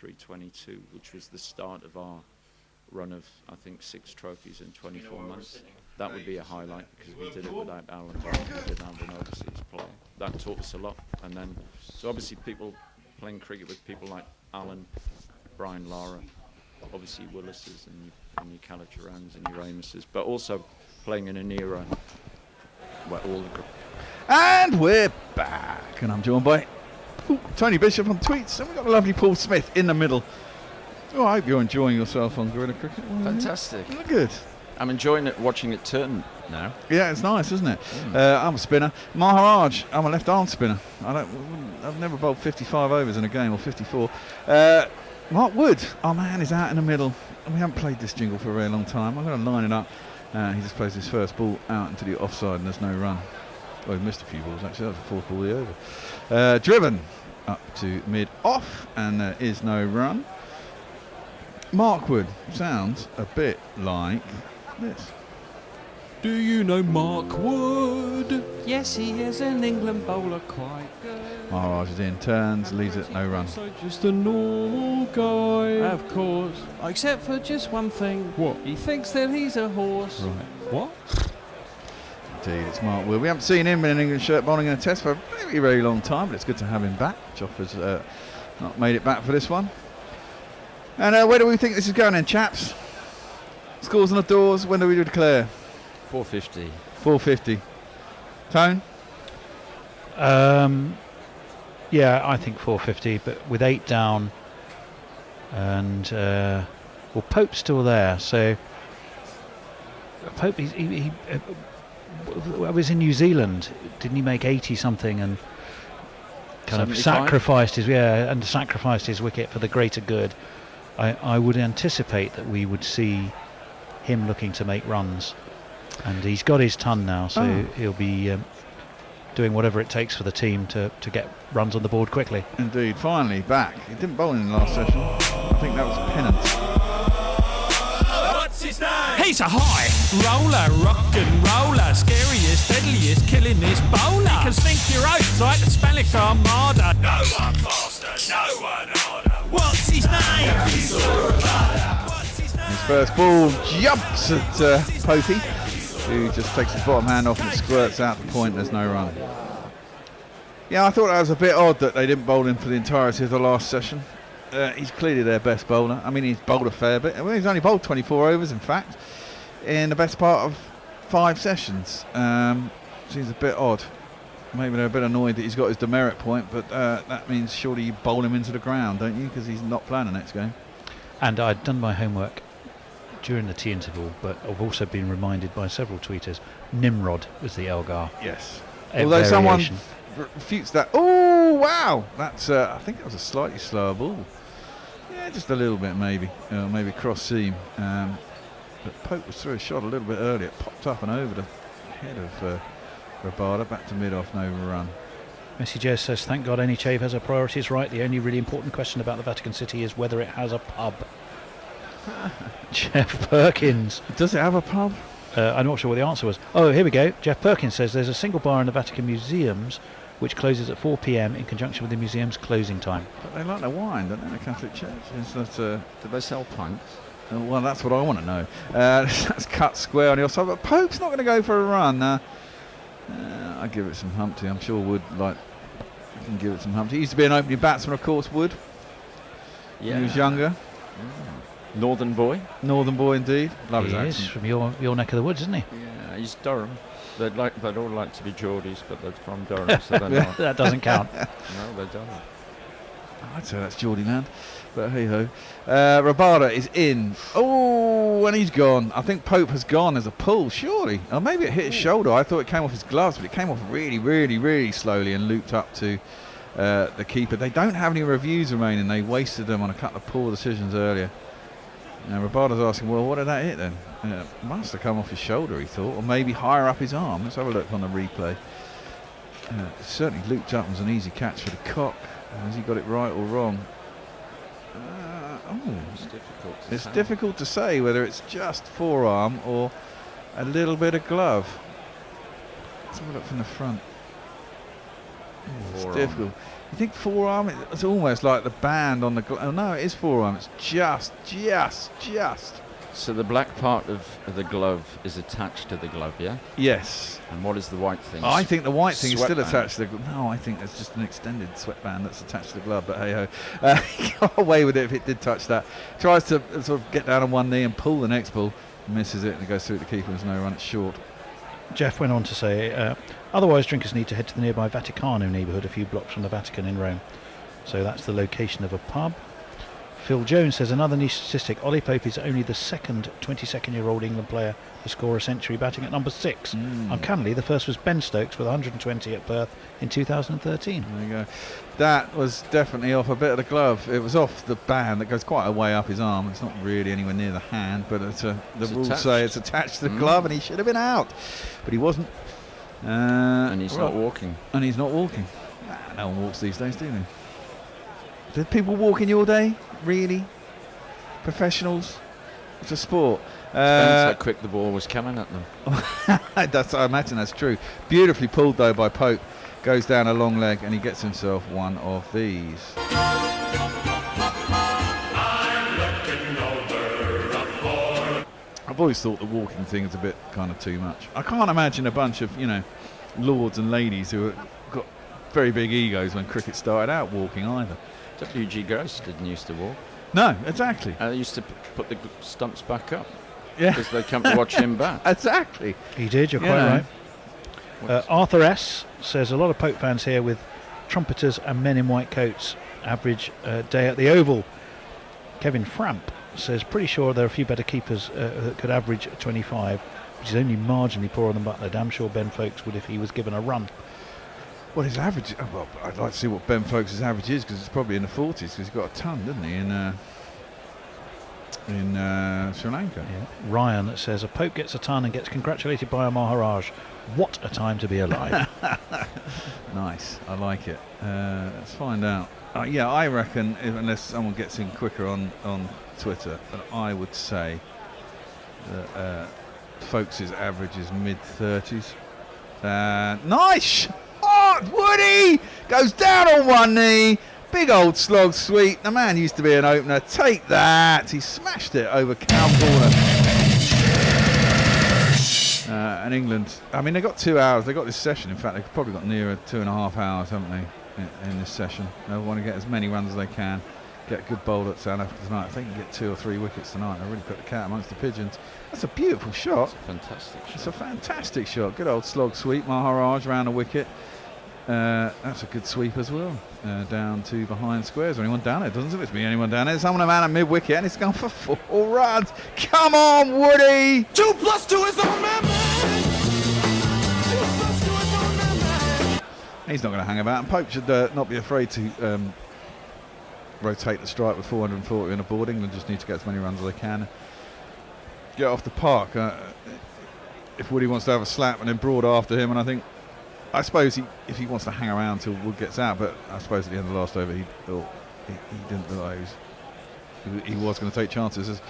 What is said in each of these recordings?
322, which was the start of our run of, I think, 6 trophies in 24 months. That would be a highlight because we did it without Alan Brown. We didn't have an overseas player. That taught us a lot. And then, so obviously people playing cricket with people like Alan, Brian Lara, obviously Willis's and your Calatrans and your Amoses, but also playing in an era where all the... And we're back, and I'm joined by Tony Bishop on tweets, and we've got a lovely Paul Smith in the middle. Oh, I hope you're enjoying yourself on Guerrilla Cricket. Fantastic. Look good. I'm enjoying it, watching it turn now. Yeah, it's nice, isn't it? I'm a spinner. Maharaj, I'm a left-arm spinner. I've never bowled 55 overs in a game, or 54. Mark Wood, our man, is out in the middle. And we haven't played this jingle for a very long time. I'm going to line it up. He just plays his first ball out into the offside, and there's no run. Well, he missed a few balls, actually. That was the fourth ball of the over. Driven up to mid-off, and there is no run. Mark Wood sounds a bit like this. Do you know Mark Wood? Yes, he is an England bowler, quite good. Maharaj is in, turns, leaves it, no run. So just a normal guy. Of course, except for just one thing. What? He thinks that he's a horse. Right. What? Indeed, it's Mark Wood. We haven't seen him in an England shirt bowling in a test for a very, very long time, but it's good to have him back. Jofra's not made it back for this one. And where do we think this is going then, chaps? Scores on the doors, when do we declare? 450. 450. Tone? Yeah, I think 450, but with 8 down, and well, Pope's still there, so Pope, he was in New Zealand, didn't he make 80 something and kind 75? of sacrificed his wicket for the greater good. I would anticipate that we would see him looking to make runs, and he's got his ton now, so he'll be doing whatever it takes for the team to get runs on the board quickly. Indeed, finally back. He didn't bowl in the last session. I think that was penance. What's his name? He's a high roller, rock and roller, scariest, deadliest, killingest bowler. He can sink your oats like the Spanish Armada. No one faster, no one harder. What's his name? His first ball jumps at Popey, who just takes his bottom hand off and squirts out the point. There's no run. Yeah, I thought that was a bit odd that they didn't bowl him for the entirety of the last session. He's clearly their best bowler. I mean, he's bowled a fair bit. Well, he's only bowled 24 overs, in fact, in the best part of 5 sessions. Seems a bit odd. Maybe they're a bit annoyed that he's got his demerit point, but that means surely you bowl him into the ground, don't you? Because he's not playing the next game. And I'd done my homework during the tea interval, but I've also been reminded by several tweeters, Nimrod was the Elgar. Yes. Although someone variation. refutes that. Oh, wow. That's, I think that was a slightly slower ball. Yeah, just a little bit maybe. Maybe cross seam. But Pope was through a shot a little bit earlier. It popped up and over the head of Rabada, back to mid-off, no run. Messi Jez says, thank God NHA has her priorities right. The only really important question about the Vatican City is whether it has a pub. Jeff Perkins. Does it have a pub? I'm not sure what the answer was. Oh, here we go. Jeff Perkins says there's a single bar in the Vatican Museums which closes at 4 p.m. in conjunction with the museum's closing time. But they like the wine, don't they, the Catholic Church? Is that, Do they sell pints? well, that's what I want to know. That's cut square on your side, but Pope's not going to go for a run. I'll give it some Humpty. I'm sure Wood can give it some Humpty. He used to be an opening batsman, of course, Wood. Yeah. When he was younger. Northern boy? Northern boy, indeed. Love his He is accent. from your neck of the woods, isn't he? Yeah, he's Durham. They'd all like to be Geordies, but they're from Durham, so they're not. That doesn't count. No, they don't. I'd say that's Geordie land, but hey ho. Rabada is in. Oh, and he's gone. I think Pope has gone as a pull, surely. Or maybe it hit his shoulder. I thought it came off his gloves, but it came off really, really, really slowly and looped up to the keeper. They don't have any reviews remaining. They wasted them on a couple of poor decisions earlier. Now Rabada's asking, well, what did that hit then? Must have come off his shoulder, he thought, or maybe higher up his arm. Let's have a look on the replay. It certainly looped up and was an easy catch for the cock. Has he got it right or wrong? It's difficult to say whether it's just forearm or a little bit of glove. Let's have a look from the front. It's Forearm. difficult. You think forearm? It's almost like the band on the. Oh no, it is forearm. It's just. So the black part of the glove is attached to the glove, yeah? Yes. And what is the white thing? I think the white thing is still Sweatband. attached to the glove. No, I think it's just an extended sweatband that's attached to the glove. But hey ho, he got away with it if it did touch that. Tries to sort of get down on one knee and pull the next ball. Misses it and it goes through the keeper. There's no run. It's short. Jeff went on to say, otherwise drinkers need to head to the nearby Vaticano neighbourhood a few blocks from the Vatican in Rome. So that's the location of a pub. Phil Jones says another niche statistic, Ollie Pope is only the second 22-year-old England player to score a century, batting at number 6. Uncannily, the first was Ben Stokes with 120 at Perth in 2013. There you go. That was definitely off a bit of the glove. It was off the band that goes quite a way up his arm. It's not really anywhere near the hand, but the rules attached. say it's attached to the glove, and he should have been out, but he wasn't. And he's not walking. And he's not walking. No one walks these days, do they? Do people walk in your day? Really? Professionals? It's a sport. Depends how quick the ball was coming at them. I imagine that's true. Beautifully pulled though by Pope. Goes down a long leg and he gets himself one of these. I've always thought the walking thing is a bit kind of too much. I can't imagine a bunch of, lords and ladies who have got very big egos when cricket started out walking either. W.G. Gross didn't used to walk. No, exactly. They used to put the stumps back up Yeah, because they come to watch him bat. exactly. He did, you're Yeah. quite right. Arthur S. says a lot of Pope fans here with trumpeters and men in white coats. Average day at the Oval. Kevin Framp says pretty sure there are a few better keepers that could average 25, which is only marginally poorer than Butler. Damn sure Ben Folkes would if he was given a run. What his average? Oh, well, I'd like to see what Ben Folkes' average is because it's probably in the 40s because he's got a ton, doesn't he, in Sri Lanka. Yeah. Ryan says a Pope gets a ton and gets congratulated by a Maharaj. What a time to be alive. Nice, I like it. Let's find out. Yeah, I reckon, unless someone gets in quicker on Twitter, but I would say that Folkes' average is mid-30s. Nice! Oh, Woody! Goes down on one knee. Big old slog sweep. The man used to be an opener. Take that. He smashed it over Cow Corner. And England, I mean, they got 2 hours. They got this session. In fact, they've probably got nearer 2.5 hours, haven't they, in this session. They want to get as many runs as they can. Get a good bowl at South Africa tonight. If they can get 2 or 3 wickets tonight, they'll really put the cat amongst the pigeons. That's a beautiful shot. Fantastic shot. It's a fantastic shot. Good old slog sweep. Maharaj round a wicket. That's a good sweep as well. Down to behind squares. Is there anyone down there? Doesn't seem to be anyone down there. Someone a man at mid wicket and it's gone for 4 runs. Come on, Woody! 2 + 2 is our member. 2 + 2 is our member. He's not going to hang about. And Pope should not be afraid to rotate the strike with 440 on a board. England just need to get as many runs as they can. Get off the park. If Woody wants to have a slap and then Broad after him, and I suppose if he wants to hang around till Wood gets out, but I suppose at the end of the last over he didn't realise he was going to take chances. There's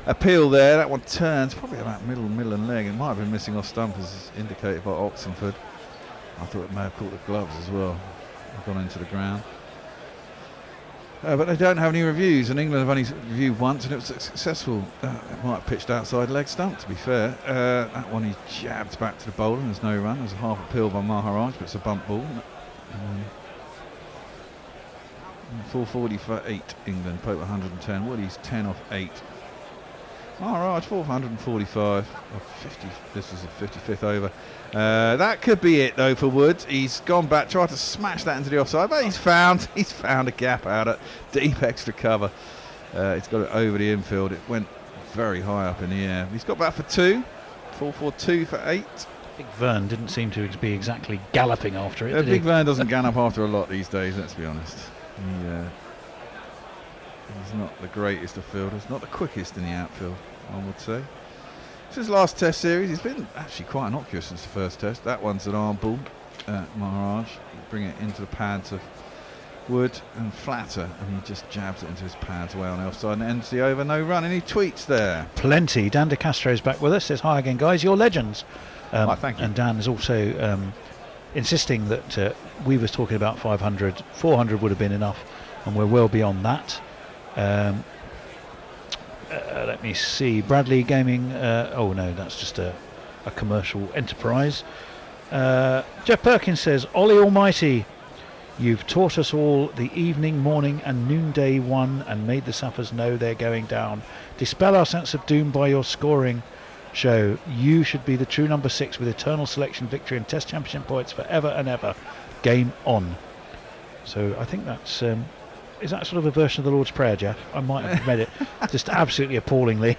appeal there, that one turns probably about middle and leg. It might have been missing off stump as indicated by Oxenford. I thought it may have caught the gloves as well. Gone into the ground. But they don't have any reviews, and England have only reviewed once, and it was successful. It might have pitched outside leg stump, to be fair. That one he jabbed back to the bowler, and there's no run. There's a half appeal by Maharaj, but it's a bump ball. 440 for 8, England. Pope 110. Woody's 10 off 8. Maharaj 445 of 50. This is the 55th over. That could be it though for Woods. He's gone back, tried to smash that into the offside, but he's found a gap out at deep extra cover. He's got it over the infield. It went very high up in the air. He's got back for 2. 442 for 8. Big Vern didn't seem to be exactly galloping after it. Did Big he? Van doesn't gallop after a lot these days, let's be honest. He's not the greatest of fielders, not the quickest in the outfield, I would say. It's his last test series. He's been actually quite innocuous since the first test. That one's an arm ball. Maharaj bring it into the pads of Wood and flatter, and he just jabs it into his pads away on the offside and ends the over. No run. Any tweets there? Plenty. Dan De Castro's back with us. Says hi again, guys. You're legends. Thank you. And Dan has also insisting that we was talking about 500, 400 would have been enough, and we're well beyond that. Let me see. Bradley Gaming. Oh no, that's just a commercial enterprise. Jeff Perkins says, Ollie Almighty, you've taught us all the evening, morning and noonday one and made the Sappers know they're going down. Dispel our sense of doom by your scoring show. You should be the true number 6 with eternal selection victory and Test Championship points forever and ever. Game on. So I think that's... is that sort of a version of the Lord's Prayer, Jeff? I might have read it just absolutely appallingly.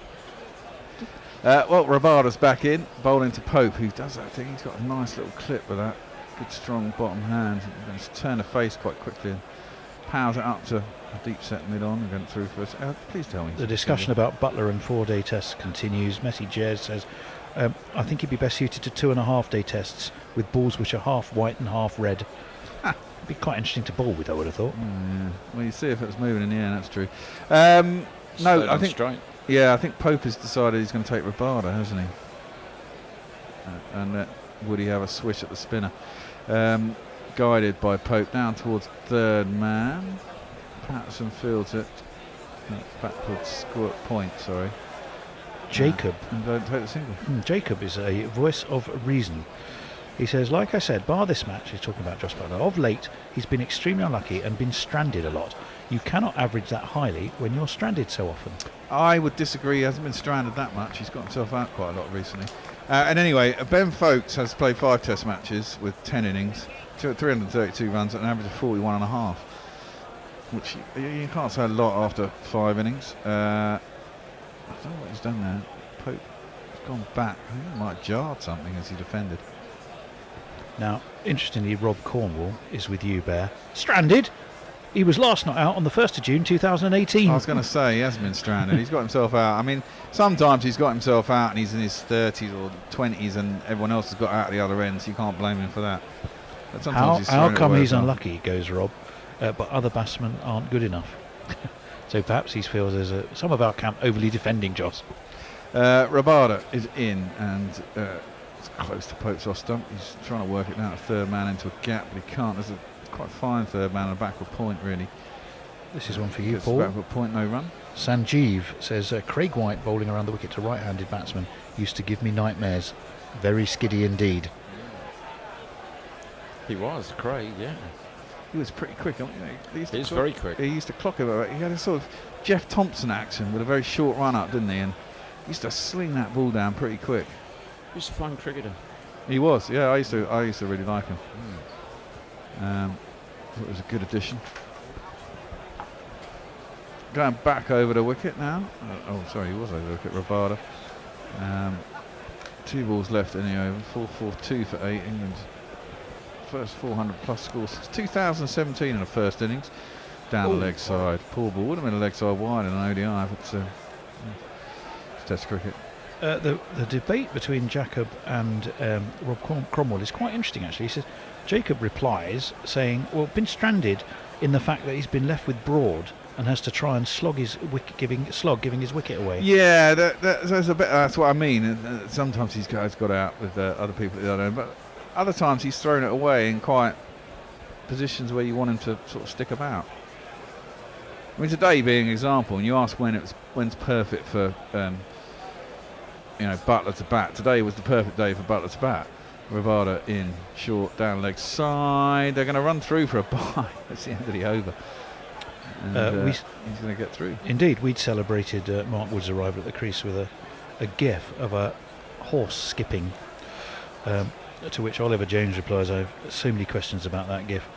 Well, Rabada's back in, bowling to Pope, who does that thing. He's got a nice little clip with that. Good, strong bottom hand. He's going to turn the face quite quickly and powers it up to a deep set mid-on and going through first. Please tell me. The discussion about Butler and 4-day tests continues. Messi Jez says, I think he'd be best suited to 2.5-day tests with balls which are half white and half red. It'd be quite interesting to bowl with, I would have thought. Yeah. Well, you see if it was moving in the air, that's true. No, I think... Straight. Yeah, I think Pope has decided he's going to take Rabada, hasn't he? And let Woody have a swish at the spinner. Guided by Pope down towards third man. Patterson fields it. Backwards squirt point, sorry. Jacob. And don't take the single. Jacob is a voice of reason. He says, like I said, bar this match, he's talking about Josh Butler, of late he's been extremely unlucky and been stranded a lot. You cannot average that highly when you're stranded so often. I would disagree. He hasn't been stranded that much. He's got himself out quite a lot recently. And anyway, Ben Folkes has played 5 test matches with 10 innings, 332 runs at an average of 41.5, which you can't say a lot after 5 innings. I don't know what he's done there. Pope has gone back. I think he might have jarred something as he defended. Now, interestingly, Rob Cornwall is with you, Bear. Stranded? He was last not out on the 1st of June 2018. I was going to say, he hasn't been stranded. He's got himself out. I mean, sometimes he's got himself out and he's in his 30s or 20s and everyone else has got out at the other end, so you can't blame him for that. But sometimes how come he's unlucky, goes Rob, but other batsmen aren't good enough? So perhaps he feels there's some of our camp overly defending Joss. Rabada is in and it's close to Pope's off stump. He's trying to work it down, a third man into a gap, but he can't. There's a quite fine third man on a backward point, really. This is one for you, Gets Paul. Backward point, no run. Sanjeev says, Craig White bowling around the wicket to right-handed batsman used to give me nightmares. Very skiddy indeed. He was, Craig, yeah. He was pretty quick. He's very quick. He used to clock him. He had a sort of Jeff Thompson action with a very short run-up, didn't he? And he used to sling that ball down pretty quick. He was a fine cricketer. He was, yeah. I used to really like him. It was a good addition. Going back over the wicket now. Sorry, he was over the wicket. Rabada. 2 balls left in the over. 4-4-2 for 8. England first 400 plus scores since 2017 in the first innings. Down the leg side. Poor ball. Would have been a leg side wide in an ODI, but it's Test cricket. The debate between Jacob and Rob Cromwell is quite interesting, actually. He says, Jacob replies saying, well, been stranded in the fact that he's been left with Broad and has to try and slog his wicket, giving his wicket away. Yeah, that's a bit. That's what I mean. Sometimes these guys got out with other people at the other end, but other times he's thrown it away in quite positions where you want him to sort of stick about. I mean, today being an example, and you ask when's perfect for Butler to bat. Today was the perfect day for Butler to bat. Rabada in, short, down leg side. They're going to run through for a bye. That's the end of the over. And he's going to get through. Indeed, we'd celebrated Mark Wood's arrival at the crease with a gif of a horse skipping, to which Oliver Jones replies, I have so many questions about that gif.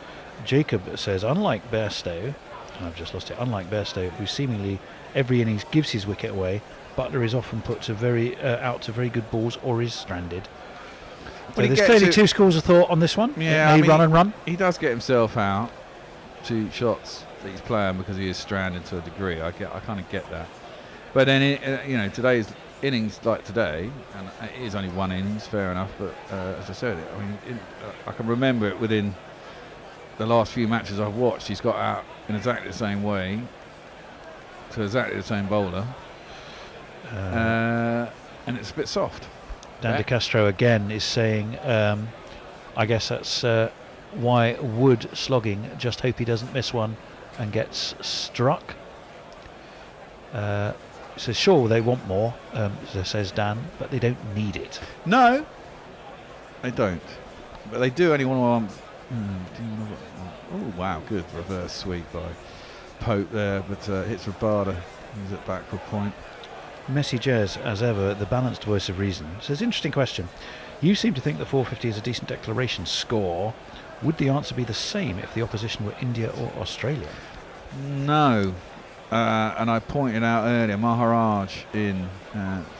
Jacob says, unlike Bairstow, I've just lost it, unlike Bairstow, who seemingly every innings gives his wicket away, Butler is often put to out to very good balls or is stranded. So there's clearly 2 schools of thought on this one. Yeah, run and run. He does get himself out 2 shots that he's playing because he is stranded to a degree. I kind of get that. But then today's innings like today, and it is only 1 innings, fair enough. But as I said, I mean, I can remember it within the last few matches I've watched. He's got out in exactly the same way to exactly the same bowler, and it's a bit soft. Dan De Castro again is saying I guess that's why Wood slogging. Just hope he doesn't miss one and gets struck. So sure, they want more, says Dan, but they don't need it. No, they don't. But they do only want to... oh, wow, good reverse sweep by Pope there, but hits Rabada. He's at back for a point. Messi Jez, as ever, the balanced voice of reason, says, interesting question. You seem to think that 450 is a decent declaration score. Would the answer be the same if the opposition were India or Australia? No. And I pointed out earlier, Maharaj in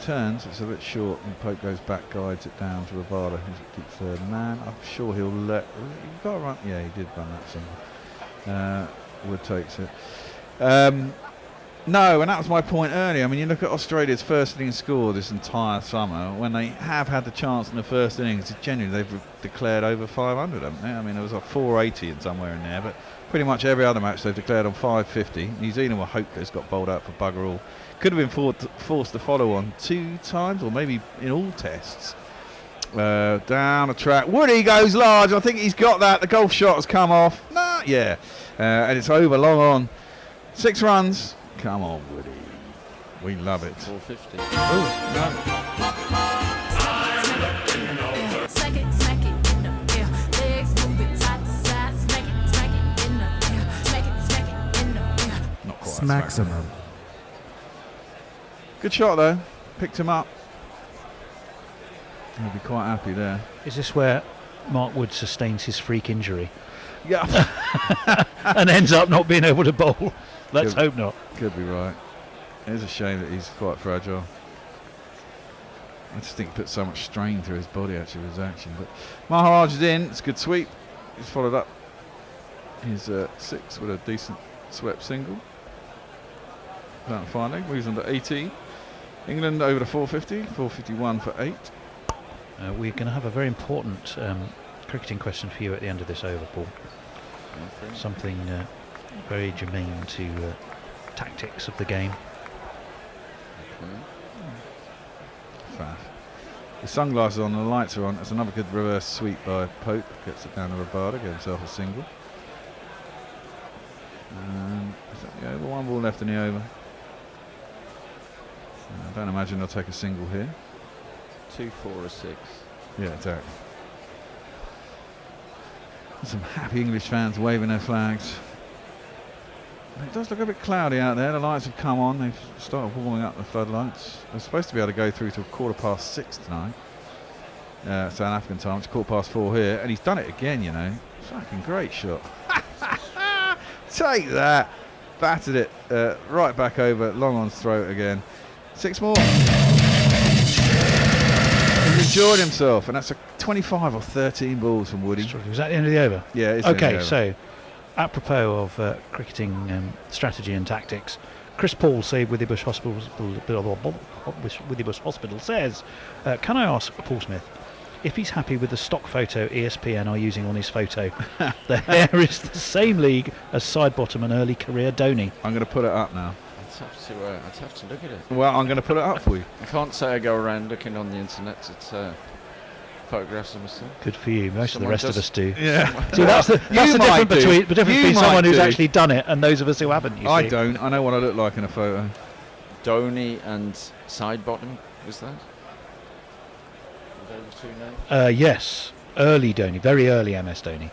turns, it's a bit short, and Pope goes back, guides it down to Rabada, who's a deep third man. I'm sure he'll let... He got a run. Yeah, he did run that somewhere. Wood takes it. No, and that was my point earlier. I mean, you look at Australia's first innings score this entire summer. When they have had the chance in the first innings, genuinely they've declared over 500, haven't they? I mean, there was a 480 and somewhere in there, but pretty much every other match they've declared on 550. New Zealand were hopeless, got bowled out for bugger all. Could have been forced to follow on 2 times, or maybe in all tests. Down the track. Woody goes large. I think he's got that. The golf shot has come off. Nah, yeah. And it's over, long on. 6 runs. Come on, Woody. We love it. 450. Oh, no. Not quite. Maximum. Good shot, though. Picked him up. He'll be quite happy there. Is this where Mark Wood sustains his freak injury Yeah. and ends up not being able to bowl? Let's Could- hope not. Could be right. It is a shame that he's quite fragile. I just think he put so much strain through his body actually with his action. But Maharaj is in. It's a good sweep. He's followed up his 6 with a decent swept single. That finally moves on to 18. England over to 450. 451 for 8. We're going to have a very important cricketing question for you at the end of this over, Paul. Okay. Something very germane to tactics of the game. Faff. The sunglasses on, the lights are on. That's another good reverse sweep by Pope. Gets it down to Rabada, get himself a single. Is that the over? 1 ball left in the over. I don't imagine they'll take a single here. 2, 4 or 6. Yeah, exactly. Some happy English fans waving their flags. It does look a bit cloudy out there. The lights have come on. They've started warming up the floodlights. They're supposed to be able to go through to 6:15 tonight. South African time. It's 4:15 here. And he's done it again, you know. Fucking great shot. Take that. Battered it right back over. Long on's throat again. 6 more. He's enjoyed himself. And that's a 25 or 13 balls from Woody. Was that the end of the over? Yeah, it's the end of the Okay, over. so apropos of cricketing strategy and tactics, Chris Paul, say Withybush Hospital says, can I ask Paul Smith if he's happy with the stock photo ESPN are using on his photo? The hair is the same league as side bottom and early career Dhoni. I'm going to put it up now. I'd have to look at it. Well, I'm going to put it up for you. I can't say I go around looking on the internet at photographs of myself. Good for you. Most Someone of the rest of just- us do. Yeah. See, that's the You might difference do. between You someone might who's do. actually done it and those of us who haven't. You I see. don't. I know what I look like in a photo. Dhoni and side bottom, was that? Were those 2 names? Yes, early Dhoni, very early MS Dhoni.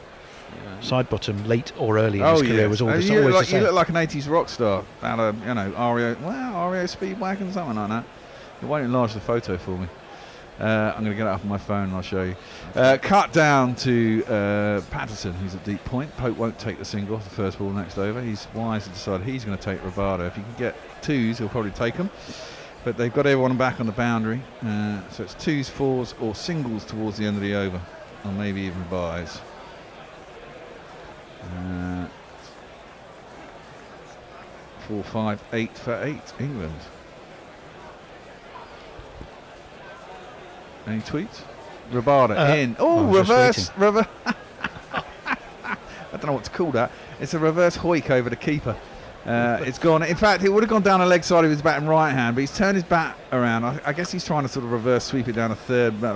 Yeah. Side bottom, late or early in his career yes. was always, you, always look the like, same. you look like an 80s rock star. Out of, REO Speedwagon, something like that. It won't enlarge the photo for me. I'm going to get it up on my phone and I'll show you. Cut down to Patterson, who's at deep point. Pope won't take the single off the first ball next over. He's wise to decide he's going to take Rabada. If he can get 2s, he'll probably take them. But they've got everyone back on the boundary. So it's 2s, 4s or singles towards the end of the over. Or maybe even buys. 4, 5, 8 for 8, England. Any tweets? Rabada in. Oh, reverse. I don't know what to call that. It's a reverse hoik over the keeper. It's gone. In fact, it would have gone down the leg side of his bat and right hand, but he's turned his bat around. I guess he's trying to sort of reverse sweep it down a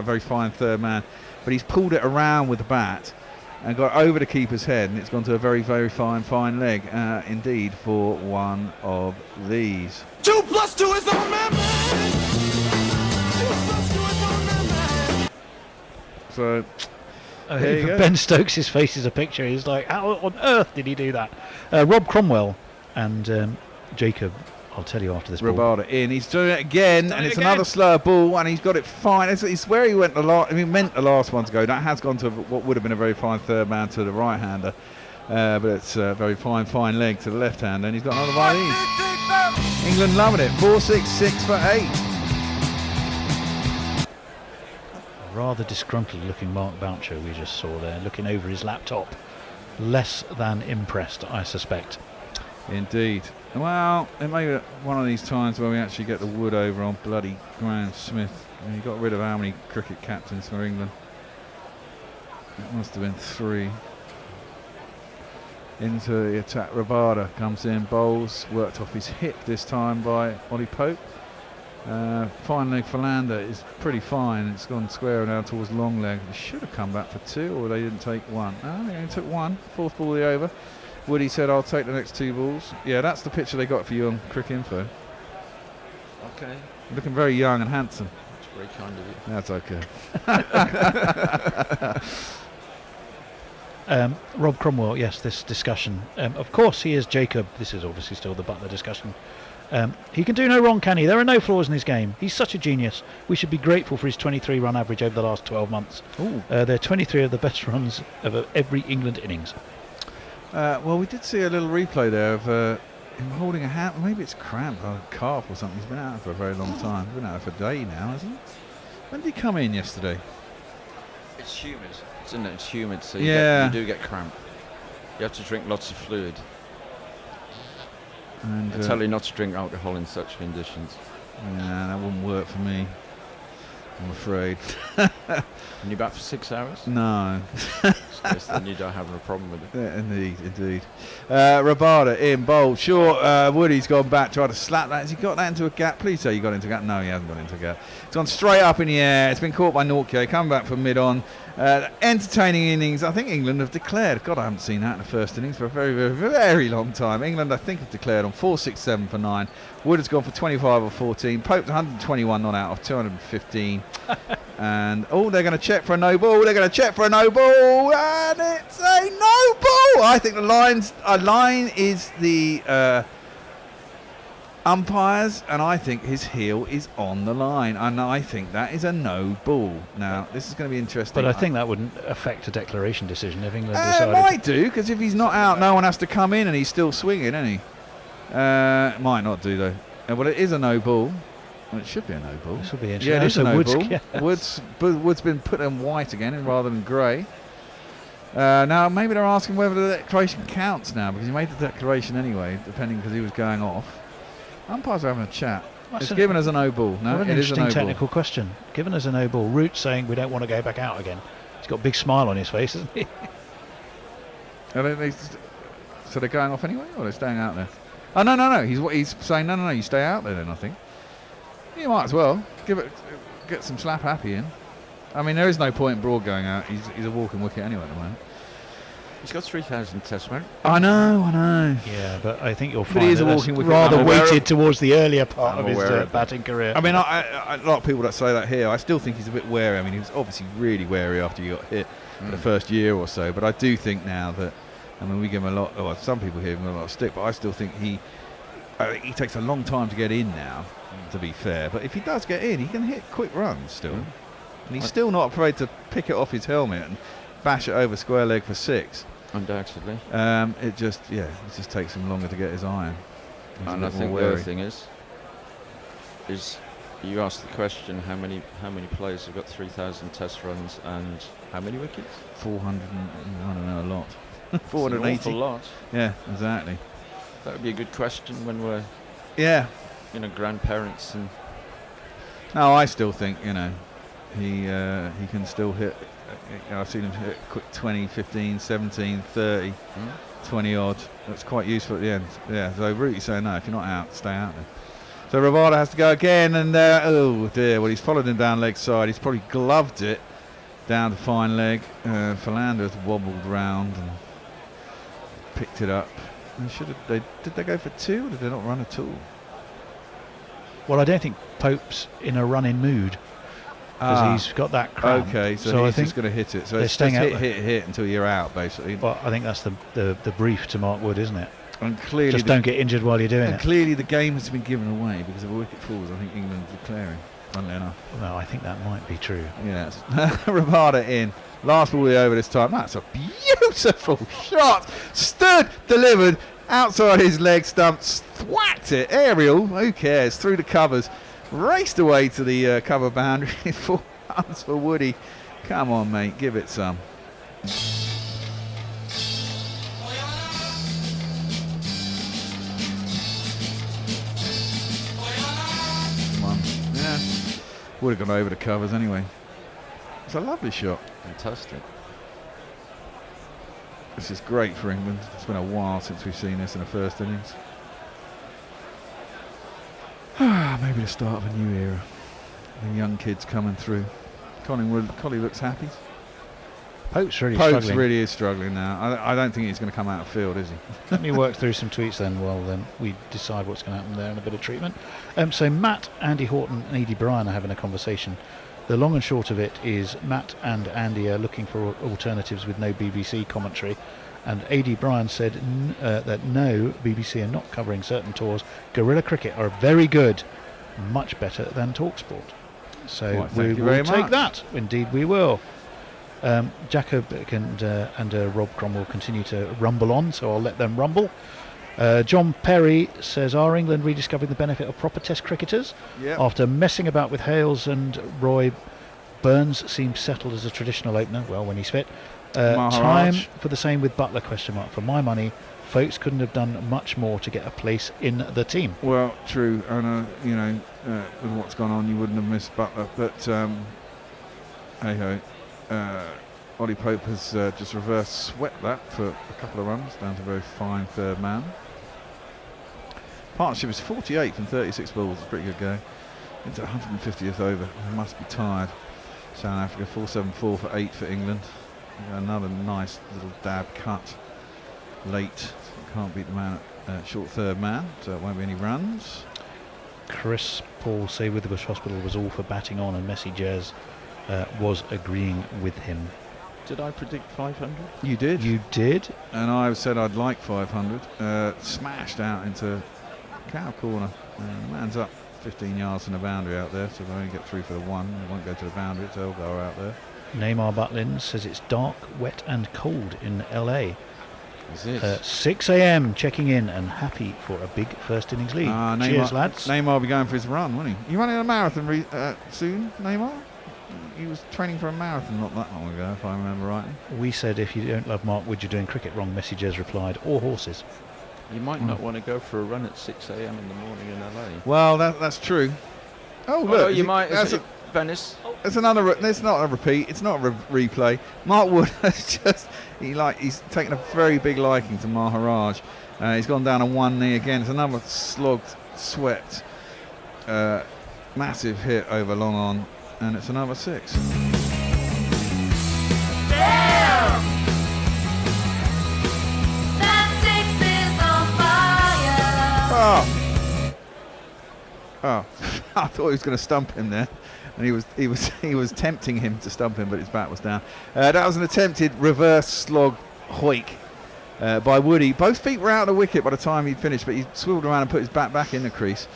very fine third man. but he's pulled it around with the bat and got over the keeper's head, and it's gone to a very, very fine leg indeed for one of these. 2 + 2 is our man. 2 + 2 is our man. So There you go. Ben Stokes' face is a picture. He's like, how on earth did he do that? Rob Cromwell and Jacob, I'll tell you after this ball. Rabada in, he's doing it again, and it's another slower ball, and he's got it fine. It's where he went the last. I mean, meant the last one to go. That has gone to what would have been a very fine third man to the right hander, but it's a very fine leg to the left hander, and he's got another one of these. England loving it. 4-6 for 8. Rather disgruntled looking Mark Boucher we just saw there, looking over his laptop. Less than impressed, I suspect. Indeed. Well, it may be one of these times where we actually get the wood over on bloody Graham Smith. I mean, he got rid of how many cricket captains for England? It must have been 3. Into the attack, Rabada comes in, bowls, worked off his hip this time by Ollie Pope. Fine leg for Lander is pretty fine. It's gone square down towards long leg. They should have come back for 2, or they didn't take 1. No, they only took 1. 4th ball of the over. Woody said, I'll take the next 2 balls. Yeah, that's the picture they got for you on Cricket Info. Okay. Looking very young and handsome. That's very kind of you. Rob Cromwell, yes, this discussion. Of course, he is Jacob. This is obviously still the Butler discussion. He can do no wrong, can he? There are no flaws in his game. He's such a genius. We should be grateful for his 23 run average over the last 12 months. They're 23 of the best runs of every England innings. Well, we did see a little replay there of him holding a hand. Maybe it's cramp or calf or something. He's been out for a very long time. He's been out for a day now, hasn't he? When did he come in yesterday? It's humid, isn't it? It's humid, so Yeah. you do get cramp. You have to drink lots of fluid. And I tell you not to drink alcohol in such conditions. yeah, that wouldn't work for me, I'm afraid. And you're back for 6 hours? No. So then you don't have a problem with it. Yeah, indeed. Rabada in bowl. Sure, Woody's gone back, tried to slap that. Has he got that into a gap? Please say he got into a gap. No, he hasn't got into a gap. It's gone straight up in the air. It's been caught by Nortje. Come back from mid-on. Entertaining innings. I think England have declared. God, I haven't seen that in the first innings for a very long time. England, I think, have declared on 4-6-7 for 9. Wood has gone for 25 or 14. Pope's 121 not out of 215. And they're going to check for a no ball. And it's a no ball. I think the line is the umpires, and I think his heel is on the line, and I think that is a no ball. Now this is going to be interesting. But I think that wouldn't affect a declaration decision if England it decided. might do, because if he's not out, no one has to come in, and he's still swinging, isn't he? It might not do though. Well, it is a no ball. Well, it should be a no ball. This will be interesting. Yeah, it is a no Woods, ball. yes. Wood's been put in white again rather than grey. Now maybe they're asking whether the declaration counts now, because he made the declaration anyway, depending, because he was going off. Umpires are having a chat. It's given as a no ball. No, an it is a interesting no technical ball. question. Given as a no ball. Root saying we don't want to go back out again. He's got a big smile on his face, hasn't he? So they're going off anyway, or they're staying out there? Oh no. He's saying no. You stay out there then. I think you might as well get some slap happy in. I mean, there is no point in Broad going out. He's a walking wicket anyway at the moment. He's got 3,000 test match. I know. Yeah, but I think you'll But find he is a that walking that's wicket. rather I'm aware weighted of- towards the earlier part I'm of his aware of that. batting career. I mean, a lot of people that say that here, I still think he's a bit wary. I mean, he was obviously really wary after he got hit for the first year or so. But I do think now that, I mean, we give him a lot. Well, some people give him a lot of stick, but I still think he takes a long time to get in now. To be fair, but if he does get in, he can hit quick runs still, and he's still not afraid to pick it off his helmet and bash it over square leg for 6. Undoubtedly. It just takes him longer to get his iron. He's a And I bit think more the other wary. thing is you asked the question, how many players have got 3,000 test runs and how many wickets? 400, I don't know, a lot. It's an 480. awful lot. Yeah, exactly. That would be a good question when we're, Yeah. grandparents and. No, I still think, he can still hit. I've seen him hit quick 20, 15, 17, 30, 20 odd. That's quite useful at the end. Yeah, so Rooty's saying no, if you're not out, stay out there. So Rabada has to go again, and oh dear, well, he's followed him down leg side. He's probably gloved it, down to fine leg. Philander's wobbled round and picked it up. Did they go for 2 or did they not run at all? Well, I don't think Pope's in a running mood because he's got that cramp. Okay, so I he's think just going to hit it. So they're it's staying just out hit until you're out, basically. Well, I think that's the brief to Mark Wood, isn't it? And clearly, Just don't get injured while you're doing it. Clearly, the game has been given away because of a wicket falls. I think England declaring. Funnily enough. Well, I think that might be true. Yes. Rabada in. Last ball over this time. That's a beautiful shot. Stood, delivered, outside his leg stump, thwacked it. Aerial, who cares? Through the covers. Raced away to the cover boundary. 4 runs for Woody. Come on, mate. Give it some. Yeah, would have gone over the covers anyway. It's a lovely shot. Fantastic. This is great for England. It's been a while since we've seen this in the first innings. Maybe the start of a new era. The young kids coming through. Collie looks happy. Pope's really Pope's struggling. really is struggling now. I don't think he's going to come out of field, is he? Let me work through some tweets then while we decide what's going to happen there and a bit of treatment. So Matt, Andy Horton and Edie Bryan are having a conversation. The long and short of it is Matt and Andy are looking for alternatives with no BBC commentary. And Edie Bryan said that no, BBC are not covering certain tours. Guerrilla Cricket are very good, much better than TalkSport. So Well, we thank you will very take much. that. Indeed we will. Jacob and Rob Cromwell continue to rumble on, so I'll let them rumble. John Perry says, are England rediscovering the benefit of proper test cricketers? Yep. After messing about with Hales and Roy, Burns seems settled as a traditional opener, well, when he's fit. Time Maharaj. for the same with Butler, question mark. For my money, folks couldn't have done much more to get a place in the team. Well, true. And, with what's gone on, you wouldn't have missed Butler. But, hey-ho. Ollie Pope has just reverse swept that for a couple of runs, down to a very fine third man. Partnership is 48 from 36 balls. It's a pretty good go. Into 150th over. They must be tired. South Africa 474 for 8 for England. Another nice little dab cut late. Can't beat the man at short third man, so it won't be any runs. Chris Paul say Witherbush Hospital was all for batting on, and Messi Jazz was agreeing with him. Did I predict 500? You did. You did? And I said I'd like 500. Smashed out into cow corner. The man's up 15 yards from the boundary out there, so if I only get through for the one, it won't go to the boundary, so they'll go out there. Neymar Butlin says it's dark, wet and cold in LA. Is it? 6 a.m. checking in and happy for a big first innings lead. Cheers, lads. Neymar will be going for his run, won't he? You running a marathon soon, Neymar? He was training for a marathon not that long ago, if I remember right. We said if you don't love Mark Wood, you're doing cricket wrong. Messi Jazz replied, or horses. You might not want to go for a run at 6 a.m. in the morning in LA. Well, that's true. Oh, look. Well, you might. That's Venice. It's another. It's not a repeat. It's not a replay. Mark Wood has just. He's taken a very big liking to Maharaj. He's gone down on one knee again. It's another slogged, swept, massive hit over long on, and it's another 6. Oh, I thought he was going to stump him there, and he was tempting him to stump him, but his bat was down. That was an attempted reverse slog hoik by Woody. Both feet were out of the wicket by the time he'd finished, but he swiveled around and put his bat back in the crease.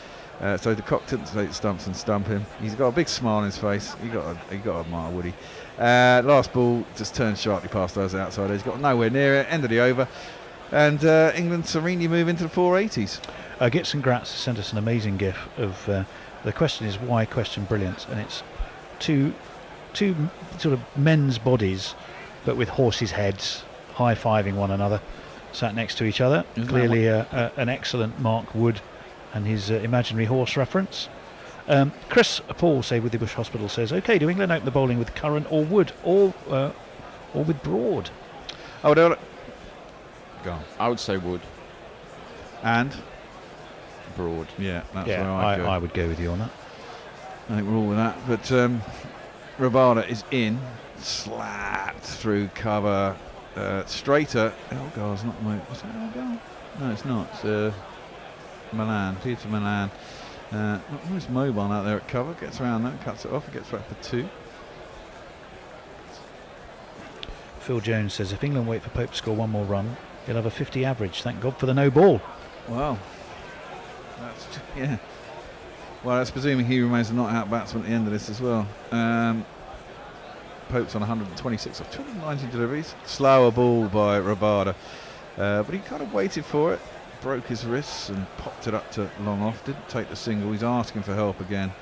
So the cock didn't take the stumps and stump him. He's got a big smile on his face. He got to admire Woody. Last ball just turned sharply past those outsiders. He's got nowhere near it. End of the over. And England serenely move into the 480s. Gits and Gratz sent us an amazing gif of the question is why question brilliance, and it's two sort of men's bodies but with horses' heads high-fiving one another, sat next to each other. Isn't Clearly an excellent Mark Wood and his imaginary horse reference. Chris Paul, say with the Bush Hospital, says, okay, do England open the bowling with Curran or Wood or with Broad? Oh, go on. I would say Wood. And Broad. yeah, that's Yeah, where I'd go. I would go with you on that. I think we're all with that. But Rabada is in slapped through cover. Straighter. Elgar's not is that Elgar? No, it's not. It's Milan. Peter Milan. Not most mobile out there at cover. Gets around that, cuts it off. It gets back for 2. Phil Jones says if England wait for Pope to score one more run, he'll have a 50 average. Thank God for the no ball. Wow. Yeah. Well, that's presuming he remains a not-out batsman at the end of this as well. Pope's on 126 off 290 deliveries. Slower ball by Rabada. But he kind of waited for it, broke his wrists and popped it up to long off. Didn't take the single. He's asking for help again.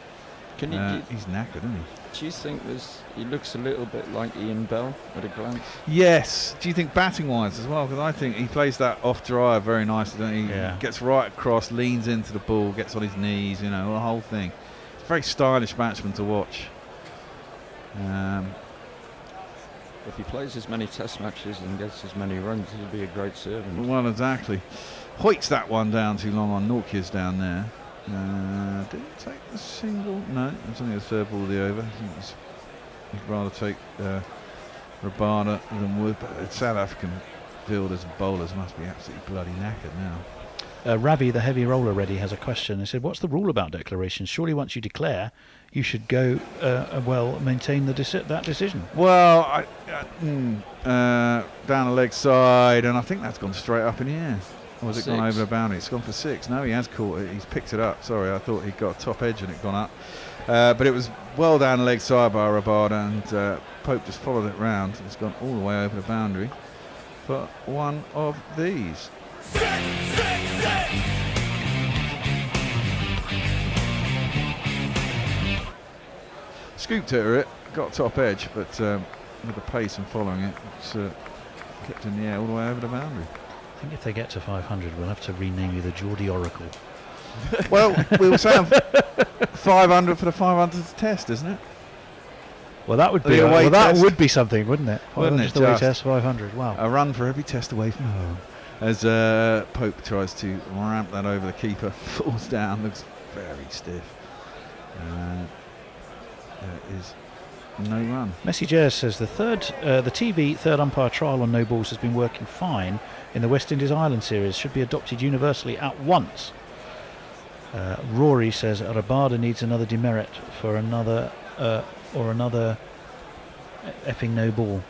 Can you? He's knackered, isn't he? Do you think he looks a little bit like Ian Bell at a glance? Yes. Do you think batting-wise as well? Because I think he plays that off drive very nicely, doesn't he? Yeah. Gets right across, leans into the ball, gets on his knees, the whole thing. It's a very stylish batsman to watch. If he plays as many test matches and gets as many runs, he'll be a great servant. Well, exactly. Hoyts that one down too long on Norkia's down there. Didn't take the single. No, it's only the third ball of the over. I think he'd rather take Rabada than Wood. But the South African fielders and bowlers must be absolutely bloody knackered now. Ravi, the heavy roller ready, has a question. He said, what's the rule about declarations? Surely once you declare, you should go, maintain that decision. Well, down the leg side, and I think that's gone straight up in the air. Or has it gone over the boundary? It's gone for 6. No, he has caught it. He's picked it up. Sorry, I thought he'd got a top edge and it gone up. But it was well down the leg side by Rabada, and Pope just followed it round. It's gone all the way over the boundary for one of these. Scooped it, got top edge, but with the pace and following it, it's kept in the air all the way over the boundary. I think if they get to 500, we'll have to rename you the Geordie Oracle. Well, we were saying 500 for the 500th test, isn't it? Well, that would be would be something, wouldn't it? Wouldn't it? Just the way test 500. Wow. A run for every test away from home. As Pope tries to ramp that over the keeper, falls down, looks very stiff. There is no run. Messi Jers says the TV third umpire trial on no balls has been working fine in the West Indies Island series. Should be adopted universally at once. Rory says Rabada needs another demerit for another effing no ball.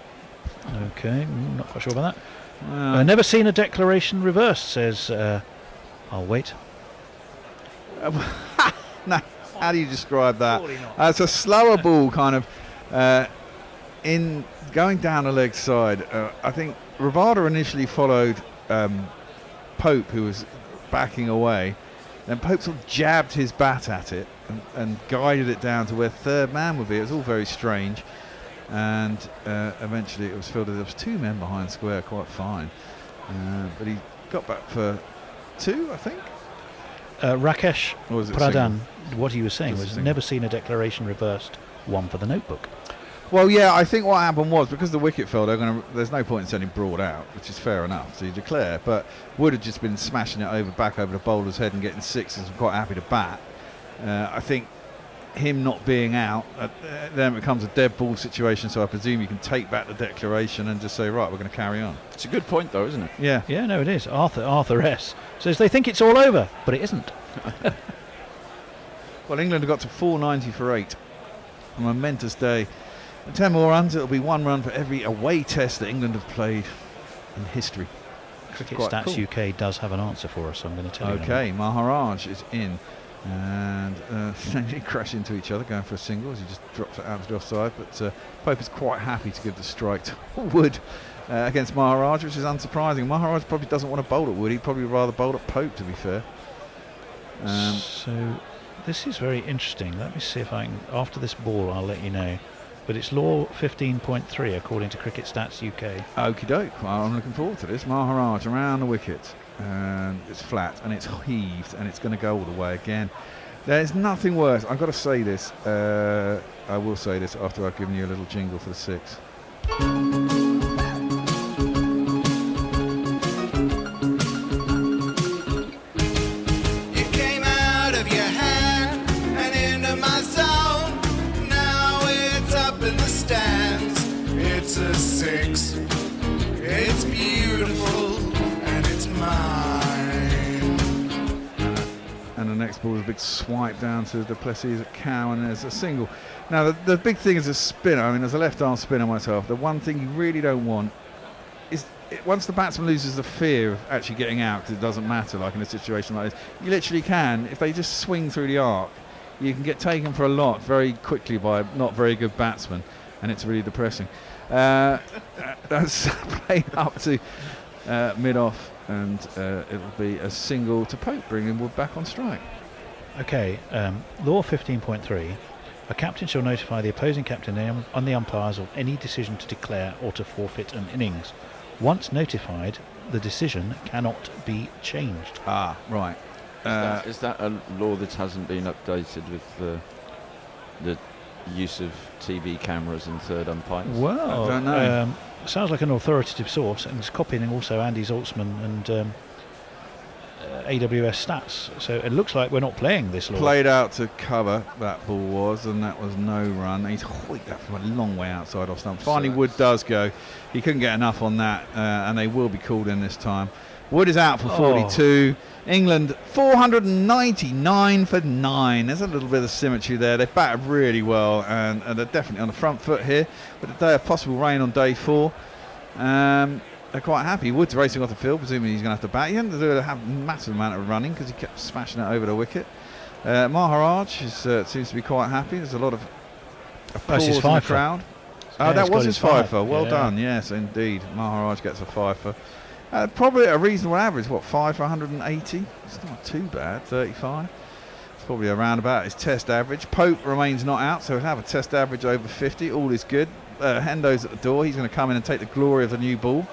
Okay, not quite sure about that. Never seen a declaration reversed, says I'll wait. No, how do you describe that? It's a slower ball kind of in going down the leg side. I think Rabada initially followed Pope, who was backing away. Then Pope sort of jabbed his bat at it and guided it down to where third man would be. It was all very strange. And eventually it was fielded. There was 2 men behind square, quite fine. But he got back for 2, I think. Rakesh Pradhan, what he was saying Just was single. never seen a declaration reversed. 1 for the notebook. Well, yeah, I think what happened was because the wicket fell, there's no point in sending Broad out, which is fair enough, so you declare. But Wood had just been smashing it back over the bowler's head and getting 6s and quite happy to bat. I think him not being out, then it becomes a dead ball situation, so I presume you can take back the declaration and just say, right, we're going to carry on. It's a good point, though, isn't it? Yeah. Yeah, no, it is. Arthur S. says they think it's all over, but it isn't. Well, England have got to 490 for 8. A momentous day. 10 more runs, it'll be 1 run for every away test that England have played in history. Cricket Quite Stats cool. UK does have an answer for us, I'm going to tell you. Okay, Maharaj is in. And they crash into each other, going for a single as he just drops it out to the offside. But Pope is quite happy to give the strike to Wood against Maharaj, which is unsurprising. Maharaj probably doesn't want to bowl at Wood. He'd probably rather bowl at Pope, to be fair. So this is very interesting. Let me see if I can, after this ball, I'll let you know. But it's law 15.3 according to Cricket Stats UK. Okie doke. Well, I'm looking forward to this. Maharaj around the wicket. And it's flat and it's heaved and it's going to go all the way again. There's nothing worse. I've got to say this. I will say this after I've given you a little jingle for the 6. You came out of your hand and into my zone. Now it's up in the stands. next ball is a big swipe down to the Plessis at Cow, and there's a single. Now, the big thing is a spinner. I mean, as a left-arm spinner myself, the one thing you really don't want is once the batsman loses the fear of actually getting out, because it doesn't matter, like in a situation like this, you literally can, if they just swing through the arc, you can get taken for a lot very quickly by a not very good batsman, and it's really depressing. That's played up to mid-off, and it'll be a single to Pope, bringing Wood back on strike. Okay, law 15.3. A captain shall notify the opposing captain and the umpires of any decision to declare or to forfeit an innings. Once notified, the decision cannot be changed. Ah, right. Is that a law that hasn't been updated with the use of TV cameras and third umpires? Well, I don't know. Sounds like an authoritative source, and it's copying also Andy Zaltzman and AWS stats. So it looks like we're not playing this law. Played out to cover, that ball was, and that was no run. He's hoiked that from a long way outside off stump. Finally, Wood does go. He couldn't get enough on that, and they will be called in this time. Wood is out for 42. England 499 for 9. There's a little bit of symmetry there. They've batted really well, and they're definitely on the front foot here. But the day of possible rain on day 4, they're quite happy. Wood's racing off the field, presumably he's going to have to bat. He didn't have a massive amount of running because he kept smashing it over the wicket. Maharaj seems to be quite happy. There's a lot of applause in the crowd. Yeah, that was his fifer. five. Well done. Yes, indeed. Maharaj gets a fifer. Probably a reasonable average. What, 5 for 180? It's not too bad. 35. It's probably around about his test average. Pope remains not out, so he'll have a test average over 50. All is good. Hendo's at the door. He's going to come in and take the glory of the new ball.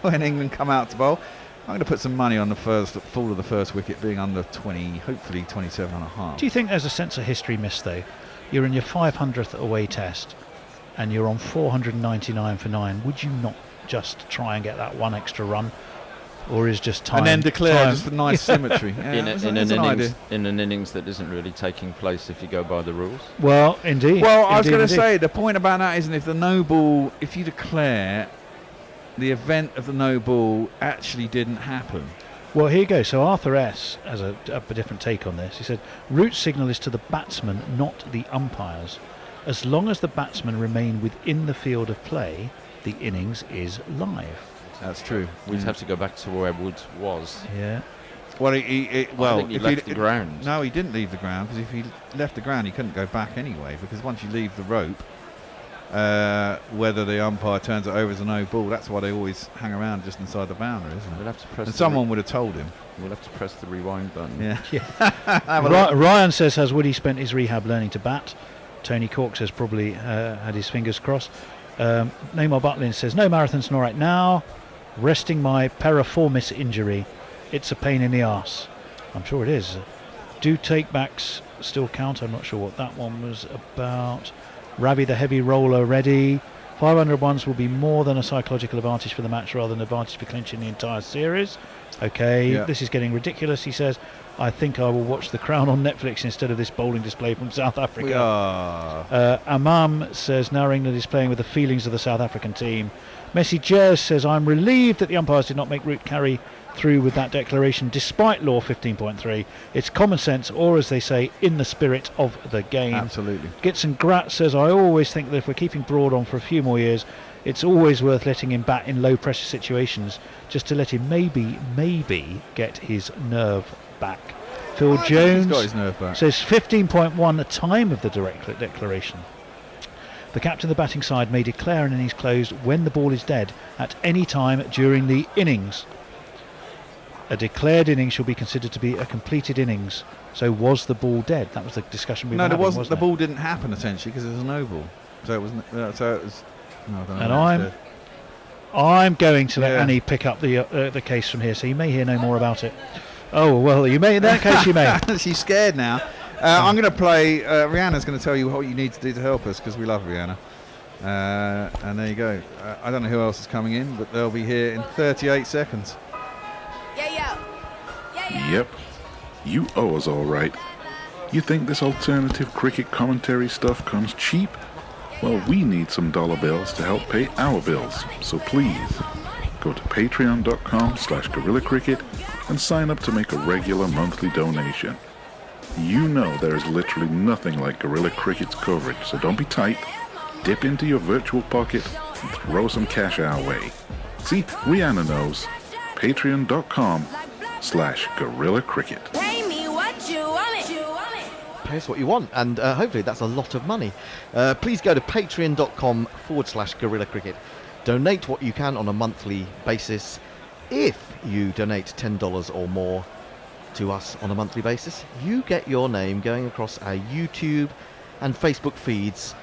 When England come out to bowl, I'm going to put some money on the first fall of the first wicket being under 20, hopefully 27.5. Do you think there's a sense of history missed, though? You're in your 500th away test, and you're on 499 for 9. Would you not just try and get that one extra run, or is just time? And then declare just for nice symmetry. Yeah, in an innings that isn't really taking place if you go by the rules. Well, indeed. Well, I was going to say the point about that isn't if the no ball, if you declare the event of the no ball actually didn't happen. Well, here you go. So Arthur S. has a different take on this. He said, route signal is to the batsman, not the umpires. As long as the batsmen remain within the field of play, the innings is live. That's true. We'd have to go back to where Wood was. Yeah. Well, I think he left the ground. No, he didn't leave the ground, because if he left the ground, he couldn't go back anyway, because once you leave the rope, whether the umpire turns it over as a no ball, that's why they always hang around just inside the boundary, isn't it? We'll have to press and someone would have told him. We'll have to press the rewind button. Yeah. Ryan says, has Woody spent his rehab learning to bat? Tony Cork says probably had his fingers crossed. Neymar Butlin says, no marathons nor right now. Resting my piriformis injury. It's a pain in the arse. I'm sure it is. Do take-backs still count? I'm not sure what that one was about. Ravi the heavy roller ready. 500 ones will be more than a psychological advantage for the match rather than an advantage for clinching the entire series. Okay, This is getting ridiculous, he says. I think I will watch The Crown on Netflix instead of this bowling display from South Africa. Amam says, now England is playing with the feelings of the South African team. Messi Jers says, I'm relieved that the umpires did not make Root carry through with that declaration despite law 15.3. It's common sense, or as they say, in the spirit of the game. Absolutely. Gitson Grat says, I always think that if we're keeping Broad on for a few more years, it's always worth letting him bat in low pressure situations just to let him maybe get his nerve back. Phil Jones got his nerve back. says 15.1 the time of the direct declaration. The captain of the batting side may declare an innings closed when the ball is dead at any time during the innings. A declared innings shall be considered to be a completed innings. So was the ball dead? That was the discussion we were having. No, there wasn't. The it? ball didn't happen essentially because it was a no ball. So it wasn't. No, I don't know and I'm going to let Annie pick up the case from here, so you may hear no more about it. Oh well, you may. In that case, you may. She's scared now. I'm going to play. Rihanna's going to tell you what you need to do to help us because we love Rihanna. And there you go. I don't know who else is coming in, but they'll be here in 38 seconds. Yep. You owe us all right. You think this alternative cricket commentary stuff comes cheap? Well, we need some dollar bills to help pay our bills. So please, go to patreon.com/GorillaCricket and sign up to make a regular monthly donation. You know there is literally nothing like Gorilla Cricket's coverage, so don't be tight. Dip into your virtual pocket and throw some cash our way. See, Rihanna knows. Patreon.com/GorillaCricket. Pay me what you want it. Pay us what you want, and hopefully that's a lot of money. Please go to patreon.com/Gorilla Cricket. Donate what you can on a monthly basis. If you donate $10 or more to us on a monthly basis, you get your name going across our YouTube and Facebook feeds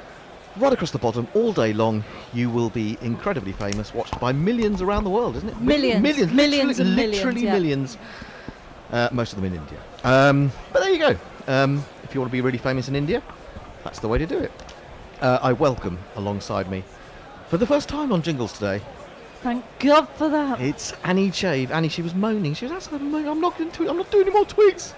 right across the bottom all day long. You will be incredibly famous, watched by millions around the world, isn't it? Millions. Millions. Millions and literally millions, yeah. millions. Most of them in India. But there you go. If you want to be really famous in India, that's the way to do it. I welcome alongside me, for the first time on Jingles today, Thank God for that. it's Annie Chave. Annie, she was moaning. She was outside moaning. I'm not doing any more tweets.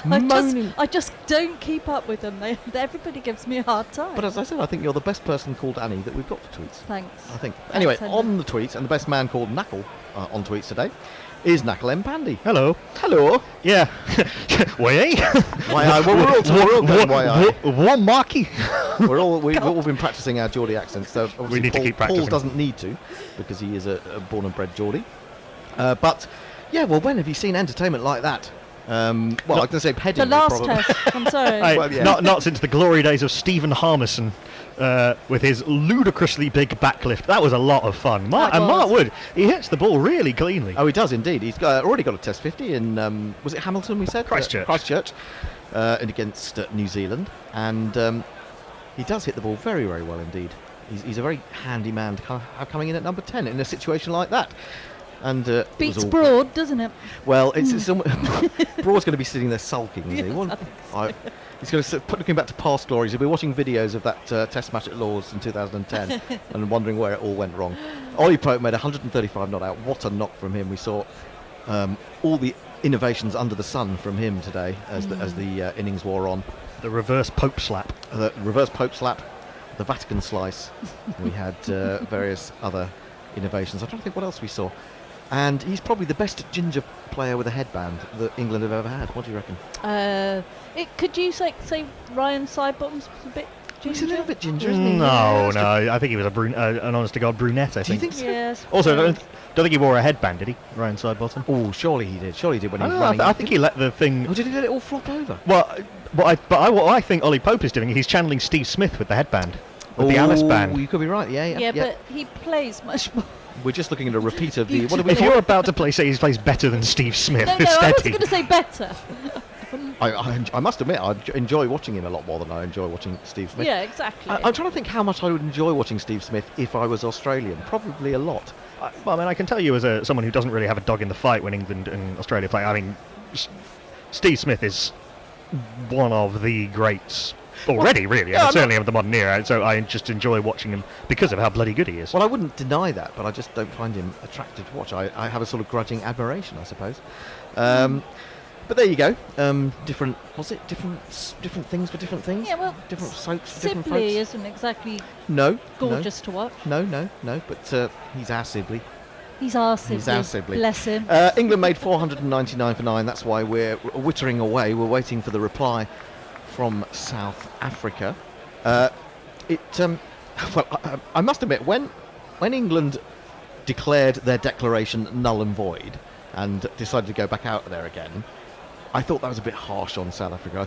Moaning. I just don't keep up with them. Everybody gives me a hard time. But as I said, I think you're the best person called Annie that we've got for tweets. Thanks. I think. Anyway, Henry. on the tweets, and the best man called Knuckle on tweets today is Knuckle M. Pandy. Hello. Hello. Yeah. Why? Why? Well, we're all going why? What, Marky? We've all been practicing our Geordie accents. So obviously need to keep Paul practicing. doesn't need to, because he is a born and bred Geordie. But yeah, well, when have you seen entertainment like that? Well, I was going to say The heading. last probably. test. I'm sorry. Hey, Well, yeah. not since the glory days of Stephen Harmison with his ludicrously big backlift. That was a lot of fun. That And Mark was. Wood, he hits the ball really cleanly. Oh, he does indeed. He's already got a Test 50 in, was it Hamilton we said? Christchurch. Christchurch, and against New Zealand. And he does hit the ball very, very well indeed. He's a very handy man to have coming in at number 10 in a situation like that. And it was Beats all- Broad, doesn't it? Well, it's almost Broad's going to be sitting there sulking, is he? Yes, What- I think he's going to looking back to past glories. He'll be watching videos of that Test match at Lord's in 2010 and wondering where it all went wrong. Ollie Pope made 135 not out. What a knock from him! We saw all the innovations under the sun from him today as the innings wore on. The reverse Pope slap. The reverse Pope slap, the Vatican slice. We had various other innovations. I'm trying to think what else we saw. And he's probably the best ginger player with a headband that England have ever had. What do you reckon? Could you say Ryan Sidebottom's a bit ginger? He's a little bit ginger, isn't he? No, I think he was an honest-to-God brunette, I Do you think. think so? Yes. Also, don't think he wore a headband, did he, Ryan Sidebottom? Oh, surely he did. Surely he did when he was I running. think he let the thing... Oh, did he let it all flop over? Well, what I think Ollie Pope is doing, he's channeling Steve Smith with the headband. With the Alice band. You could be right. Yeah. Yeah, but he plays much more. We're just looking at a repeat of the. What do we If call you're it? about to say he plays better than Steve Smith, No, I steady. wasn't going to say better. I must admit, I enjoy watching him a lot more than I enjoy watching Steve Smith. Yeah, exactly. I'm trying to think how much I would enjoy watching Steve Smith if I was Australian. Probably a lot. Well, I mean, I can tell you as someone who doesn't really have a dog in the fight when England and Australia play. I mean, Steve Smith is one of the greats already, really, yeah, and certainly of the modern era. So I just enjoy watching him because of how bloody good he is. Well, I wouldn't deny that, but I just don't find him attractive to watch. I have a sort of grudging admiration, I suppose. But there you go. Different things for different things. Yeah, well, different soaps for different Sibley folks. isn't exactly No, gorgeous to watch. No. But he's our Sibley. He's our Sibley. He's our Sibley. Bless him. England made 499 for 9. That's why we're wittering away. We're waiting for the reply from South Africa. Well, I must admit, when England declared their declaration null and void and decided to go back out there again, I thought that was a bit harsh on South Africa. I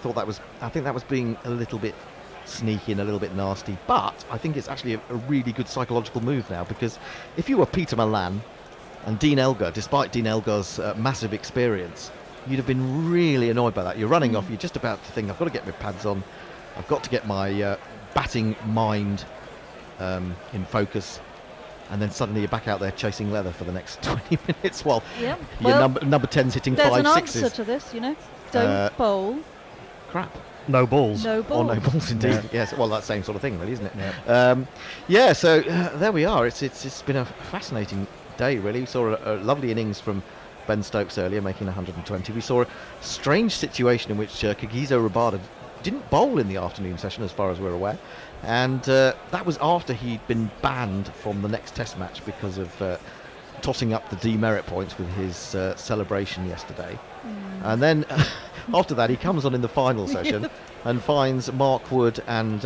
think that was being a little bit sneaky and a little bit nasty. But I think it's actually a really good psychological move now, because if you were Peter Malan and Dean Elgar, despite Dean Elgar's massive experience, you'd have been really annoyed by that. You're running off, you're just about to think, I've got to get my pads on, I've got to get my batting mind in focus, and then suddenly you're back out there chasing leather for the next 20 minutes while Yeah. your Well, number 10's hitting there's 5 an sixes. answer to this, Don't bowl. Crap. No balls. No Or balls. no balls, indeed. Yeah. Yes, well, that same sort of thing, really, isn't it? So there we are. It's been a fascinating day, really. We saw a lovely innings from Ben Stokes earlier, making 120. We saw a strange situation in which Kagiso Rabada didn't bowl in the afternoon session, as far as we're aware. And that was after he'd been banned from the next Test match because of tossing up the demerit points with his celebration yesterday. And then after that, he comes on in the final session and finds Mark Wood and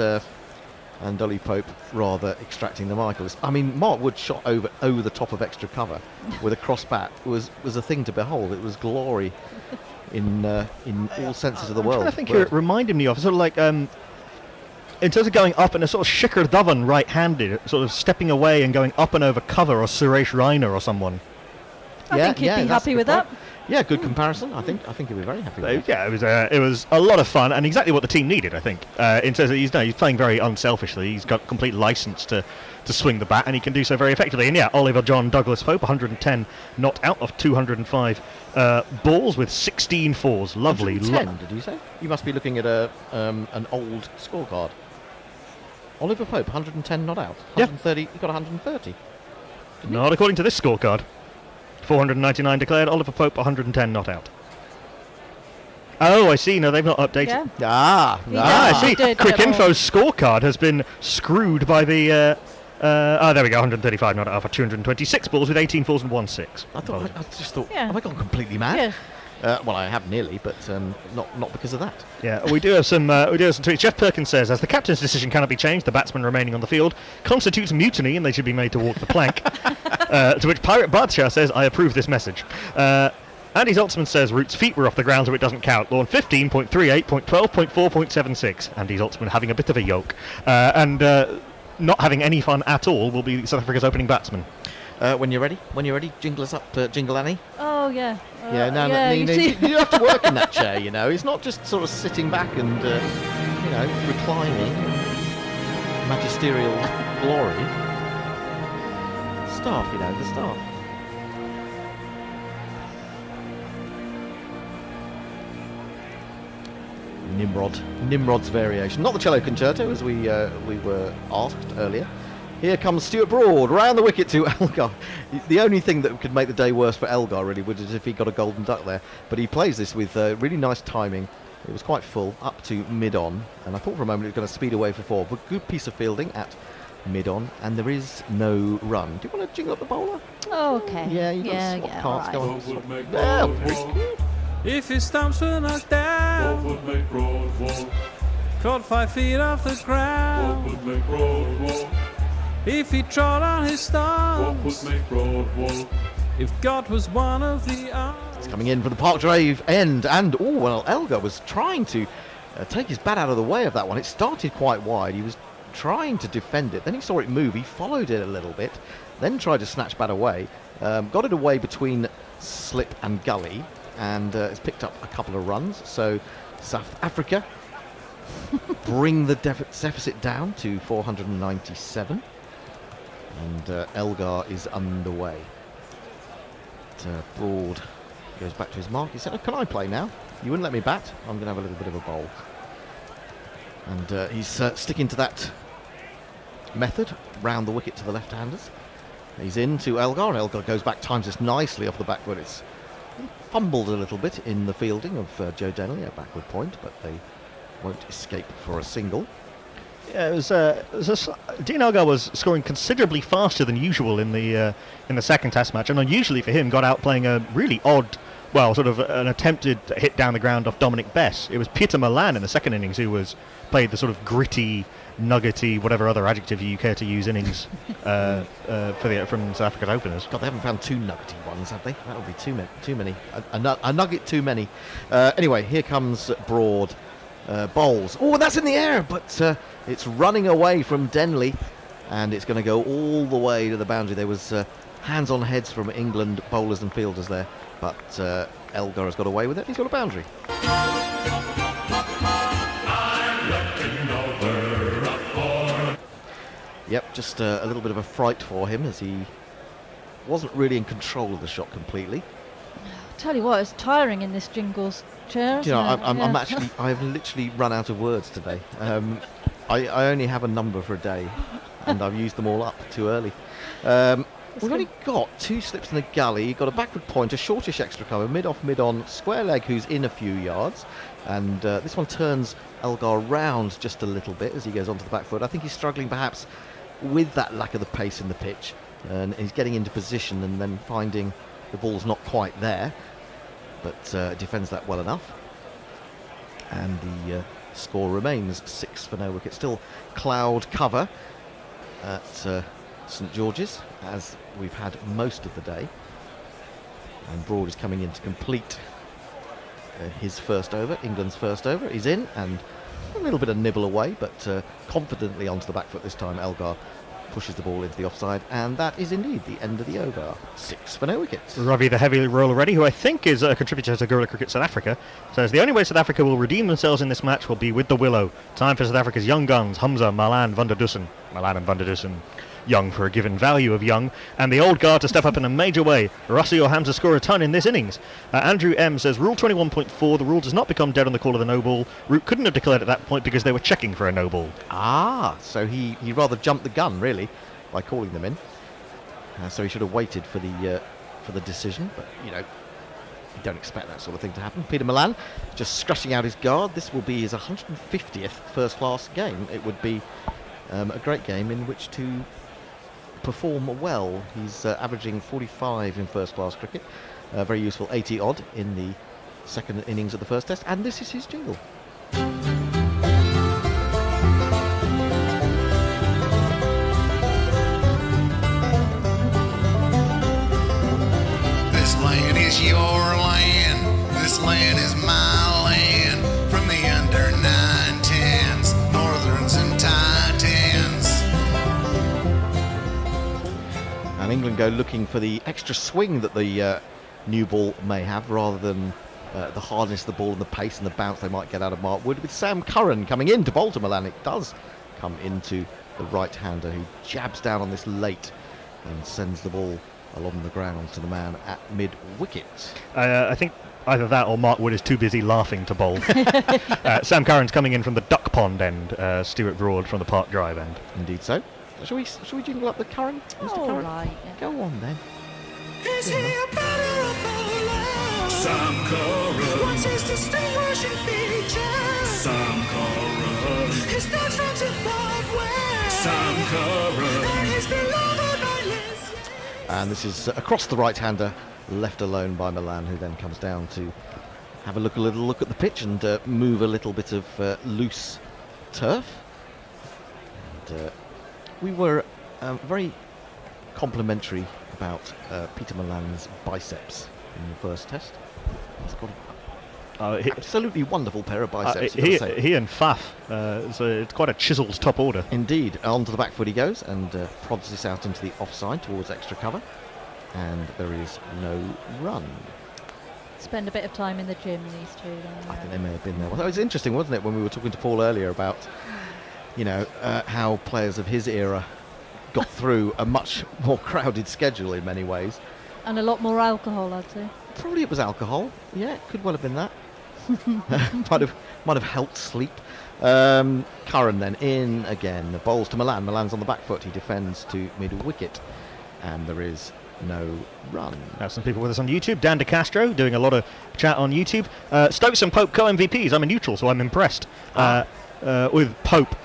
Dolly Pope rather extracting the Michaels. I mean, Mark Wood shot over the top of extra cover with a cross bat was a thing to behold. It was glory in all senses of the world. I think it reminded me of sort of like in terms of going up in a sort of Shikhar Dhawan right-handed, sort of stepping away and going up and over cover, or Suresh Raina or someone. I think he'd be happy with that. Yeah, good comparison. I think he'd be very happy with that. Yeah, it was a lot of fun and exactly what the team needed, I think. In terms of he's playing very unselfishly. He's got complete license to swing the bat, and he can do so very effectively. And yeah, Oliver John Douglas Pope, 110 not out of 205 balls with 16 fours. Lovely. 110, did you say? You must be looking at an old scorecard. Oliver Pope, 110 not out. 130. He got 130. Not according to this scorecard. 499 declared. Oliver Pope, 110 not out. Oh, I see. No, they've not updated. Yeah. I see. Quick Info's scorecard has been screwed by the. There we go. 135 not out for 226 balls with 18 fours and 1-6. I just thought, have I gone completely mad? Well, I have nearly, but not because of that. Yeah, we do have some tweets. Jeff Perkins says, as the captain's decision cannot be changed, the batsmen remaining on the field constitutes mutiny and they should be made to walk the plank. To which Pirate Badshah says, I approve this message. Andy Zoltzman says, Root's feet were off the ground so it doesn't count. Lawn 15.38.12.4.76. Andy Zoltzman having a bit of a yoke. And not having any fun at all will be South Africa's opening batsman. When you're ready, jingle us up, Jingle Annie. Oh, yeah. You have to work in that chair, you know. It's not just sort of sitting back and, reclining in magisterial glory. Staff, the staff. Nimrod's variation. Not the cello concerto, as we were asked earlier. Here comes Stuart Broad, round the wicket to Elgar. The only thing that could make the day worse for Elgar, really, was if he got a golden duck there. But he plays this with really nice timing. It was quite full, up to mid-on. And I thought for a moment it was going to speed away for 4. But good piece of fielding at mid-on. And there is no run. Do you want to jingle up the bowler? Oh, okay. Yeah, you got swap cards going. If his stumps were knocked down, caught 5 feet off the ground, if he trod on his stumps, if God was one of the arms. It's coming in for the Park Drive end, and Elgar was trying to take his bat out of the way of that one. It started quite wide. He was trying to defend it. Then he saw it move. He followed it a little bit, then tried to snatch bat away. Got it away between slip and gully, and it's picked up a couple of runs. So South Africa bring the deficit down to 497. And Elgar is underway. Broad goes back to his mark. He said, can I play now? You wouldn't let me bat? I'm going to have a little bit of a bowl. And he's sticking to that method, round the wicket to the left-handers. He's in to Elgar, and Elgar goes back, times this nicely off the back foot. It's fumbled a little bit in the fielding of Joe Denley at backward point, but they won't escape for a single. Yeah, Dean Elgar was scoring considerably faster than usual in the second Test match, and unusually for him, got out playing a really odd, sort of an attempted hit down the ground off Dominic Bess. It was Peter Milan in the second innings who played the sort of gritty, nuggety, whatever other adjective you care to use innings from South Africa's openers. God, they haven't found 2 nuggety ones, have they? That would be too many. A nugget too many. Anyway, here comes Broad. Bowls. Oh, that's in the air, but it's running away from Denley, and it's going to go all the way to the boundary. There was hands on heads from England bowlers and fielders there, but Elgar has got away with it. He's got a boundary. Yep, just a little bit of a fright for him as he wasn't really in control of the shot completely. Tell you what, it's tiring in this Jingles chair. You know, I've literally run out of words today. I only have a number for a day, and I've used them all up too early. We've only got 2 slips in the gully. You've got a backward point, a shortish extra cover, mid-off, mid-on, square leg who's in a few yards. And this one turns Elgar round just a little bit as he goes onto the back foot. I think he's struggling perhaps with that lack of the pace in the pitch. And he's getting into position and then finding the ball's not quite there, but defends that well enough. And the score remains 6 for no wicket. Still cloud cover at St George's, as we've had most of the day. And Broad is coming in to complete his first over, England's first over. He's in, and a little bit of nibble away, but confidently onto the back foot this time. Elgar pushes the ball into the offside, and that is indeed the end of the over. 6 for no wickets. Ravi, the heavy roller ready, who I think is a contributor to Guerrilla Cricket South Africa, says the only way South Africa will redeem themselves in this match will be with the willow. Time for South Africa's young guns, Hamza, Malan, van der Dussen. Malan and van der Dussen, young for a given value of young, and the old guard to step up in a major way. Rusty or Hamza score a ton in this innings. Andrew M says, Rule 21.4, the rule does not become dead on the call of the no ball. Root couldn't have declared at that point because they were checking for a no ball. Ah, so he rather jumped the gun, really, by calling them in. So he should have waited for the decision, but, you don't expect that sort of thing to happen. Peter Malan just scratching out his guard. This will be his 150th first-class game. It would be a great game in which to perform well. He's averaging 45 in first-class cricket. Very useful 80-odd in the second innings of the first test. And this is his jingle. This land is your land. This land is my land. From the under 9-10s, Northerns and Titans. And England go looking for the extra swing that the new ball may have, rather than the hardness of the ball and the pace and the bounce they might get out of Mark Wood, with Sam Curran coming in to bowl to Malan. It does come into the right-hander, who jabs down on this late and sends the ball along the ground to the man at mid-wicket. I think either that or Mark Wood is too busy laughing to bowl. Sam Curran's coming in from the duck pond end, Stuart Broad from the Park Drive end. Indeed so. Shall we jingle up the Curran, Mr. Curran? Right, Go on then. Is he a batter or bowler? Sam Curran. What's his distinguishing feature? Sam Curran. His notes from Zimbabwe. Sam Curran. And he's beloved by Liz. And this is across the right-hander, left alone by Malan, who then comes down to have a little look at the pitch and move a little bit of loose turf. And we were very complimentary about Peter Malan's biceps in the first test. He's got an absolutely wonderful pair of biceps. He and Faf, so it's quite a chiselled top order. Indeed. Onto the back foot he goes and prods this out into the offside towards extra cover. And there is no run. Spend a bit of time in the gym, these two. I think they may have been there. Well, it was interesting, wasn't it, when we were talking to Paul earlier about, how players of his era got through a much more crowded schedule in many ways. And a lot more alcohol, I'd say. Probably it was alcohol. Yeah, it could well have been that. might have helped sleep. Curran then in again. The bowls to Malan. Malan's on the back foot. He defends to mid-wicket. And there is no run. Now some people with us on YouTube. Dan DeCastro doing a lot of chat on YouTube. Stokes and Pope co-MVPs. I'm a neutral, so I'm impressed with Pope.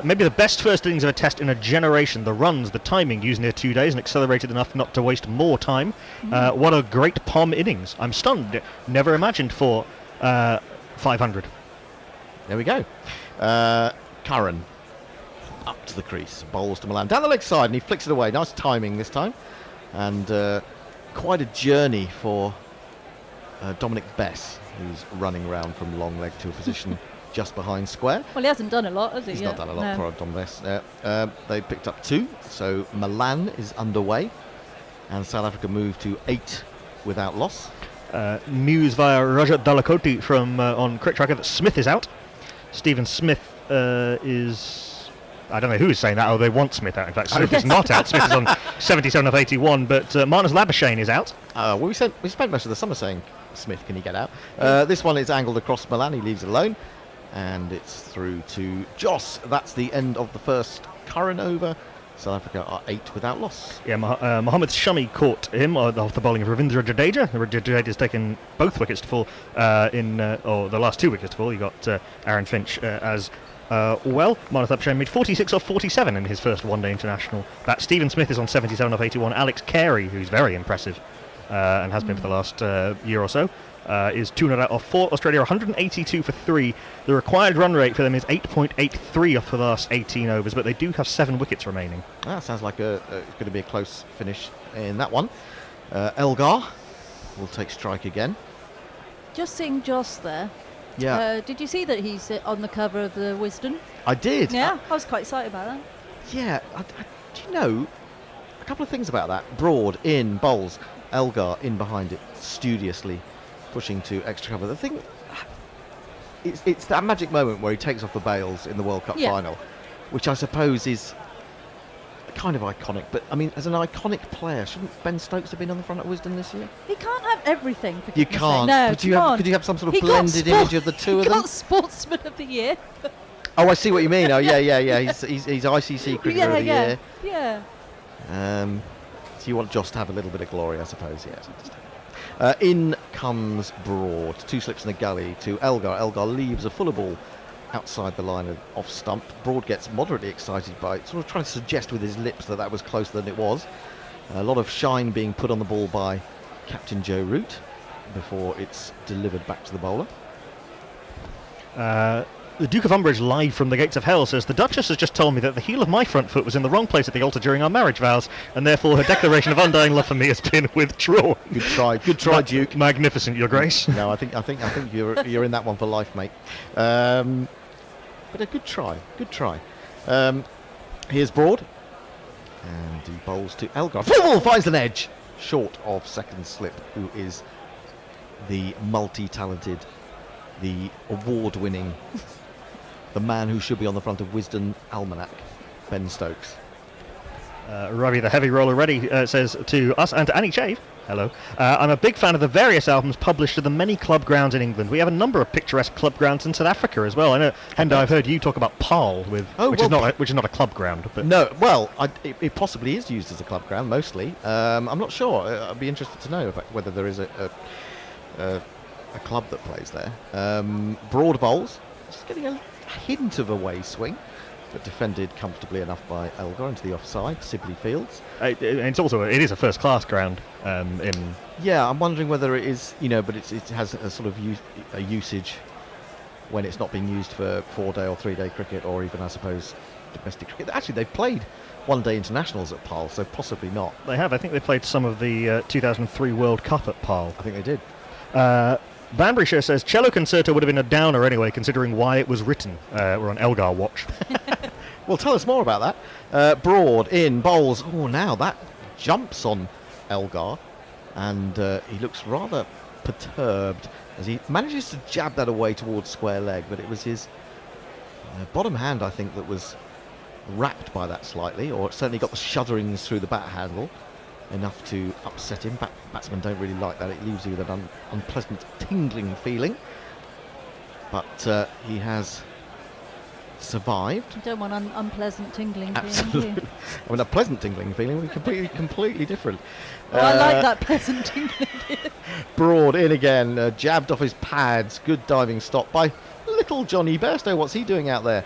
Maybe the best first innings of a test in a generation. The runs, the timing used near 2 days and accelerated enough not to waste more time. What a great Pom innings. I'm stunned. Never imagined for 500. There we go. Curran up to the crease. Bowls to Malan. Down the leg side and he flicks it away. Nice timing this time. And quite a journey for Dominic Bess, who's running around from long leg to a position just behind square. Well, he hasn't done a lot, has he? He's not done a lot for Dom Bess. They picked up 2, so Malan is underway, and South Africa move to 8 without loss. News via Rajat Dalakoti from on Cricket Tracker that Smith is out. Stephen Smith is... I don't know who is saying that. Oh, they want Smith out. In fact, Smith is not out. Smith is on 77 of 81, but Marnus Labuschagne is out. Well, we spent most of the summer saying, Smith, can he get out? This one is angled across Malan. He leaves it alone. And it's through to Joss. That's the end of the first Curran over. South Africa are 8 without loss. Yeah, Mohammed Shami caught him off the bowling of Ravindra Jadeja. Jadeja's taken both wickets to fall or the last 2 wickets to fall. You got Aaron Finch as well. Manath Upshain made 46 off 47 in his first one-day international. That Stephen Smith is on 77 off 81. Alex Carey, who's very impressive and has been for the last year or so, is 200 out off 4. Australia 182 for 3. The required run rate for them is 8.83 for the last 18 overs, but they do have 7 wickets remaining. That sounds like it's going to be a close finish in that one. Elgar will take strike again. Just seeing Joss there. Yeah. Did you see that he's on the cover of the Wisden? I did. Yeah, I was quite excited about that. Yeah. Do you know a couple of things about that? Broad in bowls, Elgar in behind it, studiously pushing to extra cover. The thing, it's that magic moment where he takes off the bails in the World Cup final, which I suppose is kind of iconic. But I mean, as an iconic player, shouldn't Ben Stokes have been on the front of Wisden this year? He can't have everything. For You goodness can't. sake. No, Could you have some sort of blended image of the two of them? He got Sportsman of the Year. Oh, I see what you mean. Oh, yeah. He's ICC Cricketer of the Year. Yeah. So you want Joss to have a little bit of glory, I suppose. Yes. In comes Broad. 2 slips in the gully to Elgar. Elgar leaves a fuller ball outside the line of off stump. Broad gets moderately excited by it, sort of trying to suggest with his lips that was closer than it was. A lot of shine being put on the ball by Captain Joe Root before it's delivered back to the bowler. The Duke of Umbridge, live from the gates of hell, says, the Duchess has just told me that the heel of my front foot was in the wrong place at the altar during our marriage vows, and therefore her declaration of undying love for me has been withdrawn. Good try, Duke. Magnificent, Your Grace. No, I think you're in that one for life, mate. But a good try. Here's Broad, and he bowls to Elgar. Full ball finds an edge, short of second slip, who is the multi-talented, the award-winning, the man who should be on the front of Wisden Almanac, Ben Stokes. Ravi the Heavy Roller Ready says to us and to Annie Chave, hello, I'm a big fan of the various albums published at the many club grounds in England. We have a number of picturesque club grounds in South Africa as well. I know, Henda, I've heard you talk about Paarl, which is not a club ground. But no, well, it possibly is used as a club ground, mostly. I'm not sure. I'd be interested to know whether there is a club that plays there. Broad bowls, just getting a hint of a way swing, but defended comfortably enough by Elgar into the offside, Sibley Fields. It is a first class ground. Yeah, I'm wondering whether it is, but it has a sort of a usage when it's not being used for 4-day or 3-day cricket, or even, I suppose, domestic cricket. Actually, they've played one-day internationals at Paarl, so possibly not. They have. I think they played some of the 2003 World Cup at Paarl. I think they did. Banburyshire says Cello Concerto would have been a downer anyway, considering why it was written. We're on Elgar watch. Well, tell us more about that. Broad in bowls. Oh, now that jumps on Elgar, and he looks rather perturbed as he manages to jab that away towards square leg, but it was his bottom hand, I think, that was wrapped by that slightly, or it certainly got the shudderings through the bat handle enough to upset him. Batsmen don't really like that. It leaves you with an unpleasant tingling feeling, but he has survived. You don't want an unpleasant tingling feeling. Absolutely. I mean, a pleasant tingling feeling would be completely different. Well, I like that pleasant tingling feeling. Broad in again, jabbed off his pads. Good diving stop by little Johnny Bairstow. What's he doing out there?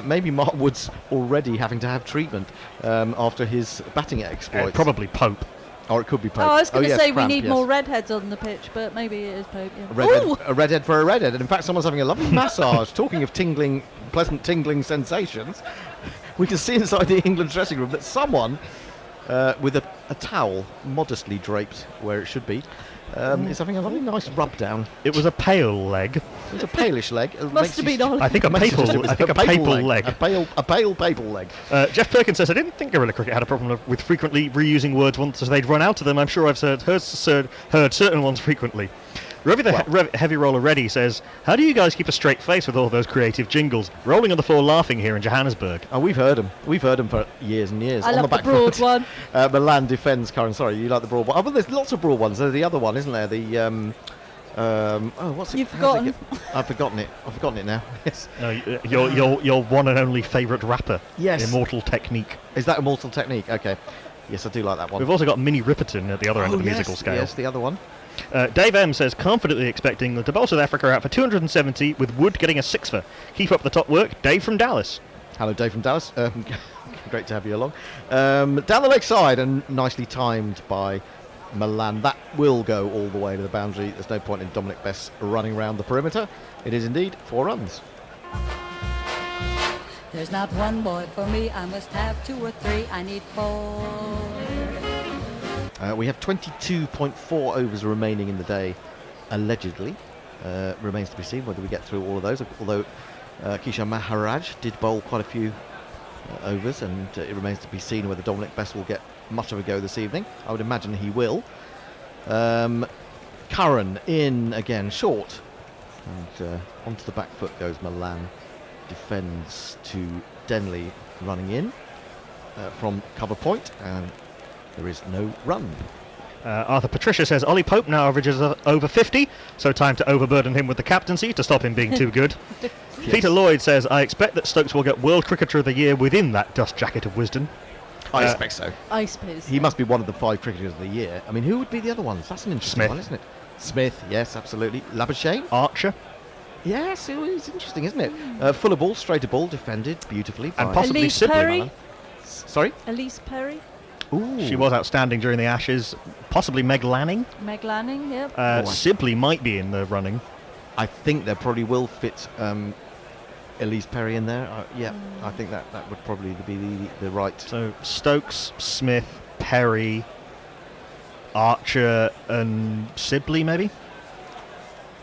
Maybe Mark Wood's already having to have treatment after his batting exploits. Probably Pope. Or it could be Pope. Oh, I was going to say cramp, we need more redheads on the pitch, but maybe it is Pope. Yeah. A redhead for a redhead. And in fact, someone's having a lovely massage. Talking of pleasant tingling sensations, we can see inside the England dressing room that someone with a towel modestly draped where it should be is having a lovely nice rub down. It was a pale leg. It was a palish leg. Must have been olive. I think a papal leg. A pale papal leg. Jeff Perkins says, I didn't think guerrilla cricket had a problem with frequently reusing words once they'd run out of them. I'm sure I've heard certain ones frequently. Ravi the Heavy Roller Ready says, how do you guys keep a straight face with all those creative jingles? Rolling on the floor laughing here in Johannesburg. Oh, we've heard them. We've heard them for years and years. I on love the back broad foot. one. Milan defends Karen. Sorry, you like the broad one. Oh, but there's lots of broad ones. There's the other one, isn't there? The What's it? You've how's it forgotten. get- I've forgotten it. I've forgotten it now. Yes. No, your one and only favourite rapper. Yes. Immortal Technique. Is that Immortal Technique? Okay. Yes, I do like that one. We've also got Mini Ripperton at the other end of the yes, musical scale. Yes, the other one. Dave M says, confidently expecting the bowl South Africa out for 270 with Wood getting a sixfer. Keep up the top work. Dave from Dallas. Hello, Dave from Dallas. Great to have you along. Down the leg side and nicely timed by Milan. That will go all the way to the boundary. There's no point in Dominic Best running around the perimeter. It is indeed 4 runs. There's not one boy for me. I must have 2 or 3. I need 4. We have 22.4 overs remaining in the day, allegedly. Remains to be seen whether we get through all of those. Although Kishan Maharaj did bowl quite a few overs, and it remains to be seen whether Dominic Best will get much of a go this evening. I would imagine he will. Curran in again, short. And onto the back foot goes Milan. Defends to Denley running in from cover point, and there is no run. Arthur Patricia says, Ollie Pope now averages over 50, so time to overburden him with the captaincy to stop him being too good. Yes. Peter Lloyd says, I expect that Stokes will get World Cricketer of the Year within that dust jacket of wisdom. I expect so. I suppose. He must be one of the 5 cricketers of the year. I mean, who would be the other ones? That's an interesting Smith. one, isn't it? Smith, yes, absolutely. Labuschagne? Archer. Yes, it's interesting, isn't it? Fuller ball, straighter ball, defended beautifully. And by possibly Elise Sibley. Perry? Sorry? Elise Perry? Ooh. She was outstanding during the Ashes. Possibly Meg Lanning. Meg Lanning, yep. Sibley might be in the running. I think there probably will fit Elise Perry in there. I think that would probably be the right. So Stokes, Smith, Perry, Archer, and Sibley maybe.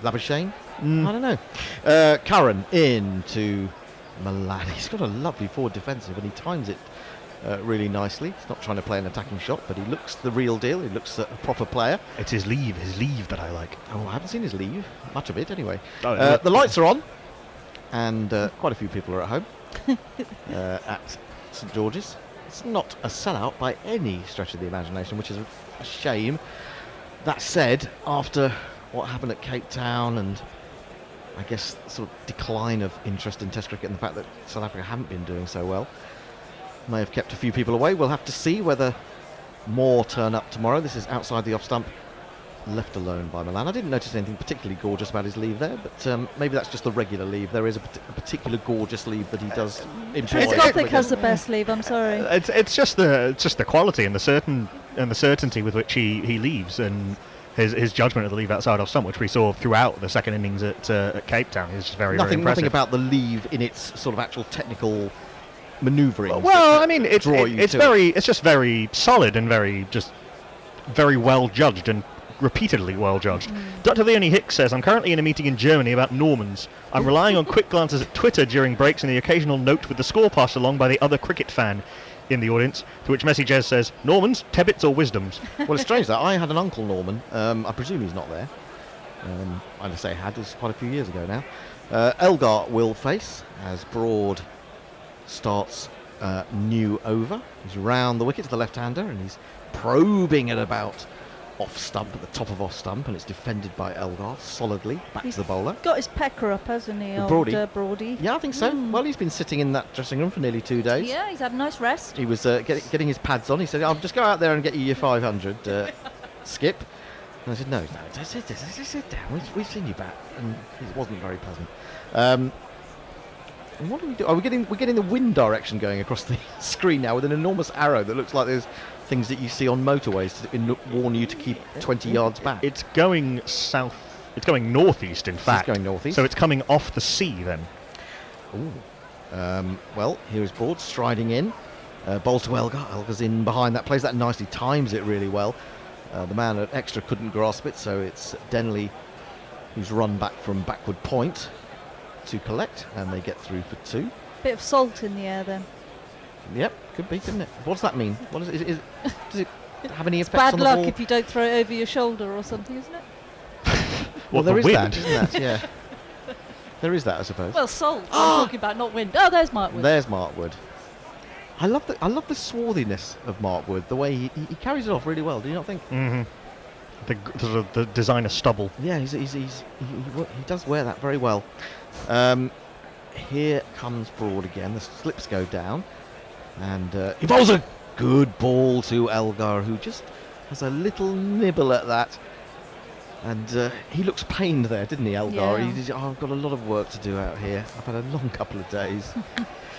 Labuschagne? I don't know. Curran into Milan. He's got a lovely forward defensive, and he times it really nicely. He's not trying to play an attacking shot, but he looks the real deal. He looks a proper player. It's his leave that I like. Oh, I haven't seen his leave. Much of it, anyway. Oh, the lights are on, and quite a few people are at home at St George's. It's not a sellout by any stretch of the imagination, which is a shame. That said, after what happened at Cape Town and I guess sort of decline of interest in Test cricket and the fact that South Africa haven't been doing so well may have kept a few people away. We'll have to see whether more turn up tomorrow. This is outside the off stump, left alone by Milan. I didn't notice anything particularly gorgeous about his leave there, but maybe that's just the regular leave. There is a particular gorgeous leave that he does employ. Gothic has the best leave, I'm sorry. It's just the quality and the certainty with which he leaves, and his judgment of the leave outside off stump, which we saw throughout the second innings at Cape Town, is just very impressive. Nothing about the leave in its sort of actual technical manoeuvring. Well, I mean, it's just very solid and very well judged and repeatedly well judged. Dr. Leonie Hicks says, I'm currently in a meeting in Germany about Normans. I'm relying on quick glances at Twitter during breaks and the occasional note with the score passed along by the other cricket fan in the audience, to which Messi Jez says, Normans, Tebbits or Wisdoms? Well, it's strange that I had an uncle Norman. I presume he's not there. I say had, it was quite a few years ago now. Elgar will face as Broad starts new over. He's round the wicket to the left-hander and he's probing at about off stump, at the top of off stump, and it's defended by Elgar solidly back to the bowler. Got his pecker up, hasn't he, old Broady? Yeah, I think so. Well, he's been sitting in that dressing room for nearly 2 days. Yeah, he's had a nice rest. He was getting his pads on. He said, I'll just go out there and get you your 500, Skip. And I said, no, sit down. We've seen you bat. And it wasn't very pleasant. And what do we do? We're getting the wind direction going across the screen now with an enormous arrow that looks like there's things that you see on motorways to warn you to keep 20 yards back. It's going south. It's going northeast, in fact. It's going northeast. So it's coming off the sea then. Ooh. Well, here is Broad striding in. Bowl to Elgar. Elgar's in behind that. Plays that nicely. Times it really well. The man at extra couldn't grasp it, so it's Denley who's run back from backward point to collect, and they get through for 2. Bit of salt in the air then. Yep, could be, couldn't it? What does that mean? What is it? Does it have any effects Bad on the luck ball? if you don't throw it over your shoulder or something, isn't it? Well, there is wind? that, isn't that? Yeah. There is that, I suppose. Well, salt. I'm talking about, not wind. Oh, there's Mark Wood. There's Mark Wood. I love the swarthiness of Mark Wood. The way he carries it off really well. Do you not think? Mm-hmm. the designer stubble. Yeah, he does wear that very well. Here comes Broad again. The slips go down, and he bowls a good ball to Elgar, who just has a little nibble at that. And he looks pained there, didn't he, Elgar? Yeah. I've got a lot of work to do out here. I've had a long couple of days.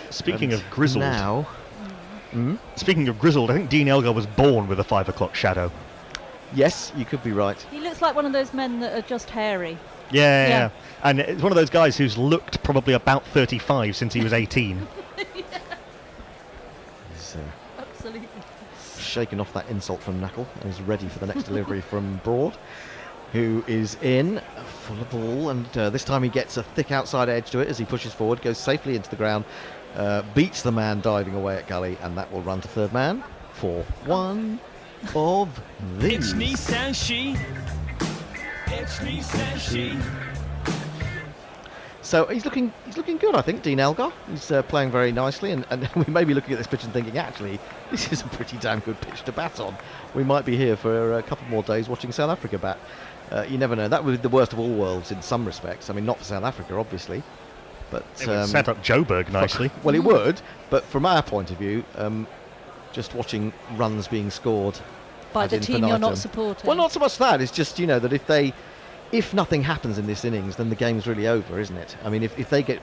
Speaking And of grizzled, now, speaking of grizzled, I think Dean Elgar was born with a 5 o'clock shadow. yes, you could be right. He looks like one of those men that are just hairy. Yeah. And it's one of those guys who's looked probably about 35 since he was 18. He's Absolutely. shaken off that insult from Knuckle and is ready for the next delivery from Broad, who is in, full of ball, and this time he gets a thick outside edge to it as he pushes forward, goes safely into the ground, beats the man diving away at gully, and that will run to third man for one of these. It's Nissan She. It's Nissan She. So he's looking good, I think, Dean Elgar. He's playing very nicely, and we may be looking at this pitch and thinking, actually, this is a pretty damn good pitch to bat on. We might be here for a couple more days watching South Africa bat. You never know. That would be the worst of all worlds in some respects. I mean, not for South Africa, obviously, but It would set up Joburg nicely. Well, it would, but from our point of view, just watching runs being scored By ad the team you're not infinitum. supporting. Well, not so much that. It's just, that if nothing happens in this innings, then the game's really over, isn't it? I mean, if they get,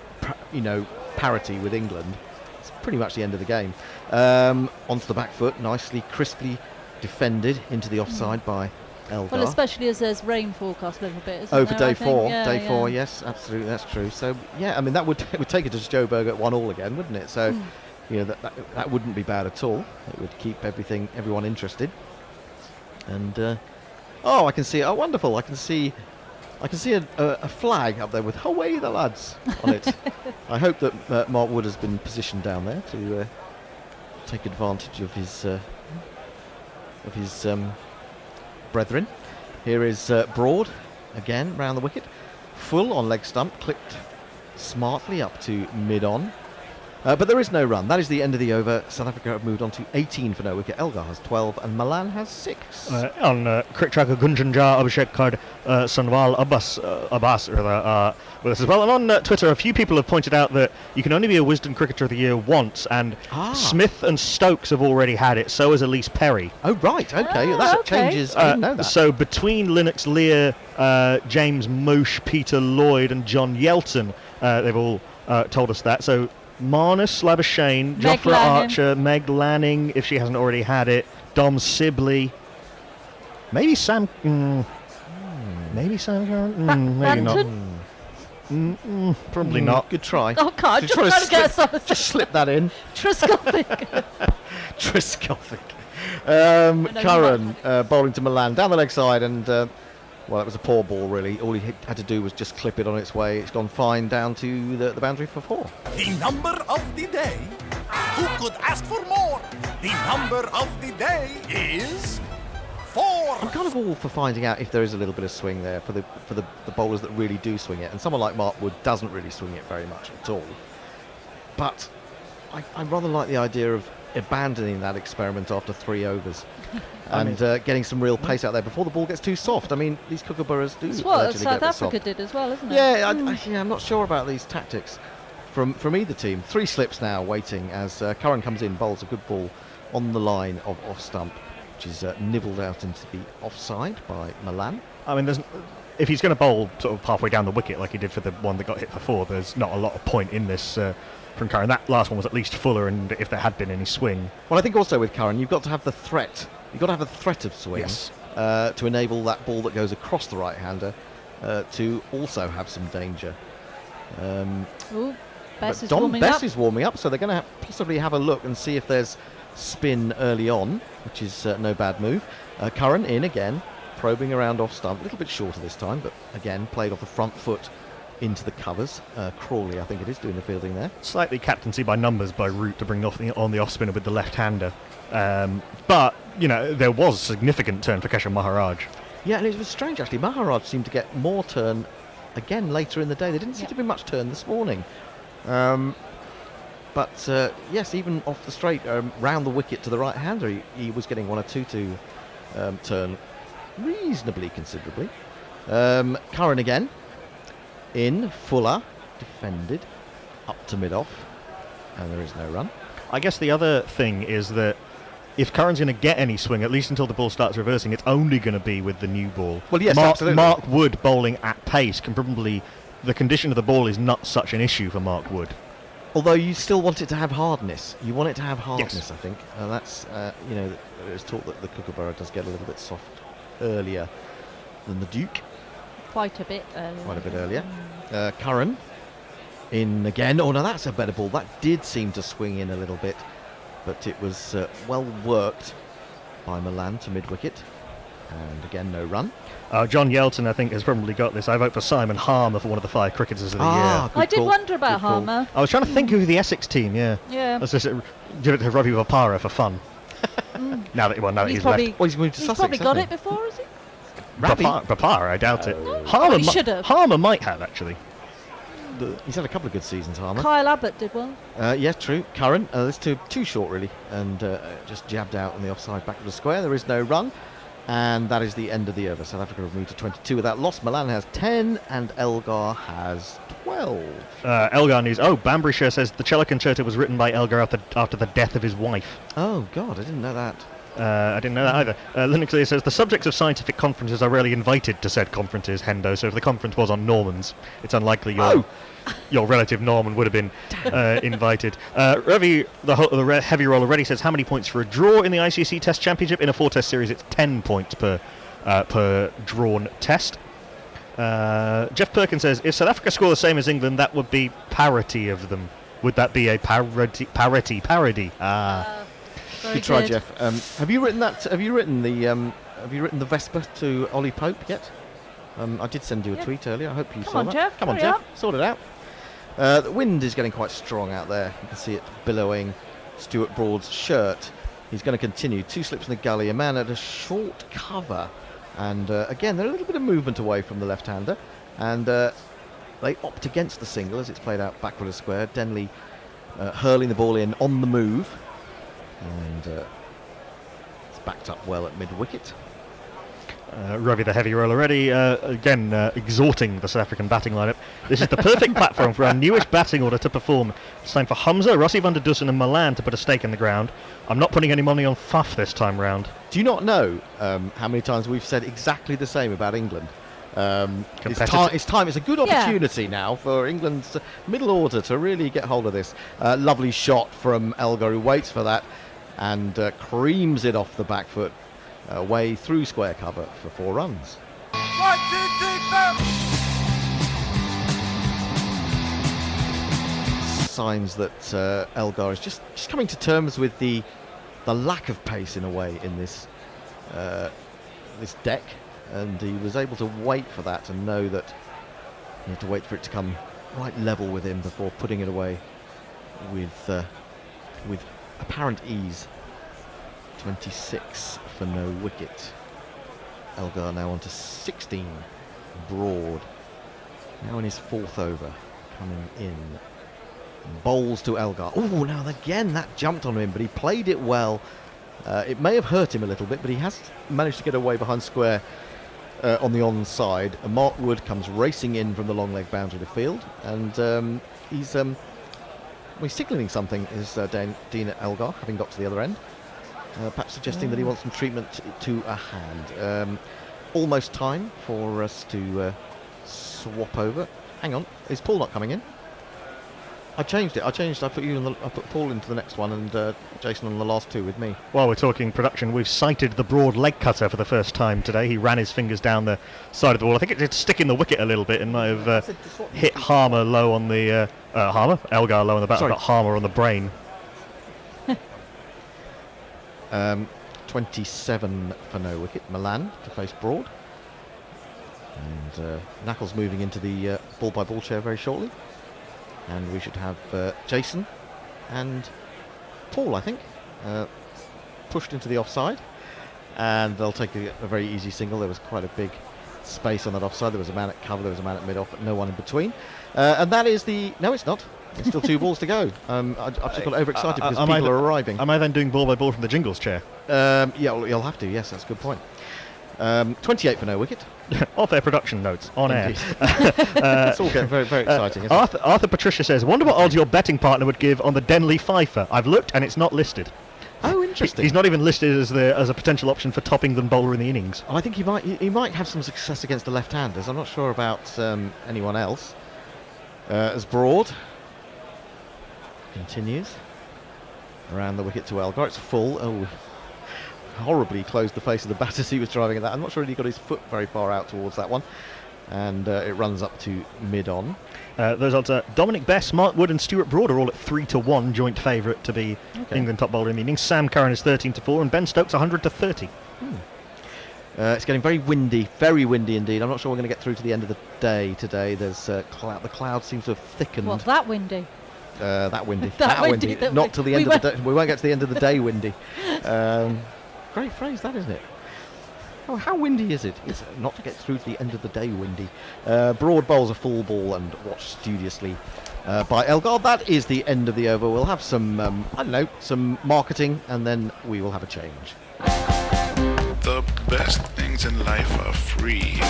parity with England, it's pretty much the end of the game. Onto the back foot, nicely, crisply defended into the offside by Elgar. Well, especially as there's rain forecast a little bit, isn't For there, day I think? four. Yeah, Day 4, yes, absolutely, that's true. So, yeah, I mean, that would take it to Joburg at 1-1 again, wouldn't it? So, that wouldn't be bad at all. It would keep everyone interested. And, I can see, wonderful, I can see a flag up there with "Away the lads" on it. I hope that Mark Wood has been positioned down there to take advantage of his brethren. Here is Broad again round the wicket, full on leg stump, clipped smartly up to mid-on. But there is no run. That is the end of the over. South Africa have moved on to 18 for no wicket. Elgar has 12 and Malan has 6. On Cricket Tracker, Gunjanja Abhishek card Sanwal Abbas with us as well. And on Twitter, a few people have pointed out that you can only be a Wisden Cricketer of the Year once, and Smith and Stokes have already had it. So has Elise Perry. Oh right, okay, that changes. I didn't know that. So between Linux Lear, James Moosh, Peter Lloyd, and John Yelton, they've all told us that. So Marnus Labuschagne, Jofra Archer, Meg Lanning, if she hasn't already had it, Dom Sibley, maybe Sam. Maybe Sam Curran. Maybe not. Probably not. Good try. Oh, God, just trying to get us Just slip that in. Triscothic. Triscothic. Curran bowling to Milan down the leg side, and well, it was a poor ball really. All he had to do was just clip it on its way. It's gone fine down to the boundary for 4. The number of the day. Who could ask for more? The number of the day is 4. I'm kind of all for finding out if there is a little bit of swing there for the bowlers that really do swing it, and someone like Mark Wood doesn't really swing it very much at all. But I rather like the idea of abandoning that experiment after 3 overs. And getting some real pace out there before the ball gets too soft. I mean, these kookaburras do That's what allegedly South get a bit Africa soft. did as well, isn't it? Yeah, I'm not sure about these tactics from either team. 3 slips now waiting as Curran comes in, bowls a good ball on the line of off stump, which is nibbled out into the offside by Milan. I mean, if he's going to bowl sort of halfway down the wicket like he did for the one that got hit for 4, there's not a lot of point in this from Curran. That last one was at least fuller, and if there had been any swing. Well, I think also with Curran, you've got to have the threat. You've got to have a threat of swing to enable that ball that goes across the right-hander to also have some danger. Bess is Dom warming Bess up. is warming up, so they're going to possibly have a look and see if there's spin early on, which is no bad move. Curran in again, probing around off stump, a little bit shorter this time, but again played off the front foot into the covers. Crawley, I think it is, doing the fielding there. Slightly captaincy by numbers by Root to bring on the off spinner with the left-hander. But, there was a significant turn for Keshav Maharaj. Yeah, and it was strange actually. Maharaj seemed to get more turn again later in the day. There didn't seem to be much turn this morning. But yes, even off the straight, round the wicket to the right-hander, he was getting 1 or 2 to turn. reasonably considerably. Curran again. In. Fuller. Defended. Up to mid-off. And there is no run. I guess the other thing is that if Curran's going to get any swing, at least until the ball starts reversing, it's only going to be with the new ball. Well, yes, absolutely. Mark Wood bowling at pace can probably... The condition of the ball is not such an issue for Mark Wood. Although you still want it to have hardness. You want it to have hardness, Yes. I think. That's, it's taught that the Kookaburra does get a little bit soft earlier than the Duke. Quite a bit earlier. Quite a bit earlier. Curran in again. Oh, no, that's a better ball. That did seem to swing in a little bit, but it was well worked by Milan to mid-wicket. And again, no run. John Yelton, I think, has probably got this. I vote for Simon Harmer for one of the 5 cricketers of the year. I did wonder about Harmer. I was trying to think who the Essex team, yeah. Yeah. Let's just give it to Ravi Vapara for fun. Now that he's probably, left. Well, he's moved to he's Sussex, probably got hasn't it before, has he? Vapara, I doubt it. Well, he should have. Harmer might have, actually. He's had a couple of good seasons, Harmer. Kyle Abbott did well. Yes, true. Curran, that's too short, really, and just jabbed out on the offside back of the square. There is no run, and that is the end of the over. South Africa have moved to 22 without loss. Milan has 10, and Elgar has 12. Elgar news. Oh, Bambury says the cello concerto was written by Elgar after the death of his wife. Oh, God, I didn't know that. I didn't know that either. Linux Lee says the subjects of scientific conferences are rarely invited to said conferences, Hendo, so if the conference was on Normans, it's unlikely your relative Norman would have been invited. Ravi, the heavy roll already says how many points for a draw in the ICC Test Championship? In a 4-test series, it's 10 points per drawn test. Jeff Perkins says, if South Africa score the same as England, that would be parity of them. Would that be a parody? Good try, Jeff. Have you written that? Have you written the Vesper to Ollie Pope yet? I did send you a tweet earlier. I hope you saw that. Jeff, Come on, Jeff. Sort it out. The wind is getting quite strong out there. You can see it billowing Stuart Broad's shirt. He's going to continue. 2 slips in the gully. A man at a short cover. And again, there's a little bit of movement away from the left-hander. And they opt against the single as it's played out backward of square. Denley hurling the ball in on the move. And it's backed up well at mid-wicket. Ravi the heavy roll already, again exhorting the South African batting lineup. This is the perfect platform for our newest batting order to perform. It's time for Hamza, Rossi van der Dussen and Milan to put a stake in the ground. I'm not putting any money on Faf this time round. Do you not know how many times we've said exactly the same about England? It's time. It's a good opportunity now for England's middle order to really get hold of this. Lovely shot from Elgar, who waits for that and creams it off the back foot. Way through square cover for 4 runs. 1, 2, 3, 4. Signs that Elgar is just coming to terms with the lack of pace in a way in this deck, and he was able to wait for that and know that he had to wait for it to come right level with him before putting it away with apparent ease. 26 for no wicket. Elgar now on to 16. Broad now in his 4th over, coming in. Bowls to Elgar. Oh, now again that jumped on him, but he played it well. It may have hurt him a little bit, but he has managed to get away behind square on the onside. Mark Wood comes racing in from the long leg boundary of the field, and he's signalling something, is Dean Elgar, having got to the other end. Perhaps suggesting that he wants some treatment to a hand. Almost time for us to swap over. Hang on, is Paul not coming in? I changed it. I put Paul into the next one and Jason on the last 2 with me. While we're talking production, we've sighted the Broad leg cutter for the first time today. He ran his fingers down the side of the ball. I think it did stick in the wicket a little bit and might have hit Harmer low on the Elgar low on the bat, but Harmer on the brain. 27 for no wicket. Milan to face Broad. And Knuckles moving into the ball-by-ball chair very shortly. And we should have Jason and Paul, I think, pushed into the offside. And they'll take a very easy single. There was quite a big space on that offside. There was a man at cover, there was a man at mid-off, but no one in between. And that is the... No, it's not. There's still 2 balls to go. I've just got overexcited because people are arriving. Am I then doing ball by ball from the Jingles chair? Yeah, you'll have to. Yes, that's a good point. 28 for no wicket. Off air production notes on air. It's all getting very, very exciting. Isn't it? Arthur Patricia says, "Wonder what odds your betting partner would give on the Denley Pfeiffer. I've looked and it's not listed." Oh, interesting. He's not even listed as a potential option for topping than bowler in the innings. I think he might have some success against the left-handers. I'm not sure about anyone else. As Broad continues around the wicket to Elgar. It's full. Oh, horribly closed the face of the batter as he was driving at that. I'm not sure he got his foot very far out towards that one. And it runs up to mid-on. Those odds are Dominic Bess, Mark Wood and Stuart Broad are all at 3-1, joint favourite to be England top bowler in the innings. Sam Curran is 13-4 and Ben Stokes 100-30. It's getting very windy indeed. I'm not sure we're going to get through to the end of the day today. There's the cloud seems to have thickened. Well, that windy. That windy. That windy. Not till the end of the day. We won't get to the end of the day windy. Great phrase that, isn't it? Oh, how windy is it? It's not to get through to the end of the day windy. Broad bowls a full ball and watched studiously by Elgar. That is the end of the over. We'll have some, some marketing and then we will have a change. The best things in life are free.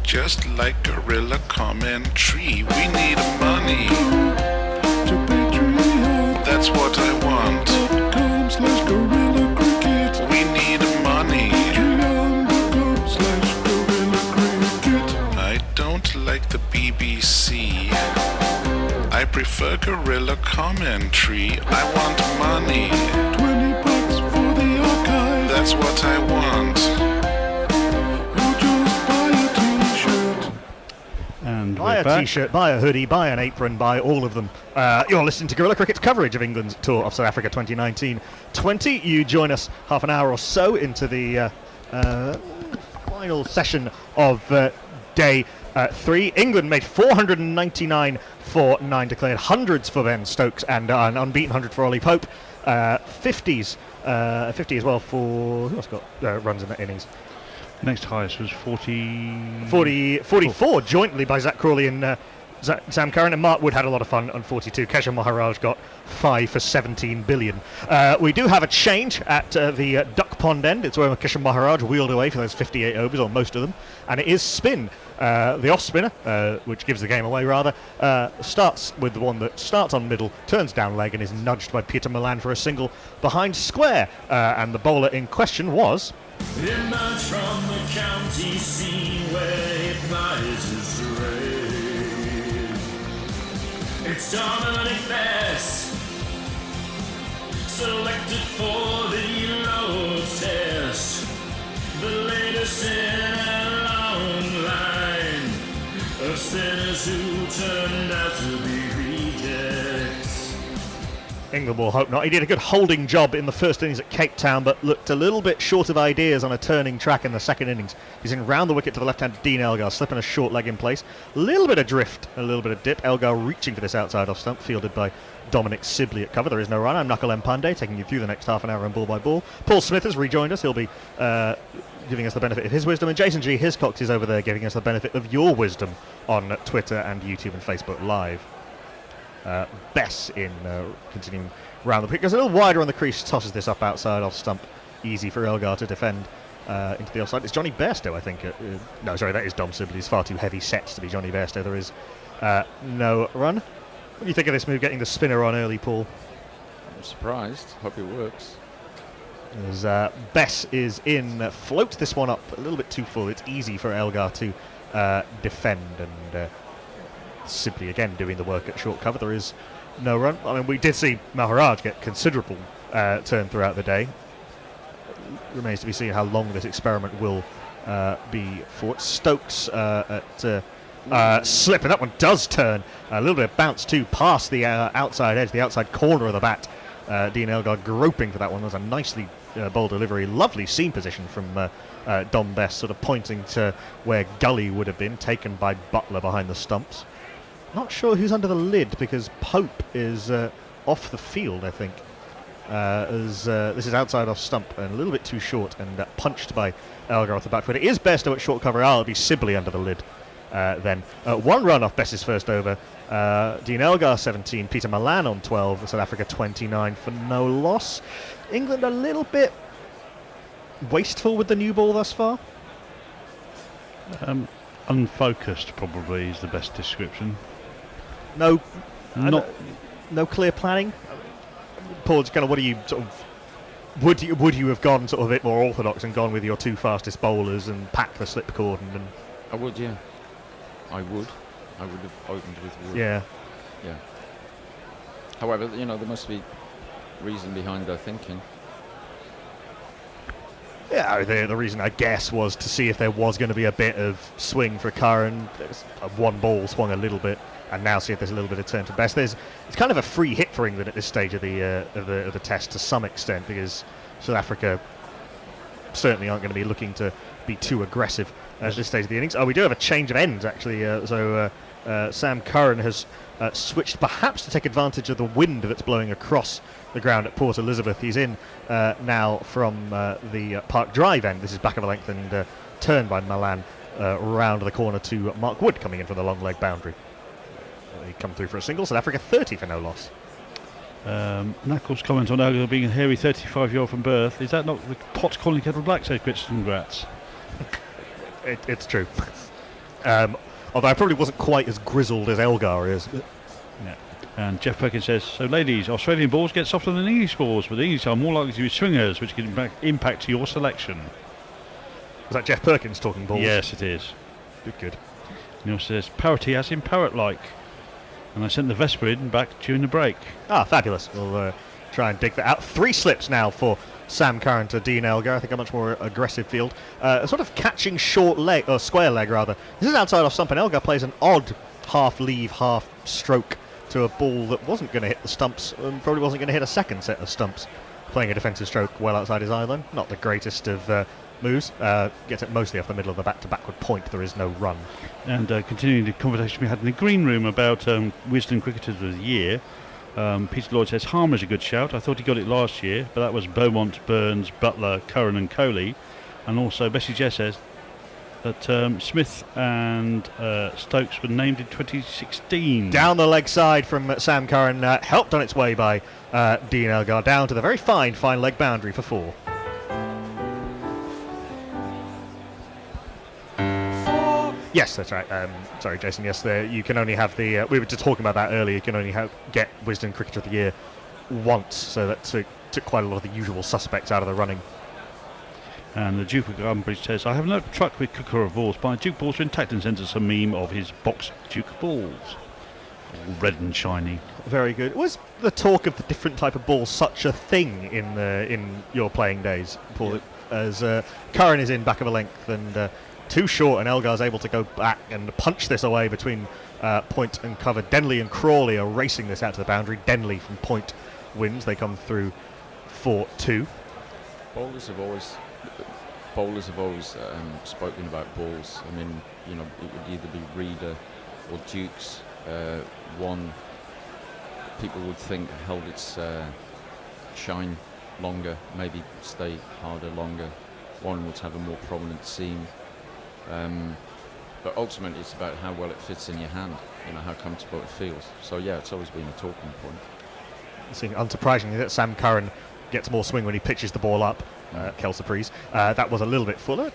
Just like Gorilla Commentary, we need money. That's what I want. .com/Gorilla Cricket. We need money. I don't like the BBC. I prefer Gorilla Commentary. I want money. $20 for the archive. That's what I want. Or just buy a t-shirt. And buy a t-shirt, buy a hoodie, buy an apron, buy all of them. You're listening to Gorilla Cricket's coverage of England's tour of South Africa 2019-20. You join us half an hour or so into the final session of day 3. England made 499 for 9 declared, hundreds for Ben Stokes and an unbeaten 100 for Ollie Pope. 50s, 50 as well for who else got runs in that innings? Next highest was 44 jointly by Zach Crawley and Sam Curran, and Mark Wood had a lot of fun on 42. Keshav Maharaj got 5 for 17 billion. We do have a change at the Duck Pond end. It's where Keshav Maharaj wheeled away for those 58 overs, or most of them, and it is spin. The off spinner, which gives the game away rather, starts with the one that starts on middle, turns down leg and is nudged by Peter Milan for a single behind square, and the bowler in question was... Emerge from the county scene where hypnotizes rain. It's Dominic Bess, selected for the low test, the latest in a long line of sinners who turned out to be rejects. England will hope not. He did a good holding job in the first innings at Cape Town, but looked a little bit short of ideas on a turning track in the second innings. He's in round the wicket to the left-hand Dean Elgar, slipping a short leg in place. A little bit of drift, a little bit of dip. Elgar reaching for this outside off stump, fielded by Dominic Sibley at cover. There is no run. I'm Knuckle Mpande, taking you through the next half an hour on Ball by Ball. Paul Smith has rejoined us. He'll be giving us the benefit of his wisdom, and Jason G. Hiscox is over there giving us the benefit of your wisdom on Twitter and YouTube and Facebook Live. Bess in continuing round the pick. Goes a little wider on the crease, tosses this up outside off stump. Easy for Elgar to defend into the offside. It's Johnny Bairstow, I think. No, sorry, that is Dom Sibley. He's far too heavy set to be Johnny Bairstow. There is no run. What do you think of this move, getting the spinner on early, Paul? I'm surprised. Hope it works. As Bess is in, floats this one up a little bit too full. It's easy for Elgar to defend, and Sibley again doing the work at short cover. There is no run. I mean, we did see Maharaj get considerable turn throughout the day. Remains to be seen how long this experiment will be for. Stokes at slip, and that one does turn. A little bit of bounce too past the outside edge, the outside corner of the bat. Dean Elgar groping for that one. That was a nicely bowled delivery. Lovely seam position from Dom Bess, sort of pointing to where Gully would have been, taken by Butler behind the stumps. Not sure who's under the lid, because Pope is off the field, I think. As this is outside off stump and a little bit too short, and punched by Elgar off the back foot. It is Bairstow at short cover. It'll be Sibley under the lid then. One run off Bess's first over. Dean Elgar 17, Peter Milan on 12, South Africa 29 for no loss. England a little bit wasteful with the new ball thus far? Unfocused probably is the best description. No, Not no clear planning. Paul, just kind of what do you sort of? Would you have gone sort of a bit more orthodox and gone with your 2 fastest bowlers and packed the slip cordon? And I would, yeah. I would have opened with Wood. Yeah. Yeah. However, there must be reason behind their thinking. Yeah, the reason I guess was to see if there was going to be a bit of swing for Curran. One ball swung a little bit, and now see if there's a little bit of turn to best. It's kind of a free hit for England at this stage of the test to some extent, because South Africa certainly aren't going to be looking to be too aggressive at this stage of the innings. Oh, we do have a change of ends actually. Sam Curran has switched perhaps to take advantage of the wind that's blowing across the ground at Port Elizabeth. He's in now from the Park Drive end. This is back of a length and turned by Malan round the corner to Mark Wood coming in from the long leg boundary. They come through for a single. South Africa 30 for no loss. Knuckles' comment on Elgar being a hairy 35-year-old from birth. Is that not the pot calling kettle black? Said congrats. It's true. Although I probably wasn't quite as grizzled as Elgar is. Yeah. And Jeff Perkins says, so ladies, Australian balls get softer than English balls, but these are more likely to be swingers, which can impact your selection. Was that Jeff Perkins talking balls? Yes, it is. Good. Neil says, parity as in parrot-like. And I sent the Vesper in back during the break. Ah, fabulous. We'll try and dig that out. 3 slips now for Sam Curran to Dean Elgar. I think a much more aggressive field. A sort of catching short leg, or square leg rather. This is outside off stump, and Elgar plays an odd half leave, half stroke to a ball that wasn't going to hit the stumps and probably wasn't going to hit a second set of stumps. Playing a defensive stroke well outside his island. Not the greatest of moves. Gets it mostly off the middle of the bat to backward point. There is no run. And continuing the conversation we had in the green room about Wisden Cricketers of the Year, Peter Lloyd says Harmer's a good shout. I thought he got it last year, but that was Beaumont, Burns, Butler, Curran and Coley. And also Bessie Jess says that Smith and Stokes were named in 2016. Down the leg side from Sam Curran, helped on its way by Dean Elgar, down to the very fine leg boundary for 4. Yes, that's right. Sorry, Jason. Yes, you can only have the. We were just talking about that earlier. You can only get Wisden Cricketer of the Year once, so that took quite a lot of the usual suspects out of the running. And the Duke of Gumbridge says, I have no truck with cooker of balls, but my Duke balls are intact, and sends us a meme of his box Duke balls. All red and shiny. Very good. Was the talk of the different type of balls such a thing in your playing days, Paul? Yeah. As Curran is in back of a length and too short, and Elgar's able to go back and punch this away between point and cover. Denley and Crawley are racing this out to the boundary. Denley from point wins. They come through 4-2. Bowlers have always spoken about balls. I mean, it would either be Reader or Dukes. One, people would think held its shine longer, maybe stay harder longer. One would have a more prominent seam. But ultimately it's about how well it fits in your hand, how comfortable it feels. So yeah, it's always been a talking point. Unsurprisingly that Sam Curran gets more swing when he pitches the ball up, Kel Surprise. That was a little bit fuller.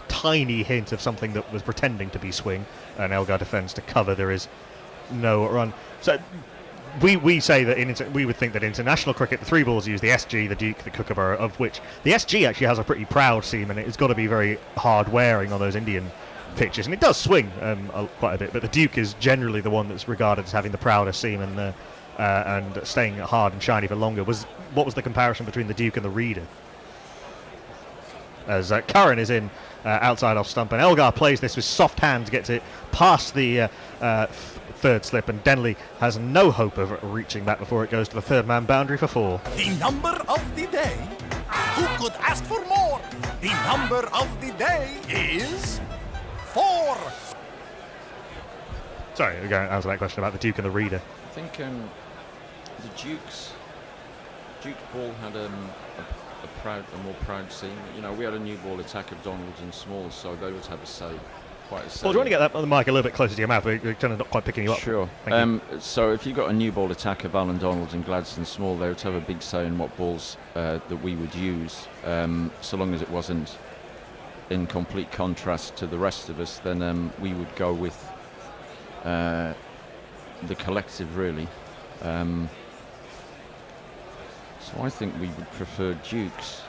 Tiny hint of something that was pretending to be swing, and Elgar defends to cover. There is no run. So we say that we would think that international cricket, the 3 balls use the SG, the Duke, the Kookaburra, of which the SG actually has a pretty proud seam, and it's got to be very hard wearing on those Indian pitches, and it does swing quite a bit, but the Duke is generally the one that's regarded as having the proudest seam and staying hard and shiny for longer. What was the comparison between the Duke and the Reader? As Curran is in outside off stump, and Elgar plays this with soft hands, gets it past the third slip, and Denley has no hope of reaching that before it goes to the third man boundary for 4. The number of the day. Who could ask for more? The number of the day is 4. Sorry, we're going to answer that question about the Duke and the Reader. I think the Duke's ball had a more proud seam. We had a new ball attack of Donalds and Smalls, so they would have a say. quite a Paul, do you want to get that on the mic a little bit closer to your mouth? We're kind of not quite picking you up. Sure. Thank you. So if you got a new ball attacker, Alan Donald and Gladstone Small, they would have a big say in what balls that we would use. So long as it wasn't in complete contrast to the rest of us, then we would go with the collective, really. So I think we would prefer Dukes.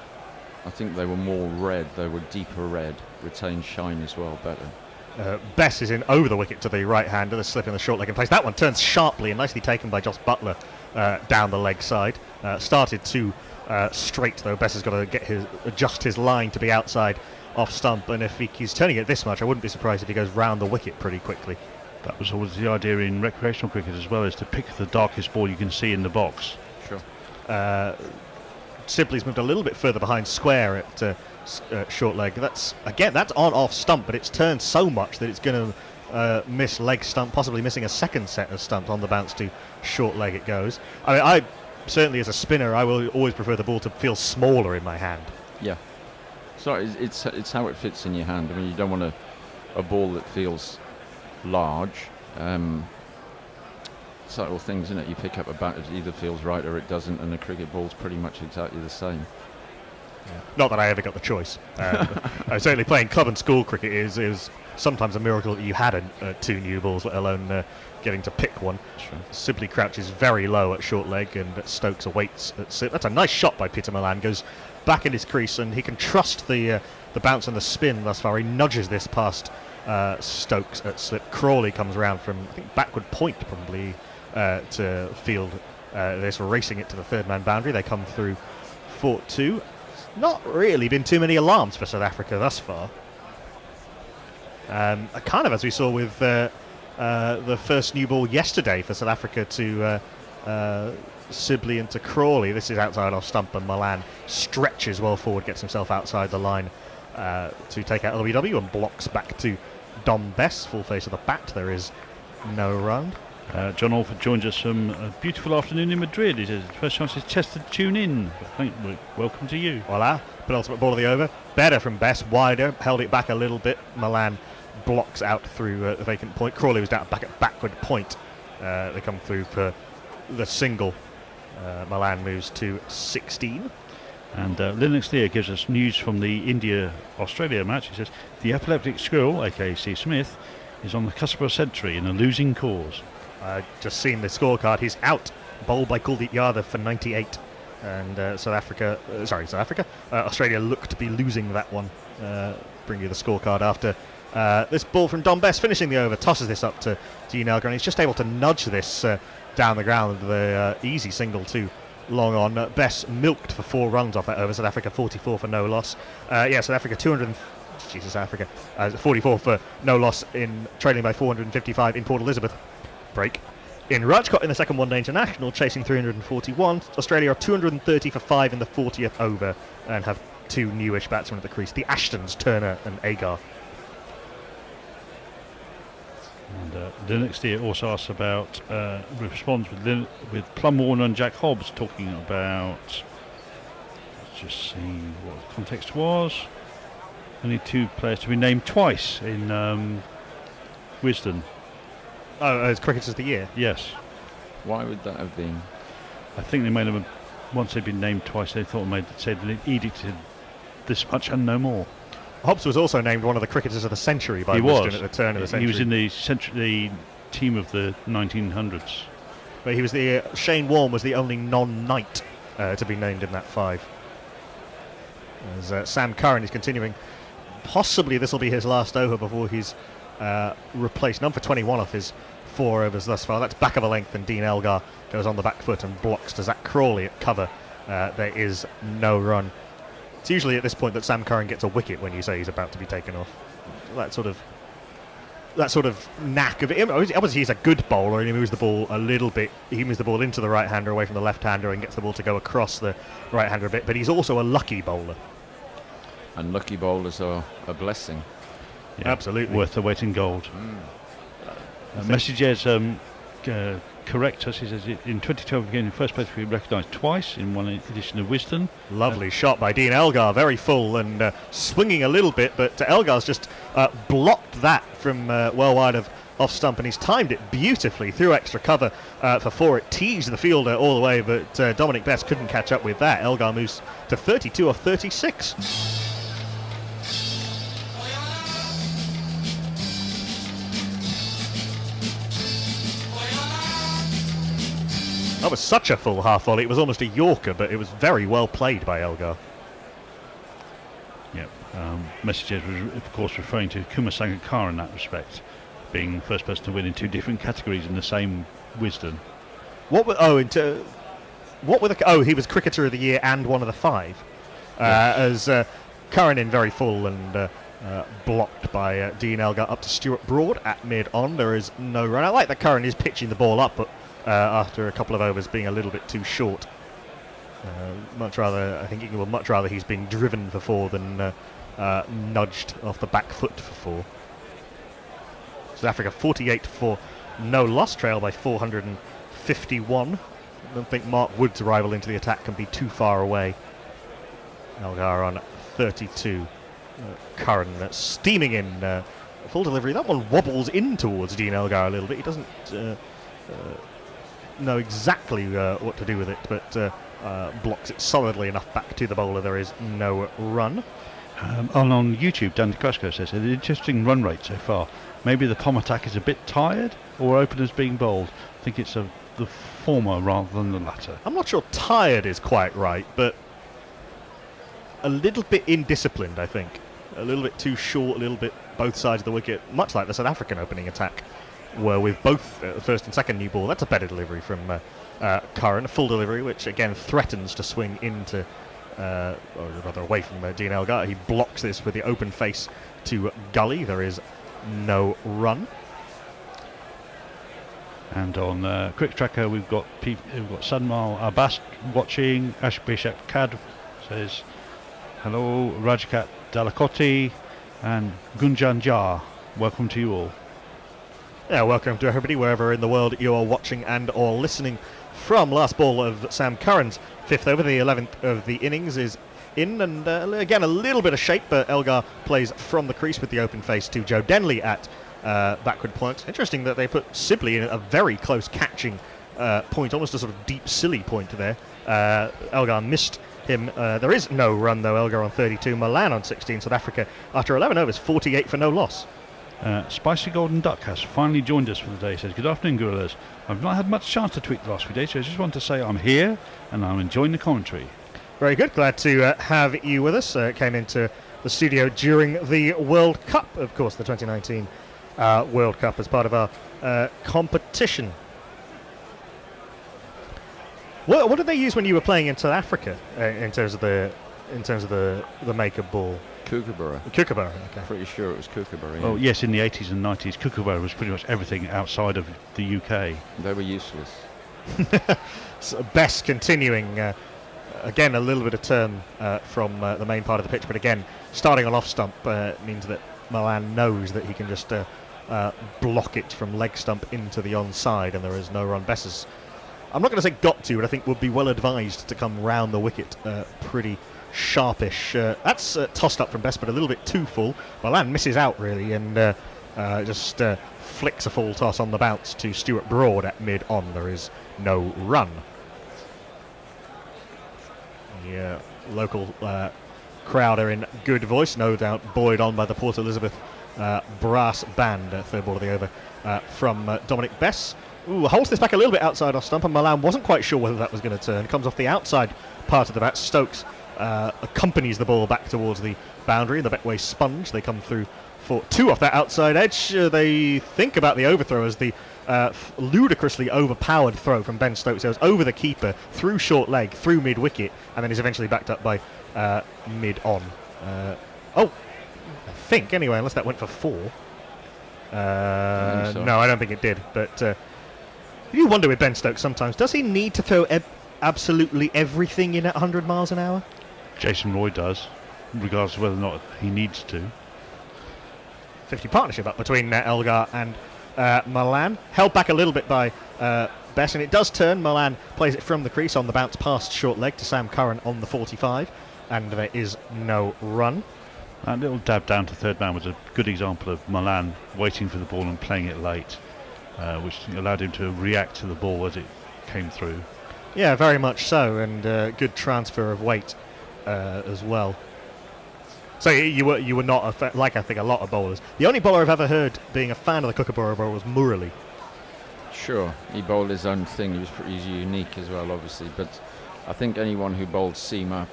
I think they were more red, they were deeper red, retained shine as well better. Bess is in over the wicket to the right hander, the slip in the short leg in place. That one turns sharply and nicely taken by Joss Butler down the leg side. Started too straight though. Bess has got to adjust his line to be outside off stump, and if he's turning it this much, I wouldn't be surprised if he goes round the wicket pretty quickly. That was always the idea in recreational cricket as well, is to pick the darkest ball you can see in the box. Sure. Sibley's moved a little bit further behind square at short leg. That's on off stump, but it's turned so much that it's going to miss leg stump, possibly missing a second set of stumps on the bounce to short leg it goes. I mean, I certainly as a spinner, I will always prefer the ball to feel smaller in my hand. Yeah. So it's how it fits in your hand. I mean, you don't want a ball that feels large. Subtle things, isn't it? You pick up a bat, it either feels right or it doesn't, and a cricket ball's pretty much exactly the same. Yeah. Not that I ever got the choice. Certainly playing club and school cricket is sometimes a miracle that you had two new balls, let alone getting to pick one. Sure. Sibley crouches very low at short leg, and Stokes awaits at slip. That's a nice shot by Peter Milan. Goes back in his crease, and he can trust the bounce and the spin thus far. He nudges this past Stokes at slip. Crawley comes round from, I think, backward point probably to field this, racing it to the third man boundary. They come through 4-2. Not really been too many alarms for South Africa thus far. Kind of as we saw with the first new ball yesterday for South Africa to Sibley and to Crawley. This is outside off stump, and Milan stretches well forward, gets himself outside the line to take out LBW and blocks back to Dom Bess, full face of the bat. There is no run. John Alford joins us from a beautiful afternoon in Madrid. He says, first chance is Chester to tune in. Welcome to you. Voila, penultimate ball of the over. Better from Bess, wider, held it back a little bit. Milan blocks out through the vacant point. Crawley was down back at backward point. They come through for the single. Milan moves to 16. And Linux Lear gives us news from the India-Australia match. He says, the epileptic squirrel, aka Steve Smith, is on the cusp of a century in a losing cause. Just seen the scorecard. He's out, bowled by Kuldeep Yadav for 98. And Australia look to be losing that one. Bring you the scorecard after this ball from Dom Bess finishing the over. Tosses this up to Dean Elgar, and he's just able to nudge this down the ground. The easy single too long on. Bess milked for 4 runs off that over. South Africa 44 for no loss. South Africa 44 for no loss in trailing by 455 in Port Elizabeth. Break. In Rajkot in the second one-day international, chasing 341. Australia are 230 for 5 in the 40th over and have 2 newish batsmen at the crease. The Ashtons, Turner and Agar. And Linux Deer also asks about, responds with Plum Warner and Jack Hobbs talking about, let's just see what the context was. Only 2 players to be named twice in Wisden. Oh, as Cricketers of the Year? Yes. Why would that have been? I think they made them, once they'd been named twice, they thought said they edicted this much and no more. Hobbs was also named one of the Cricketers of the Century by Wisden at the turn of the century. He was in the team of the 1900s. But he was Shane Warne was the only non-Knight to be named in that 5. As Sam Curran is continuing. Possibly this will be his last over before he's replaced. Number 21 off his 4 overs thus far. That's back of a length, and Dean Elgar goes on the back foot and blocks to Zach Crawley at cover. There is no run. It's usually at this point that Sam Curran gets a wicket when you say he's about to be taken off. That sort of knack of it. Obviously, he's a good bowler, and he moves the ball a little bit. He moves the ball into the right-hander away from the left-hander and gets the ball to go across the right-hander a bit. But he's also a lucky bowler. And lucky bowlers are a blessing. Yeah, absolutely. Worth the weight in gold. Messages correct us. He says in 2012 again in first place we recognised twice in one edition of Wisden. Lovely shot by Dean Elgar, very full and swinging a little bit, but Elgar's just blocked that from well wide of off stump, and he's timed it beautifully through extra cover for 4. It teased the fielder all the way, but Dominic Best couldn't catch up with that. Elgar moves to 32 or 36. That was such a full half volley. It was almost a Yorker, but it was very well played by Elgar. Yep. Messages was, of course, referring to Kumar Sangakkara in that respect, being the first person to win in 2 different categories in the same Wisden. What were he was Cricketer of the Year and one of the 5. As Curran very full and blocked by Dean Elgar up to Stuart Broad at mid-on. There is no run. I like that Curran is pitching the ball up, but after a couple of overs being a little bit too short. I think England would much rather he's being driven for 4 than nudged off the back foot for 4. South Africa 48 for no loss, trail by 451. I don't think Mark Wood's arrival into the attack can be too far away. Elgar on 32. Curran steaming in full delivery. That one wobbles in towards Dean Elgar a little bit. He doesn't know exactly what to do with it, but blocks it solidly enough back to the bowler. There is no run. On YouTube, Dan DeCrasco says an interesting run rate so far. Maybe the palm attack is a bit tired, or openers being bowled. I think it's the former rather than the latter. I'm not sure tired is quite right, but a little bit indisciplined, I think. A little bit too short, a little bit both sides of the wicket, much like the South African opening attack, where with both first and second new ball. That's a better delivery from Curran, a full delivery, which again threatens to swing into, or rather away from Dean Elgar. He blocks this with the open face to Gully. There is no run. And on Quick Tracker, we've got Sanmal Abbas watching. Ashbishak Kad says hello. Rajkat Dalakoti and Gunjan Jar. Welcome to you all. Yeah, welcome to everybody wherever in the world you are watching and or listening from. Last ball of Sam Curran's 5th over, the 11th of the innings is in, and again a little bit of shape, but Elgar plays from the crease with the open face to Joe Denley at backward point. Interesting that they put Sibley in a very close catching point, almost a sort of deep silly point there. Elgar missed him. There is no run though. Elgar on 32, Milan on 16. South Africa after 11 overs, 48 for no loss. Spicy Golden Duck has finally joined us for the day. He says, good afternoon, Gorillas. I've not had much chance to tweet the last few days, so I just want to say I'm here and I'm enjoying the commentary. Very good. Glad to have you with us. Came into the studio during the World Cup, of course, the 2019 World Cup as part of our competition. What did they use when you were playing in South Africa in terms of the maker ball? Kookaburra. Kookaburra, okay. Pretty sure it was Kookaburra. Yeah. Oh yes, in the 80s and 90s, Kookaburra was pretty much everything outside of the UK. They were useless. So Best continuing, again a little bit of turn from the main part of the pitch, but again starting on off stump means that Milan knows that he can just block it from leg stump into the onside, and there is no run. Best is, I'm not going to say got to, but I think would be well advised to come round the wicket pretty sharpish. That's tossed up from Best, but a little bit too full. Milan misses out really, and just flicks a full toss on the bounce to Stuart Broad at mid-on. There is no run. Yeah, local crowd are in good voice, no doubt buoyed on by the Port Elizabeth brass band. Third ball of the over from Dominic Bess. Ooh, holds this back a little bit outside off stump, and Milan wasn't quite sure whether that was going to turn. Comes off the outside part of the bat. Stokes accompanies the ball back towards the boundary. The Betway sponge. They come through for 2 off that outside edge. They think about the overthrow as the ludicrously overpowered throw from Ben Stokes. It was over the keeper, through short leg, through mid-wicket, and then is eventually backed up by mid-on. I think, anyway, unless that went for 4. No, I don't think it did. But you wonder with Ben Stokes sometimes, does he need to throw absolutely everything in at 100 miles an hour? Jason Roy does, regardless of whether or not he needs to. 50 partnership up between Elgar and Milan. Held back a little bit by Bess, and it does turn. Milan plays it from the crease on the bounce past short leg to Sam Curran on the 45, and there is no run. That little dab down to third man was a good example of Milan waiting for the ball and playing it late, which allowed him to react to the ball as it came through. Yeah, very much so, and good transfer of weight as well. So you were not like I think a lot of bowlers. The only bowler I've ever heard being a fan of the Kookaburra bowl was Murali. Sure, he bowled his own thing. He was pretty unique as well, obviously. But I think anyone who bowled seam up,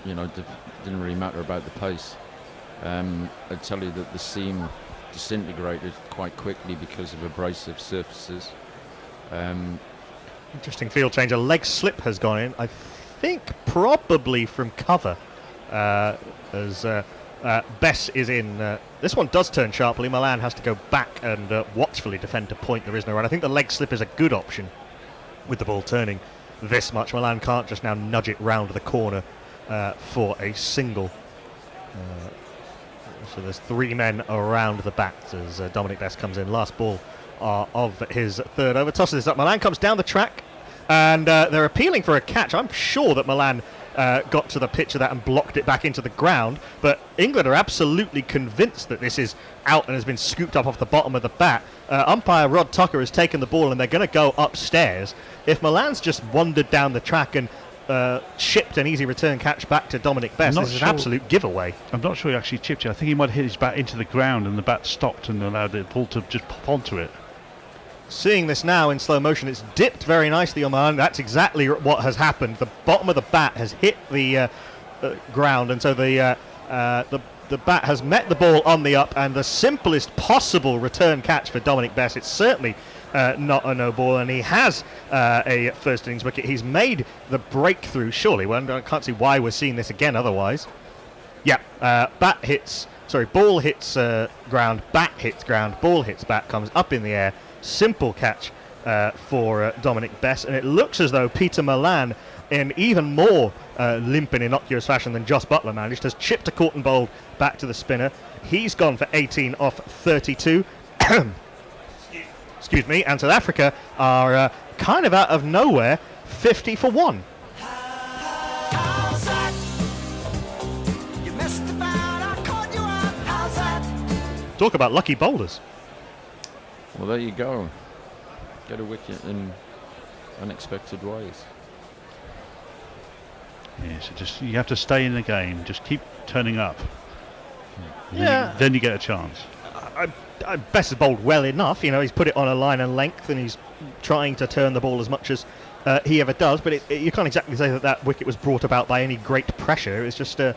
didn't really matter about the pace. I'd tell you that the seam disintegrated quite quickly because of abrasive surfaces. Interesting field change. A leg slip has gone in. I think probably from cover as Bess is in. This one does turn sharply. Milan has to go back and watchfully defend to point. There is no run. I think the leg slip is a good option with the ball turning this much. Milan can't just now nudge it round the corner for a single. So there's 3 men around the bat as Dominic Bess comes in. Last ball of his third over. Tosses this up. Milan comes down the track, and they're appealing for a catch. I'm sure that Milan got to the pitch of that and blocked it back into the ground, but England are absolutely convinced that this is out and has been scooped up off the bottom of the bat. Umpire Rod Tucker has taken the ball, and they're going to go upstairs. If Milan's just wandered down the track and chipped an easy return catch back to Dominic Bess, this is an absolute giveaway. I'm not sure he actually chipped it. I think he might have hit his bat into the ground and the bat stopped and allowed the ball to just pop onto it. Seeing this now in slow motion, it's dipped very nicely on Milan. That's exactly what has happened. The bottom of the bat has hit the ground, and so the bat has met the ball on the up, and the simplest possible return catch for Dominic Bess. It's certainly not a no ball, and he has a first innings wicket. He's made the breakthrough, surely. Well, I can't see why we're seeing this again otherwise. Yeah, ball hits ground, bat hits ground, ball hits bat, comes up in the air. Simple catch for Dominic Bess, and it looks as though Peter Milan, in even more limp and innocuous fashion than Jos Buttler managed, has chipped a caught and bowled back to the spinner. He's gone for 18 off 32. Excuse me, and South Africa are kind of out of nowhere 50 for 1. Talk about lucky bowlers. Well, there you go. Get a wicket in unexpected ways. Yeah, so just you have to stay in the game. Just keep turning up. Yeah. Then you get a chance. Bess has bowled well enough. He's put it on a line and length, and he's trying to turn the ball as much as he ever does. But you can't exactly say that wicket was brought about by any great pressure. It was just a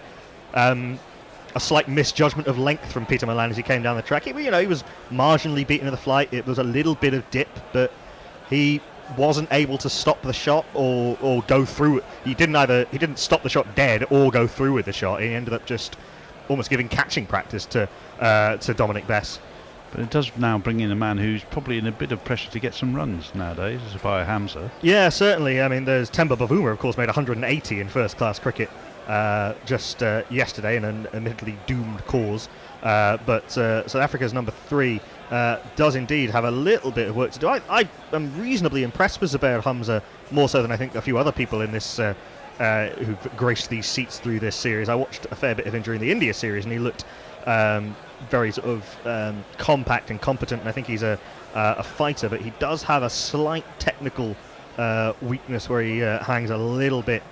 slight misjudgment of length from Peter Milan as he came down the track. He was marginally beaten to the flight. It was a little bit of dip, but he wasn't able to stop the shot or go through it. He didn't stop the shot dead or go through with the shot. He ended up just almost giving catching practice to Dominic Bess. But it does now bring in a man who's probably in a bit of pressure to get some runs nowadays, as by Hamza. Yeah, certainly. I mean, there's Temba Bavuma, of course, made 180 in first-class cricket just yesterday in an admittedly doomed cause. But South Africa's number 3 does indeed have a little bit of work to do. I am reasonably impressed with Zubair Hamza, more so than I think a few other people in this who've graced these seats through this series. I watched a fair bit of him during the India series, and he looked very sort of compact and competent, and I think he's a fighter, but he does have a slight technical weakness where he hangs a little bit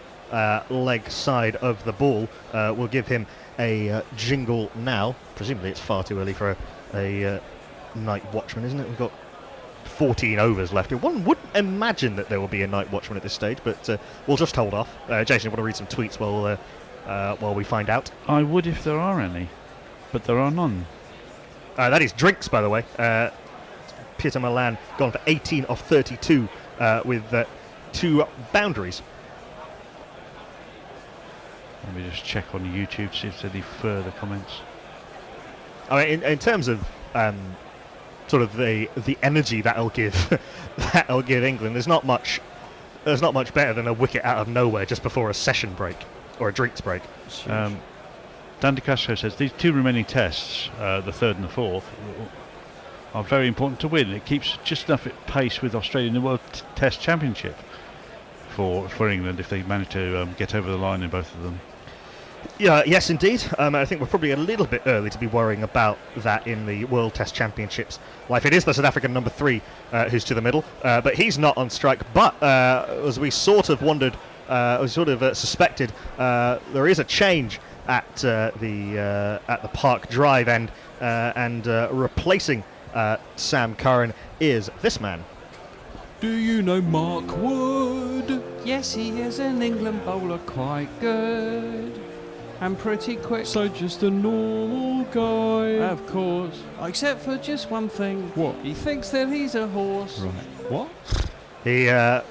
leg side of the ball. We'll give him a jingle now. Presumably it's far too early for a night watchman, isn't it? We've got 14 overs left. One wouldn't imagine that there will be a night watchman at this stage, but we'll just hold off. Jason, you want to read some tweets while we find out? I would if there are any, but there are none. That is drinks, by the way. Peter Milan gone for 18 off 32 with 2 boundaries. Let me just check on YouTube to see if there's any further comments. I mean, in terms of sort of the energy that'll give England, there's not much better than a wicket out of nowhere just before a session break or a drinks break. Dan De Castro says these 2 remaining tests, the 3rd and the 4th, are very important to win. It keeps just enough at pace with Australia in the World Test Championship for England if they manage to get over the line in both of them. Yeah, yes, indeed. I think we're probably a little bit early to be worrying about that in the World Test Championships. Like, it is the South African number 3 who's to the middle, but he's not on strike. But as we sort of wondered, suspected, there is a change at the Park Drive end, and replacing Sam Curran is this man. Do you know Mark Wood? Yes, he is an England bowler, quite good and pretty quick. So just a normal guy. Of course, except for just one thing. What? He thinks that he's a horse. Right. What? He the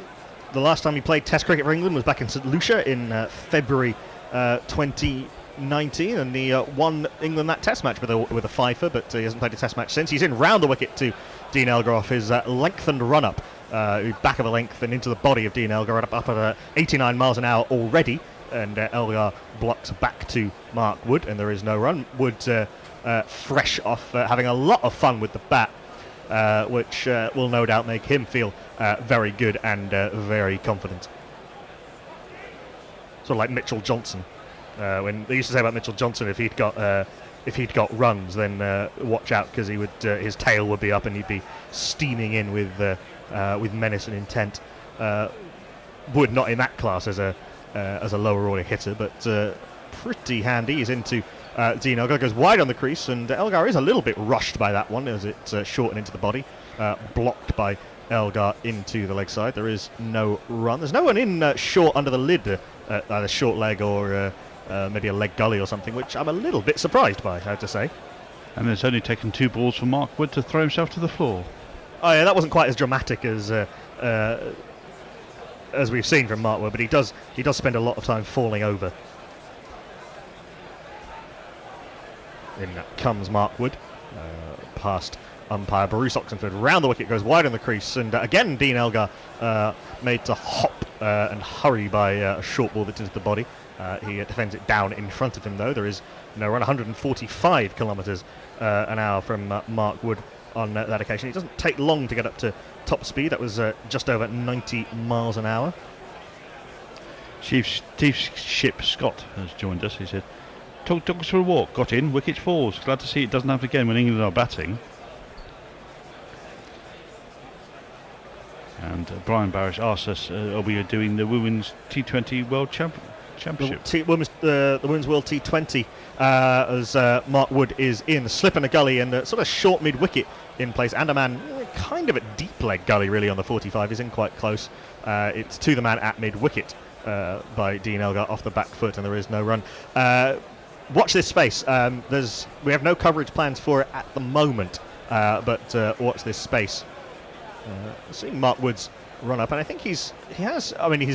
last time he played Test cricket for England was back in St Lucia in February 2019, and he won England that Test match with a fifer, but he hasn't played a Test match since. He's in round the wicket to Dean Elgar off his lengthened run-up, back of a length and into the body of Dean Elgar, up at 89 miles an hour already, and Elgar blocks back to Mark Wood, and there is no run. Wood fresh off having a lot of fun with the bat, which will no doubt make him feel very good and very confident. Sort of like Mitchell Johnson. When they used to say about Mitchell Johnson, if he'd got runs, then watch out, because he would his tail would be up and he'd be steaming in with menace and intent. Wood not in that class as a lower order hitter, but pretty handy. He's into Dean Elgar, goes wide on the crease, and Elgar is a little bit rushed by that one as it's shortened into the body, blocked by Elgar into the leg side. There is no run. There's no one in short under the lid, either short leg or maybe a leg gully or something, which I'm a little bit surprised by, I have to say. And it's only taken 2 balls for Mark Wood to throw himself to the floor. Oh yeah, that wasn't quite as dramatic as we've seen from Mark Wood, but he does spend a lot of time falling over. In comes Mark Wood, past umpire Bruce Oxenford, round the wicket, goes wide on the crease, and again Dean Elgar made to hop and hurry by a short ball that's into the body. He defends it down in front of him, though. There is no run, 145 kilometres an hour from Mark Wood on that occasion. It doesn't take long to get up to top speed. That was just over 90 miles an hour. Chief Ship Scott has joined us. He said, took us for a walk, got in, wickets falls. Glad to see it doesn't happen again when England are batting. And Brian Barish asked us, are we doing the Women's T20 World Championship? The Women's World T20, as Mark Wood is in, slip in a gully and sort of short mid-wicket in place, and a man kind of at deep leg gully really on the 45. He's in quite close. It's to the man at mid-wicket by Dean Elgar off the back foot, and there is no run. Watch this space. We have no coverage plans for it at the moment, but watch this space. Seeing Mark Wood's run up, and I think he's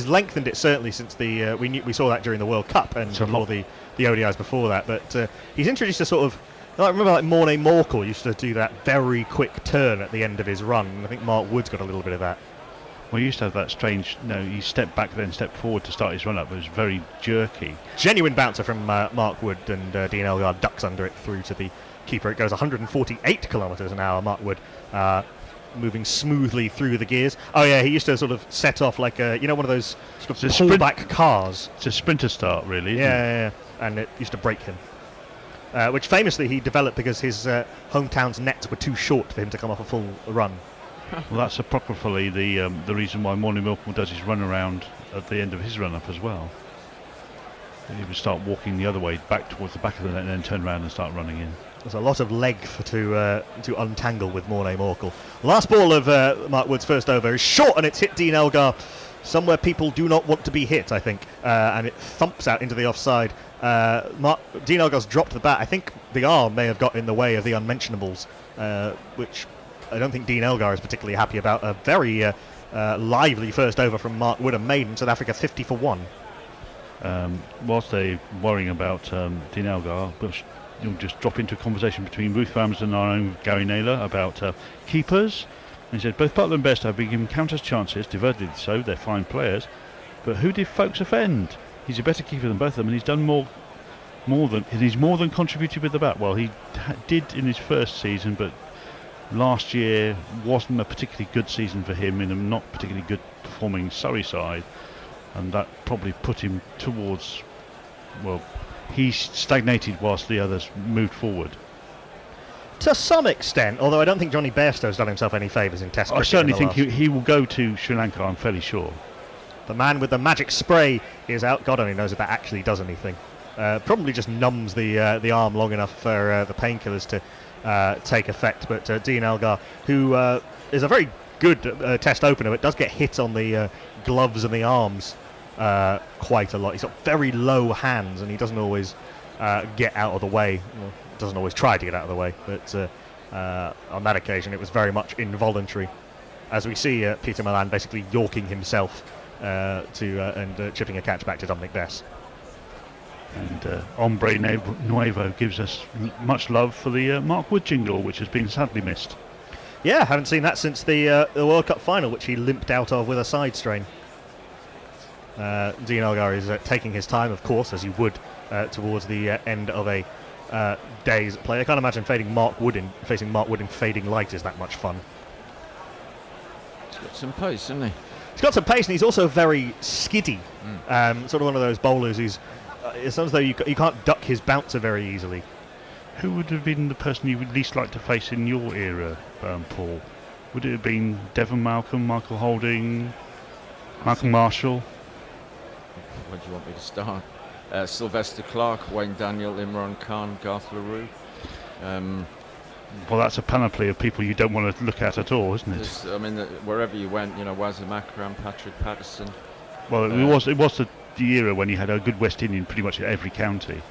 lengthened it certainly since we saw that during the World Cup and before the ODIs before that, but he's introduced a sort of, I remember like Morne Morkel used to do that very quick turn at the end of his run, and I think Mark Wood's got a little bit of that. Well, he used to have that strange, he stepped back then stepped forward to start his run up. It was very jerky. Genuine bouncer from Mark Wood, and Dean Elgar ducks under it through to the keeper. It goes 148 kilometres an hour, Mark Wood. Moving smoothly through the gears. Oh yeah, he used to sort of set off like one of those sort of pullback cars. It's a sprinter start, really. Yeah, and it used to break him. Which famously he developed because his hometown's nets were too short for him to come off a full run. Well, that's apocryphally the reason why Morne Morkel does his run around at the end of his run up as well. He would start walking the other way back towards the back of the net and then turn around and start running in. There's a lot of leg to untangle with Morne Morkel. Last ball of Mark Wood's first over is short, and it's hit Dean Elgar somewhere people do not want to be hit, I think, and it thumps out into the offside. Dean Elgar's dropped the bat. I think the arm may have got in the way of the unmentionables, which I don't think Dean Elgar is particularly happy about. A very lively first over from Mark Wood, and made in South Africa 50 for 1. Whilst they're worrying about Dean Elgar, you'll just drop into a conversation between Ruth Ramsden and our own Gary Naylor about keepers. And he said, both Butler and Best have been given countless chances, diverted so, they're fine players, but who did Folkes offend? He's a better keeper than both of them, and he's done more than contributed with the bat. Well, he did in his first season, but Last year wasn't a particularly good season for him in a not particularly good performing Surrey side, and that probably put him towards, well, he stagnated whilst the others moved forward. To some extent, although I don't think Johnny Bairstow's done himself any favours in Test cricket. I certainly think he will go to Sri Lanka, I'm fairly sure. The man with the magic spray is out. God only knows if that actually does anything. Probably just numbs the arm long enough for the painkillers to take effect. But Dean Elgar, who is a very good Test opener, but does get hit on the gloves and the arms quite a lot. He's got very low hands, and he doesn't always get out of the way. Well, doesn't always try to get out of the way, but on that occasion it was very much involuntary, as we see Peter Milan basically yorking himself and chipping a catch back to Dominic Bess. And Hombre Nuevo gives us much love for the Mark Wood jingle, which has been sadly missed. Yeah, haven't seen that since the World Cup final, which he limped out of with a side strain. Dean Elgar is taking his time, of course, as you would towards the end of a day's play. I can't imagine facing Mark Wood in fading light is that much fun. He's got some pace, hasn't he? He's got some pace, and he's also very skiddy. Sort of one of those bowlers who's it's as though you can't duck his bouncer very easily. Who would have been the person you would least like to face in your era, Paul? Would it have been Devon Malcolm, Michael Holding, Michael Marshall? Where do you want me to start? Sylvester Clarke, Wayne Daniel, Imran Khan, Garth LaRue. Well, that's a panoply of people you don't want to look at all, isn't it? I mean, wherever you went, Wazim Akram, Patrick Patterson. Well, it was the era when you had a good West Indian pretty much at every county.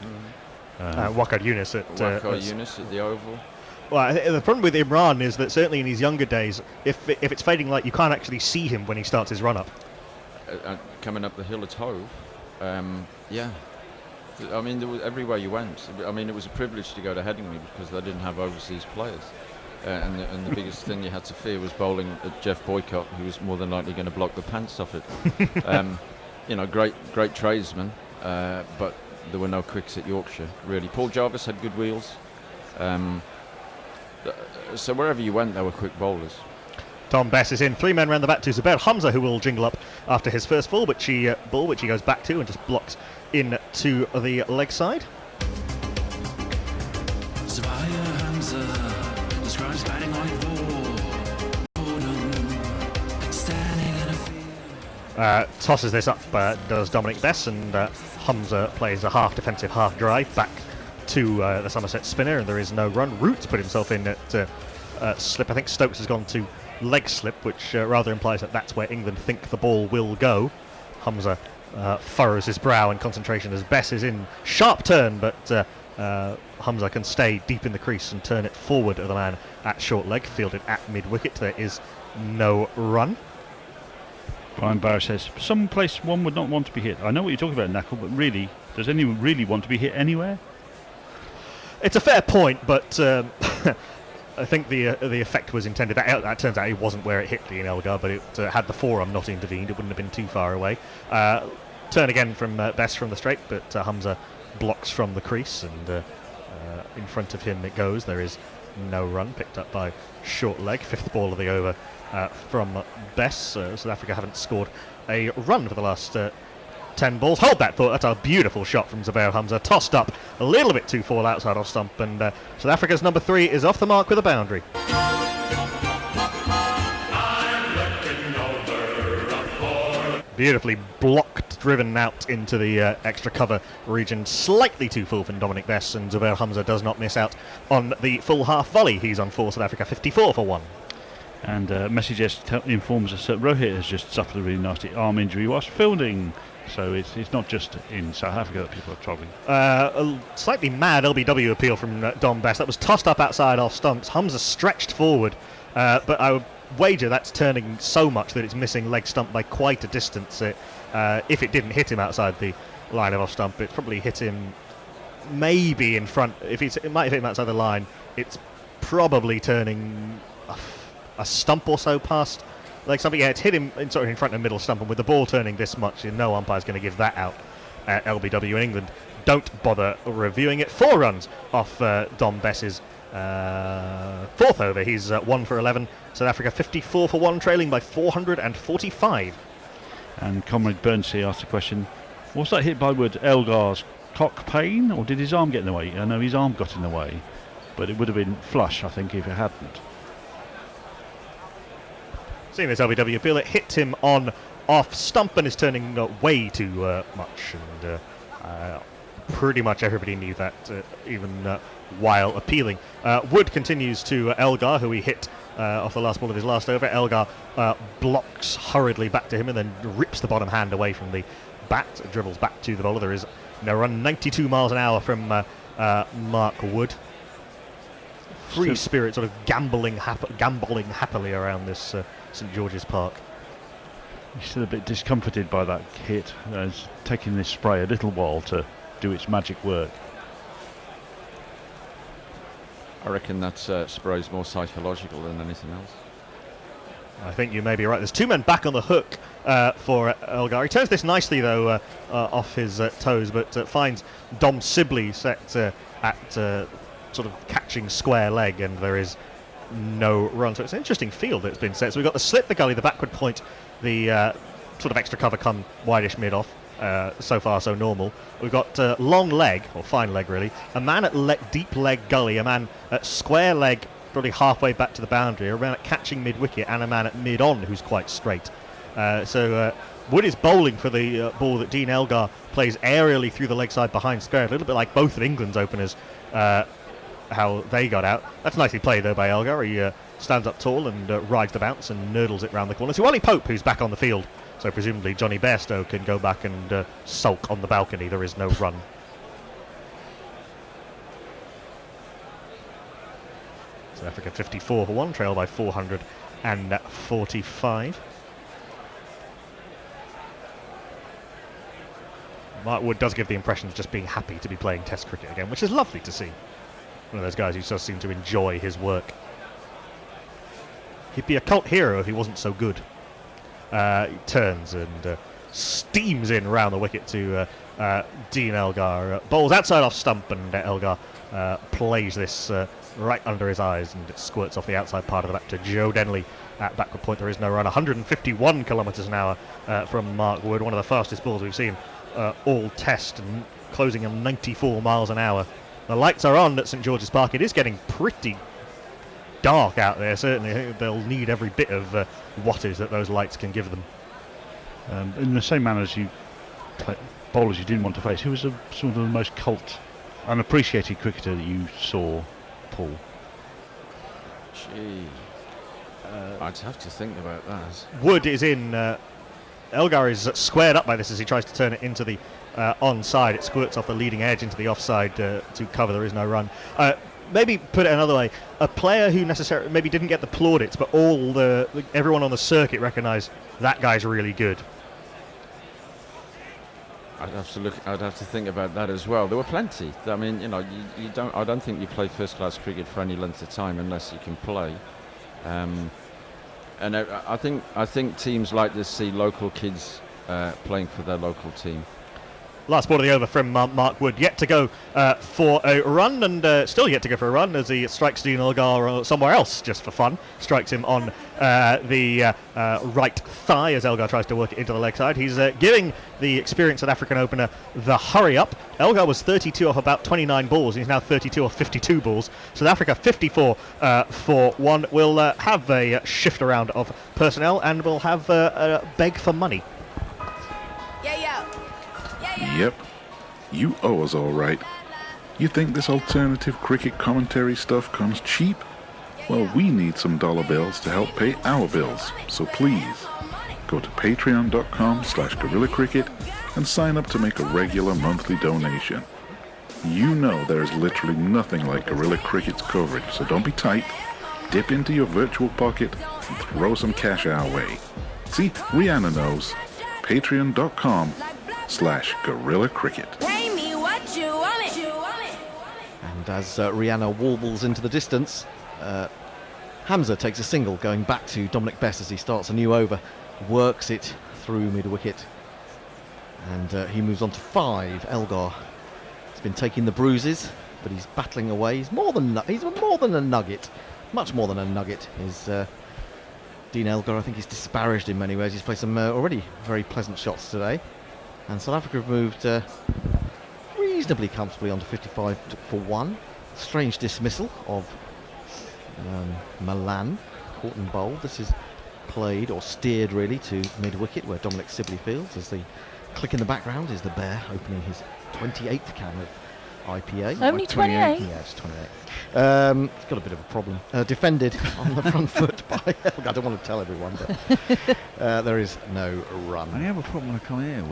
Wakar Yunus at Yunus at the Oval. Well, the problem with Imran is that certainly in his younger days, if it's fading light, you can't actually see him when he starts his run-up. Coming up the hill at Hove, yeah. I mean, there was, everywhere you went. I mean, it was a privilege to go to Headingley because they didn't have overseas players. And the biggest thing you had to fear was bowling at Jeff Boycott, who was more than likely going to block the pants off it. Great tradesman, but there were no quicks at Yorkshire, really. Paul Jarvis had good wheels. So wherever you went, there were quick bowlers. Tom Bess is in. 3 men round the bat to Zubair Hamza, who will jingle up after his first ball, which he goes back to and just blocks in to the leg side. Zubair Hamza describes batting like tosses this up, does Dominic Bess, and Hamza plays a half defensive, half drive back to the Somerset spinner, and there is no run. Roots put himself in at slip. I think Stokes has gone to leg slip, which rather implies that that's where England think the ball will go. Hamza furrows his brow in concentration as Bess is in. Sharp turn, but Hamza can stay deep in the crease and turn it forward of the man at short leg, fielded at mid-wicket. There is no run. Brian Barrow says, some place one would not want to be hit. I know what you're talking about, Knuckle, but really, does anyone really want to be hit anywhere? It's a fair point, but I think the effect was intended. That turns out it wasn't where it hit Dean Elgar, but it had the forearm not intervened, it wouldn't have been too far away. Turn again from Bess from the straight, but Hamza blocks from the crease, and in front of him it goes. There is no run, picked up by short leg. 5th ball of the over from Bess. South Africa haven't scored a run for the last 10 balls. Hold that thought. That's a beautiful shot from Zubair Hamza. Tossed up a little bit too full outside off stump, and South Africa's number 3 is off the mark with a boundary. Beautifully blocked, driven out into the extra cover region. Slightly too full from Dominic Bess, and Zubair Hamza does not miss out on the full half volley. He's on for South Africa, 54 for 1. And message informs us that Rohit has just suffered a really nasty arm injury whilst fielding. So it's not just in South Africa that people are troubling. A slightly mad LBW appeal from Dom Bess. That was tossed up outside off stumps. Hamza stretched forward, but I would wager that's turning so much that it's missing leg stump by quite a distance. If it didn't hit him outside the line of off stump, it probably hit him maybe in front. It might have hit him outside the line. It's probably turning a stump or so past leg stump. Yeah, it's hit him in front of the middle stump, and with the ball turning this much, no umpire's going to give that out. LBW in England don't bother reviewing it. 4 runs off Dom Bess's Fourth over, he's 1 for 11. South Africa 54 for 1, trailing by 445. And Comrade Burnsey asked the question, was that hit by Wood Elgar's cock pain, or did his arm get in the way? I know his arm got in the way, but it would have been flush, I think, if it hadn't. Seeing this LBW appeal, it hit him on off stump and is turning way too much. And pretty much everybody knew that, even while appealing. Wood continues to Elgar, who he hit off the last ball of his last over. Elgar blocks hurriedly back to him and then rips the bottom hand away from the bat, dribbles back to the bowler. There is no run, 92 miles an hour from Mark Wood. Free spirit sort of gambling happily around this St George's Park. He's still a bit discomforted by that hit. It's taking this spray a little while to do its magic work. I reckon that spray's more psychological than anything else. I think you may be right. There's two men back on the hook for Elgar. He turns this nicely, though, off his toes, but finds Dom Sibley set at sort of catching square leg, and there is no run. So it's an interesting field that's been set. So we've got the slip, the gully, the backward point, the sort of extra cover come wideish mid-off. So far, so normal. We've got long leg, or fine leg really, a man at deep leg gully, a man at square leg, probably halfway back to the boundary, a man at catching mid-wicket, and a man at mid-on who's quite straight. So Wood is bowling for the ball that Dean Elgar plays aerially through the leg side behind square, a little bit like both of England's openers, how they got out. That's nicely played though by Elgar. He stands up tall and rides the bounce and nurdles it round the corner. So Ollie Pope, who's back on the field. So presumably Johnny Bairstow can go back and sulk on the balcony. There is no run. South Africa 54 for 1, trail by 445. Mark Wood does give the impression of just being happy to be playing Test cricket again, which is lovely to see. One of those guys who does seem to enjoy his work. He'd be a cult hero if he wasn't so good. He turns and steams in round the wicket to Dean Elgar. Bowls outside off stump, and Elgar plays this right under his eyes, and it squirts off the outside part of the bat to Joe Denley at backward point. There is no run. 151 kilometres an hour from Mark Wood, one of the fastest balls we've seen all Test, and closing on 94 miles an hour. The lights are on at St George's Park. It is getting pretty dark out there, certainly. I think they'll need every bit of wattage that those lights can give them. In the same manner as you bowlers you didn't want to face, who was sort of the most cult, unappreciated cricketer that you saw, Paul? Gee, I'd have to think about that. Wood is in. Elgar is squared up by this as he tries to turn it into the onside. It squirts off the leading edge into the offside to cover. There is no run. Maybe put it another way, a player who necessarily maybe didn't get the plaudits, but everyone on the circuit recognised that guy's really good. I'd have to think about that as well. There were plenty. I mean, you know, I don't think you play first-class cricket for any length of time unless you can play. And I think teams like this see local kids playing for their local team. Last ball of the over from Mark Wood, yet to go for a run, and still yet to go for a run as he strikes Dean Elgar somewhere else just for fun. Strikes him on the right thigh as Elgar tries to work it into the leg side. He's giving the experienced South African opener the hurry up. Elgar was 32 off about 29 balls. He's now 32 off 52 balls. South Africa 54 for 1. We'll have a shift around of personnel, and we'll have a beg for money. Yep, you owe us all right. You think this alternative cricket commentary stuff comes cheap? Well, we need some dollar bills to help pay our bills, so please go to patreon.com/GorillaCricket and sign up to make a regular monthly donation. You know there is literally nothing like Gorilla Cricket's coverage, so don't be tight. Dip into your virtual pocket and throw some cash our way. See, Rihanna knows. Patreon.com/Gorilla Cricket. Pay me what you want it. And as Rihanna warbles into the distance, Hamza takes a single, going back to Dominic Best as he starts a new over, works it through mid-wicket, and he moves on to 5. Elgar has been taking the bruises but he's battling away. He's more than a nugget, much more than a nugget. Dean Elgar, I think he's disparaged in many ways. He's played some already very pleasant shots today. And South Africa have moved reasonably comfortably onto 55 for 1. Strange dismissal of Milan, caught and bowled. This is played or steered really to mid-wicket where Dominic Sibley fields, as the click in the background is the Bear opening his 28th can of IPA. Only 28? Yeah, it's 28. He's got a bit of a problem. Defended on the front foot by Elgar. I don't want to tell everyone, but there is no run. I only have a problem when I come here,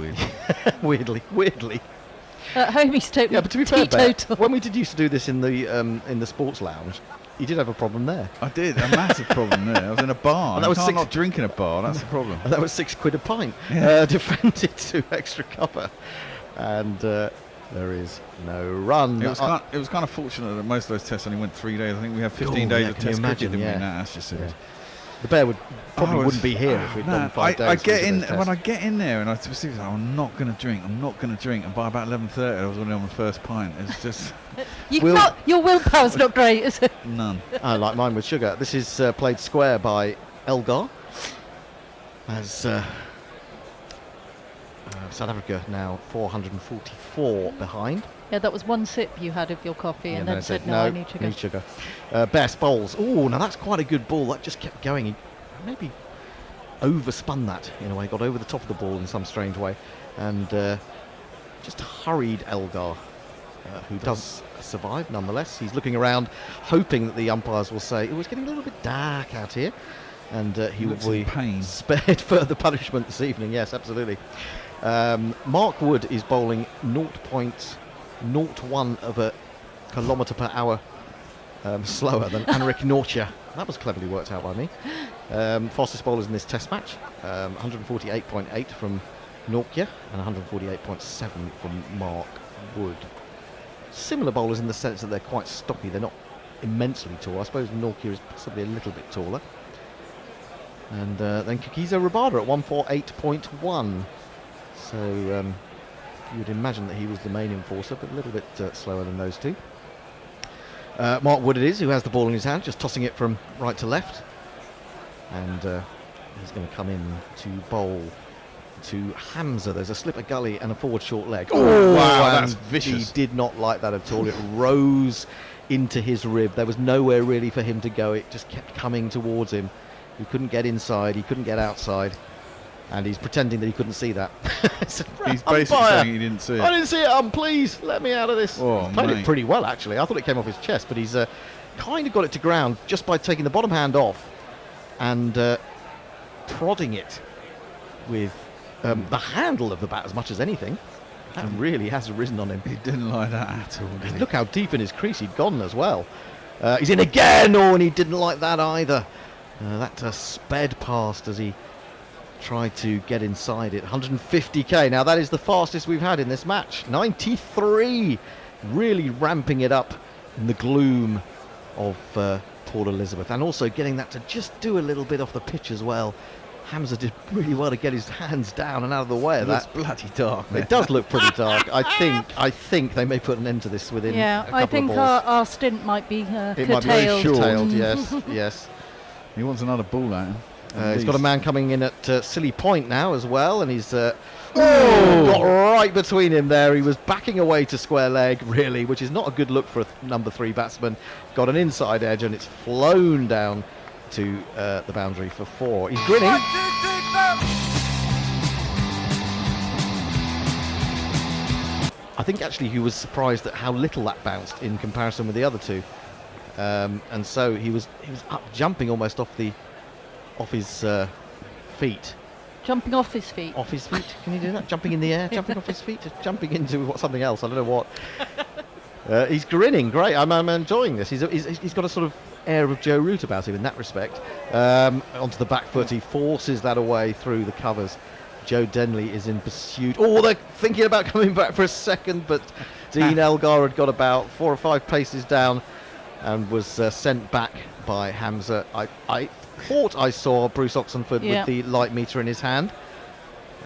weirdly. At home he's totally Yeah, but to be fair, Bear, teetotal. when we used to do this in the sports lounge, you did have a problem there. I did, a massive problem there. I was in a bar. And that was I'm not drinking a bar, that's the problem. And that was £6 a pint. Yeah. Defended to extra cover. And there is no run. It was kind of fortunate that most of those tests only went 3 days. I think we have 15 days of test cricket, didn't we? Nah, that's just it. The Bear wouldn't be here if we'd done 5 days. I get in when I get in there, and I specifically say, I'm not going to drink. And by about 11:30, I was already on the first pint. It's just your willpower's not great, is it? None. I like mine with sugar. This is played square by Elgar. As South Africa now 444 behind. Yeah, that was one sip you had of your coffee, and then said, no, I need sugar. Need sugar. Best bowls. Oh, now that's quite a good ball. That just kept going. He maybe overspun that in a way, got over the top of the ball in some strange way, and just hurried Elgar, who does survive nonetheless. He's looking around, hoping that the umpires will say, oh, it's getting a little bit dark out here, and he will be spared further punishment this evening. Yes, absolutely. Mark Wood is bowling 0.01 of a kilometre per hour slower than Anrik Nortje. That was cleverly worked out by me. Fastest bowlers in this test match, 148.8 from Nortje and 148.7 from Mark Wood. Similar bowlers in the sense that they're quite stocky. They're not immensely tall. I suppose Nortje is possibly a little bit taller. And then Kagiso Rabada at 148.1. So you would imagine that he was the main enforcer, but a little bit slower than those two. Mark Wood it is who has the ball in his hand, just tossing it from right to left. And he's going to come in to bowl to Hamza. There's a slipper gully and a forward short leg. Oh, wow, that's vicious. He did not like that at all. It rose into his rib. There was nowhere really for him to go. It just kept coming towards him. He couldn't get inside, he couldn't get outside. And he's pretending that he couldn't see that. He's basically saying he didn't see it. I didn't see it, please, let me out of this. Oh, he's played it pretty well, actually. I thought it came off his chest, but he's kind of got it to ground just by taking the bottom hand off and prodding it with the handle of the bat as much as anything. That really has risen on him. He didn't like that at all, did he? Look how deep in his crease he'd gone as well. He's in again, and he didn't like that either. That sped past as he tried to get inside it. 150k. Now that is the fastest we've had in this match. 93. Really ramping it up in the gloom of Port Elizabeth, and also getting that to just do a little bit off the pitch as well. Hamza did really well to get his hands down and out of the way of that. It's bloody dark. It does look pretty dark. I think they may put an end to this within a couple I think of balls. our stint might be It curtailed. might be very short. Yes, yes. He wants another ball at him. He's got a man coming in at silly point now as well, and he's got right between him there. He was backing away to square leg, really, which is not a good look for a number 3 batsman. Got an inside edge, and it's flown down to the boundary for 4. He's grinning. I think actually he was surprised at how little that bounced in comparison with the other two, and so he was up jumping almost off his feet. Jumping off his feet. Off his feet? Can you do that? Jumping in the air, jumping off his feet, jumping into something else. I don't know what. He's grinning. Great. I'm enjoying this. He's got a sort of air of Joe Root about him in that respect. Onto the back foot, he forces that away through the covers. Joe Denley is in pursuit. Oh, they're thinking about coming back for a second, but Dean Elgar had got about 4 or 5 paces down and was sent back by Hamza. I thought I saw Bruce Oxenford with the light meter in his hand.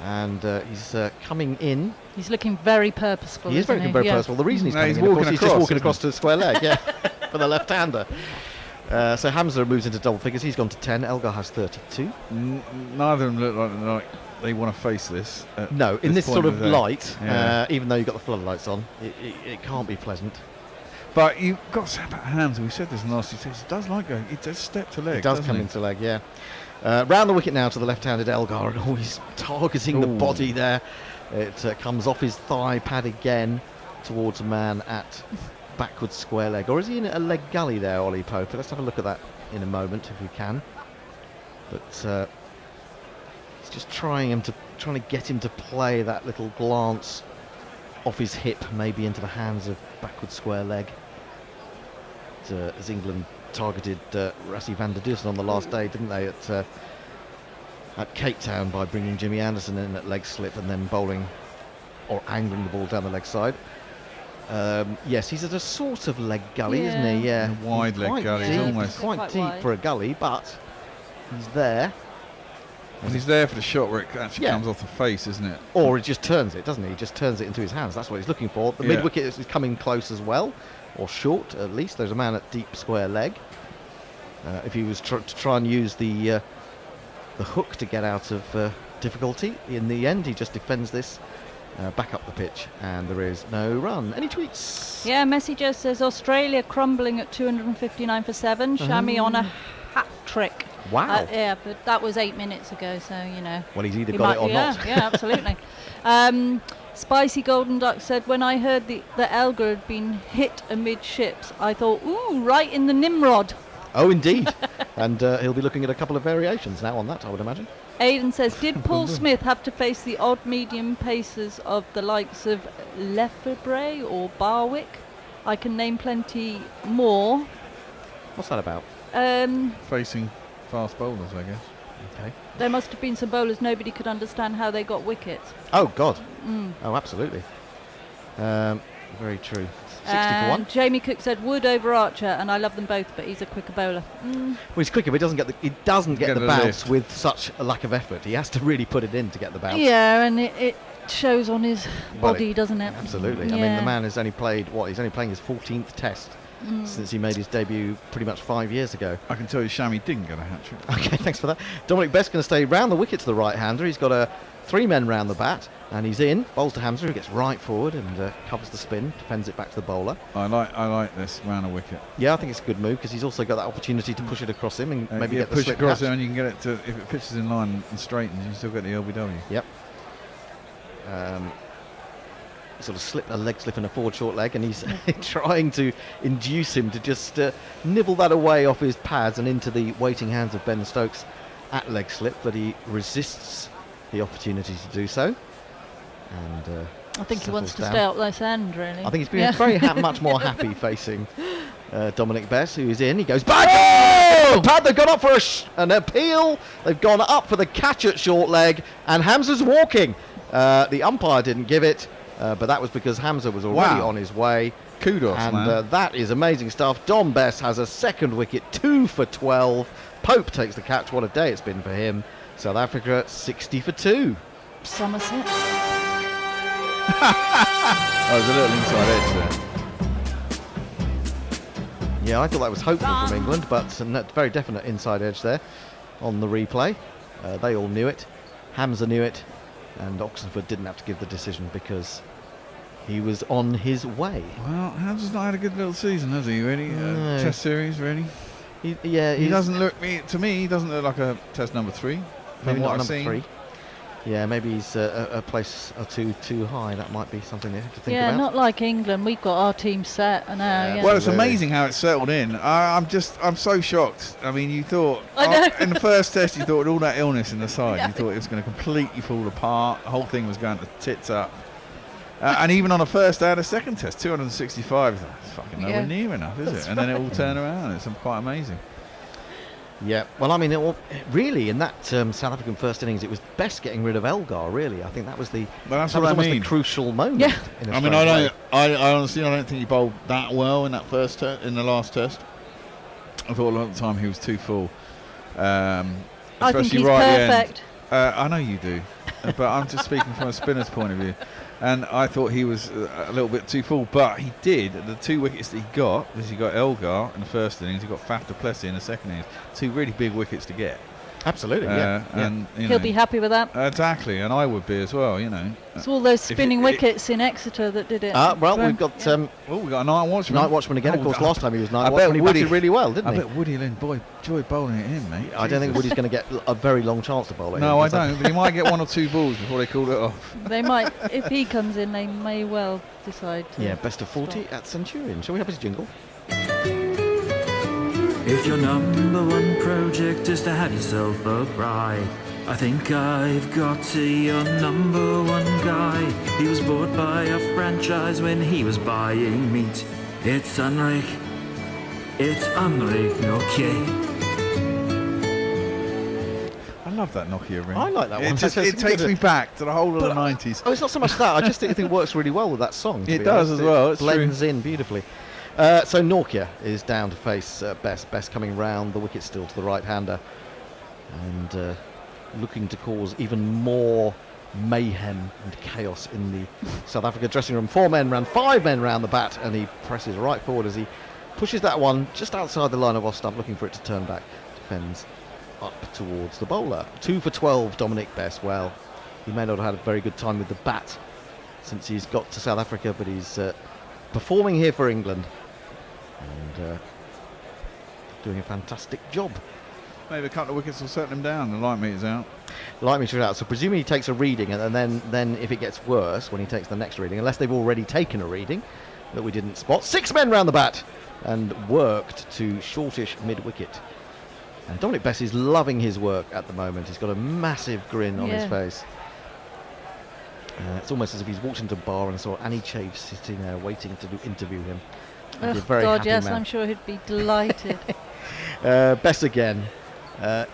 And he's coming in. He's looking very purposeful. He is very purposeful. The reason he's coming in, of course, he's just walking across to the square leg, yeah, for the left-hander. So Hamza moves into double figures. He's gone to 10. Elgar has 32. Neither of them look like they want to face this. No, in this sort of light, yeah. Even though you've got the floodlights on, it can't be pleasant. But you've got to say about Hamza, we said this in the last 2 tests, he does like going, he does step to leg. It does come into leg, yeah. Round the wicket now to the left-handed Elgar, and he's targeting the body there. It comes off his thigh pad again towards a man at backwards square leg. Or is he in a leg gully there, Ollie Pope? Let's have a look at that in a moment if we can. But he's just trying to get him to play that little glance off his hip, maybe into the hands of backward square leg. As England targeted Rassie van der Dussen on the last day, didn't they, at Cape Town, by bringing Jimmy Anderson in at leg slip and then bowling or angling the ball down the leg side. Yes, he's at a sort of leg gully, isn't he? Yeah, a wide leg gully, deep, almost quite deep for a gully, but he's there. And he's there for the shot where it actually comes off the face, isn't it? Or he just turns it, doesn't he? He just turns it into his hands. That's what he's looking for. The mid-wicket is coming close as well, or short at least. There's a man at deep square leg. If he was to try and use the hook to get out of difficulty, in the end he just defends this back up the pitch, and there is no run. Any tweets? Yeah, Messi just says Australia crumbling at 259 for 7. Shami on a hat trick. Wow. Yeah, but that was 8 minutes ago, so you know. Well, he's either got it or not. Yeah, absolutely. Spicy Golden Duck said, when I heard that Elgar had been hit amidships, I thought, ooh, right in the Nimrod. Oh, indeed. And he'll be looking at a couple of variations now on that, I would imagine. Aidan says, did Paul Smith have to face the odd medium paces of the likes of Lefebvre or Barwick? I can name plenty more. What's that about? Facing fast bowlers, I guess. Okay. There must have been some bowlers nobody could understand how they got wickets. Oh, God. Oh, absolutely. Very true. 60 for 1. Jamie Cook said Wood over Archer, and I love them both, but he's a quicker bowler. Well, he's quicker, but he doesn't get the bounce lift with such a lack of effort. He has to really put it in to get the bounce. Yeah, and it shows on his body, doesn't it? Absolutely. Yeah. I mean, the man has only played, he's only playing his 14th test since he made his debut pretty much 5 years ago. I can tell you Shami didn't get a hat-trick. Okay, thanks for that. Dominic Best going to stay round the wicket to the right-hander. He's got 3 men round the bat, and he's in. Bowls to Hamza, who gets right forward and covers the spin, defends it back to the bowler. I like this round the wicket. Yeah, I think it's a good move because he's also got that opportunity to push it across him and maybe get the push slip across catch. it, and you can get it to, if it pitches in line and straightens, you still get the LBW. Yep. Sort of slip a leg slip and a forward short leg, and he's trying to induce him to just nibble that away off his pads and into the waiting hands of Ben Stokes at leg slip, but he resists the opportunity to do so. And I think he wants to stay up this end, really. I think he's been very much more happy facing Dominic Bess, who is in. He goes back. Oh! Pad, they've gone up for an appeal. They've gone up for the catch at short leg, and Hamza's walking. The umpire didn't give it. But that was because Hamza was already on his way. Kudos, and man. That is amazing stuff. Dom Bess has a second wicket, 2 for 12. Pope takes the catch. What a day it's been for him. South Africa 60 for 2. Somerset. There's a little inside edge there. Yeah, I thought that was hopeful from England, but a very definite inside edge there on the replay. They all knew it. Hamza knew it. And Oxenford didn't have to give the decision because he was on his way. Well, Hamza's not had a good little season, has he? Really? No. Test series, really? He doesn't look. To me, he doesn't look like a test number 3. Maybe not what I've number seen. 3. Yeah, maybe he's a place or two too high. That might be something they have to think about. Yeah, not like England. We've got our team set now. Well, it's amazing how it's settled in. I'm so shocked. I mean, you thought in the first test, you thought with all that illness in the side, you thought it was going to completely fall apart. The whole thing was going to tits up. And even on the first day of the second test, 265, it's fucking nowhere near enough, is it? And then it all turned around. It's quite amazing. Yeah, well, I mean, really, in that South African first innings, it was best getting rid of Elgar. Really, I think that was the the crucial moment. Yeah. I mean, I honestly, I don't think he bowled that well in that in the last test. I thought a lot of the time he was too full, I think especially he's right perfect. I know you do, but I'm just speaking from a spinner's point of view. And I thought he was a little bit too full, but he did. The 2 wickets that he got, because he got Elgar in the first innings, he got Faf du Plessis in the second innings. 2 really big wickets to get. Absolutely, yeah. And you He'll know, be happy with that. Exactly, and I would be as well, you know. It's all those spinning wickets in Exeter that did it. Well, we've got we've got a night watchman. Night watchman again. Of course, last time he was night I watchman, bet he Woody batted really well, didn't he? I bet Woody Lynn, boy, enjoyed bowling at him, mate. I don't think Woody's going to get a very long chance to bowl at him. No, I don't. But he might get 1 or 2 balls before they call it off. They might, if he comes in, they may well decide to. Yeah, best of 40 at Centurion. Shall we have his jingle? If your number one project is to have yourself a bride, I think I've got your number one guy. He was bought by a franchise when he was buying meat. It's Henrik Nokia. I love that Nokia ring. I like that one. It takes me back to the whole of the 90s. Oh, it's not so much that. I just think it works really well with that song. It does as well. It blends in beautifully. So Nokia is down to face Best. Best coming round, the wicket still to the right-hander. And looking to cause even more mayhem and chaos in the South Africa dressing room. 4 men round, 5 men round the bat, and he presses right forward as he pushes that one just outside the line of off stump, looking for it to turn back. Defends up towards the bowler. 2 for 12, Dominic Best. Well, he may not have had a very good time with the bat since he's got to South Africa, but he's performing here for England and doing a fantastic job. Maybe a couple of wickets will settle him down. The light meter's out. Light meter's out. So presumably he takes a reading, and then if it gets worse when he takes the next reading, unless they've already taken a reading that we didn't spot. 6 men round the bat and worked to shortish mid-wicket. And Dominic Bess is loving his work at the moment. He's got a massive grin on his face. It's almost as if he's walked into a bar and saw Annie Chave sitting there waiting to interview him. Oh, very God, happy yes, man. I'm sure he'd be delighted. Bess again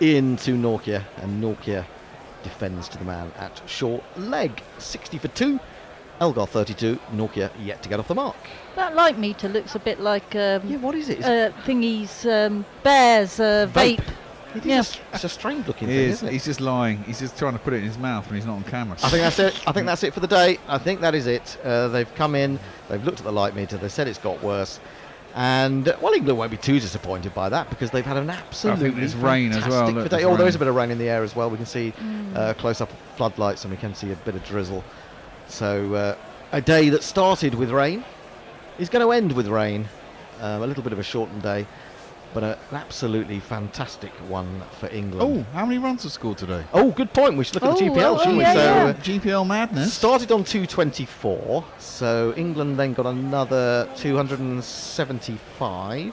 into Nokia, and Nokia defends to the man at short leg. 60 for 2. Elgar 32. Nokia yet to get off the mark. That light meter looks a bit like what is it? Thingy's Bear's vape. It's a strange looking thing, isn't it? He's just lying. He's just trying to put it in his mouth when he's not on camera. I think that's it. I think that's it for the day. I think that is it. They've come in, they've looked at the light meter, they said it's got worse. And, well, England won't be too disappointed by that because they've had an absolutely I think there's rain as well. fantastic Look, day. there's Oh, there rain. is a bit of rain in the air as well. We can see close-up floodlights and we can see a bit of drizzle. So a day that started with rain is going to end with rain. A little bit of a shortened day, but an absolutely fantastic one for England. Oh, how many runs have scored today? Oh, good point. We should look at the GPL, shouldn't we? So GPL madness. Started on 224, so England then got another 275,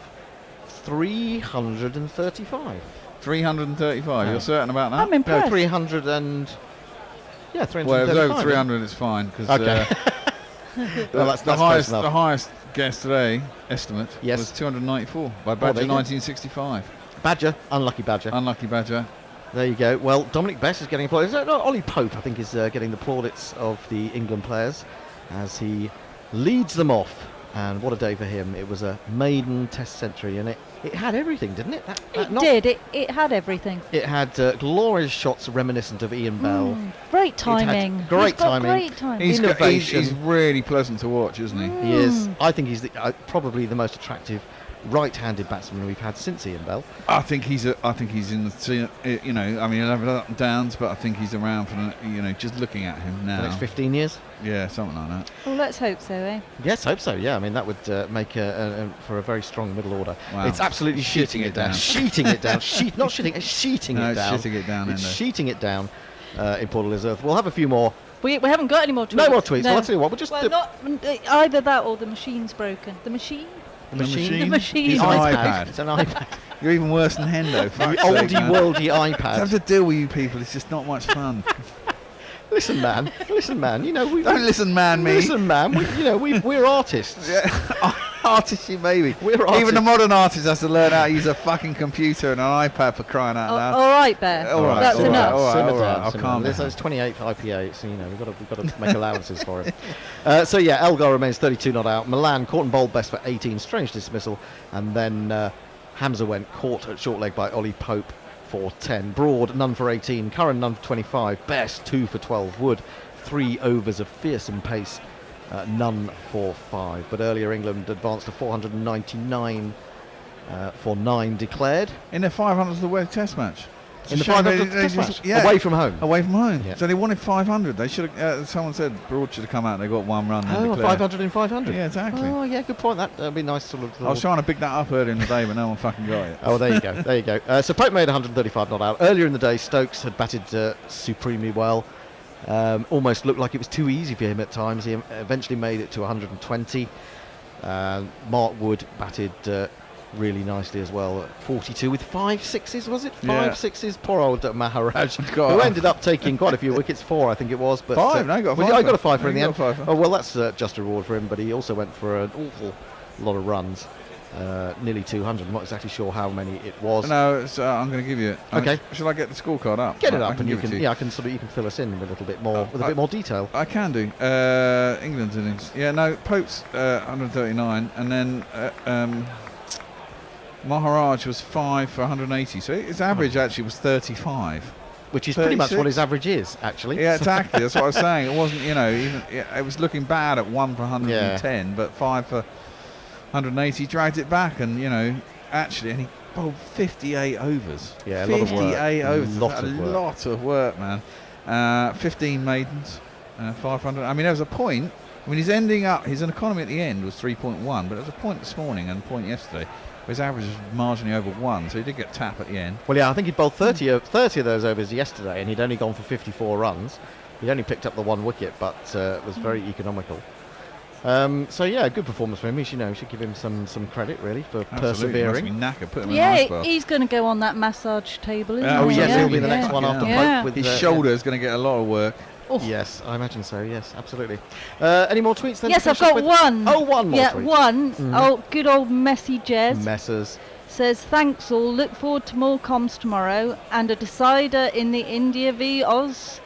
335. 335. You're certain about that? I'm impressed. No, 300 and... Yeah, 335. Well, if it's over 300, it's fine. Cause, okay. Well, that's the close enough. highest guess today, estimate, Yes. was 294 by Badger there you go. 1965. Badger, unlucky Badger. Unlucky Badger. There you go. Well, Dominic Bess is getting applauded. No, Ollie Pope, I think, is getting the plaudits of the England players as he leads them off. And what a day for him. It was a maiden test century, and it had everything, didn't it? It had everything. It had glorious shots reminiscent of Ian Bell. Great timing. Great timing. Great timing. Innovation. He's really pleasant to watch, isn't he? He is. I think he's probably the most attractive right-handed batsman we've had since Ian Bell. I think he's in the, you know, I mean, he'll have up and downs, but I think he's around for, you know, just looking at him now. The next 15 years? Yeah, something like that. Well, let's hope so, eh? Yes, hope so, yeah. I mean, that would make for a very strong middle order. Wow. It's absolutely sheeting it down. Sheeting it down. Not shitting, it's sheeting No, it it's down. shitting it down, It's isn't it? sheeting it down in Port Elizabeth. We'll have a few more. We haven't got any more tweets. No more tweets. No. Well, I'll tell you what, we'll just... Well, not either that or the machine's broken. The machine? The machine? The machine. It's an iPad. It's an iPad. You're even worse than Hendo. The oldie worldy iPad. To have to deal with you people, it's just not much fun. Listen, man. You know, Don't listen, man, me. Listen, man. We're artists. Artists, you maybe. We're artists. Even the modern artist has to learn how to use a fucking computer and an iPad for crying out loud. All right, Bear. All right, That's all right, enough. all right, Simmer all right. down, I'll simmer calm down. down. It's 28th IPA, so you know we've got to make allowances for it. So yeah, Elgar remains 32 not out. Milan caught and bowled Best for 18, strange dismissal, and then Hamza went caught at short leg by Ollie Pope for 10. Broad, none for 18. Curran, none for 25. Best, 2 for 12. Wood, 3 overs of fearsome pace, none for 5. But earlier England advanced to 499 for 9 declared. In their 500th of the World Test match. In the 500th Test match? Away from home. Away from home. Yeah. So they wanted 500. They should have. Someone said Broad should have come out and they got one run. And 500 in 500. Yeah, exactly. Oh, yeah, good point. That would be nice. Sort of. I was trying to pick that up earlier in the day, but no one fucking got it. Oh, there you go. There you go. So Pope made 135 not out. Earlier in the day, Stokes had batted supremely well. Almost looked like it was too easy for him at times. He eventually made it to 120. Mark Wood batted really nicely as well. 42 with 5 sixes, was it? 5 sixes. Poor old Maharaj, who ended up taking quite a few wickets. 4, I think it was. But 5. No, he got a 5. I got a 5 in the end. 5. Oh well, that's just a reward for him. But he also went for an awful lot of runs. Nearly 200. I'm not exactly sure how many it was. No, I'm going to give you it. Okay. Shall I get the scorecard up? Get it up, and you can. Yeah, I can sort of. You can fill us in with a little bit more, with a bit more detail. I can do. England's innings. Yeah, no. Pope's 139, and then Maharaj was 5 for 180. So his average actually was 35. Which is pretty much what his average is, actually. Yeah, exactly. That's what I was saying. It wasn't, it was looking bad at 1 for 110, but 5 for 180 dragged it back, and actually, and he bowled 58 overs. Yeah, a 58 overs. Lot of work, man. 15 maidens, 500. I mean, there was a point. I mean, he's ending up. His economy at the end was 3.1, but there was a point this morning and a point yesterday. His average was marginally over 1, so he did get tap at the end. Well, yeah, I think he'd bowled 30 of those overs yesterday, and he'd only gone for 54 runs. He'd only picked up the 1 wicket, but was very economical. So yeah, good performance for him. We should give him some credit really for persevering. He must be knackered. Put him in an ice bath. He's going to go on that massage table. Isn't Oh he? yes, he'll be the next one after Pope. With his shoulder is going to get a lot of work. Oh. Yes, I imagine so. Yes, absolutely. Any more tweets then? Yes, I've got one. Oh, one more. Yeah, tweet. one. Oh, good old messy Jez. Messers. Says, thanks all. Look forward to more comms tomorrow and a decider in the India v Oz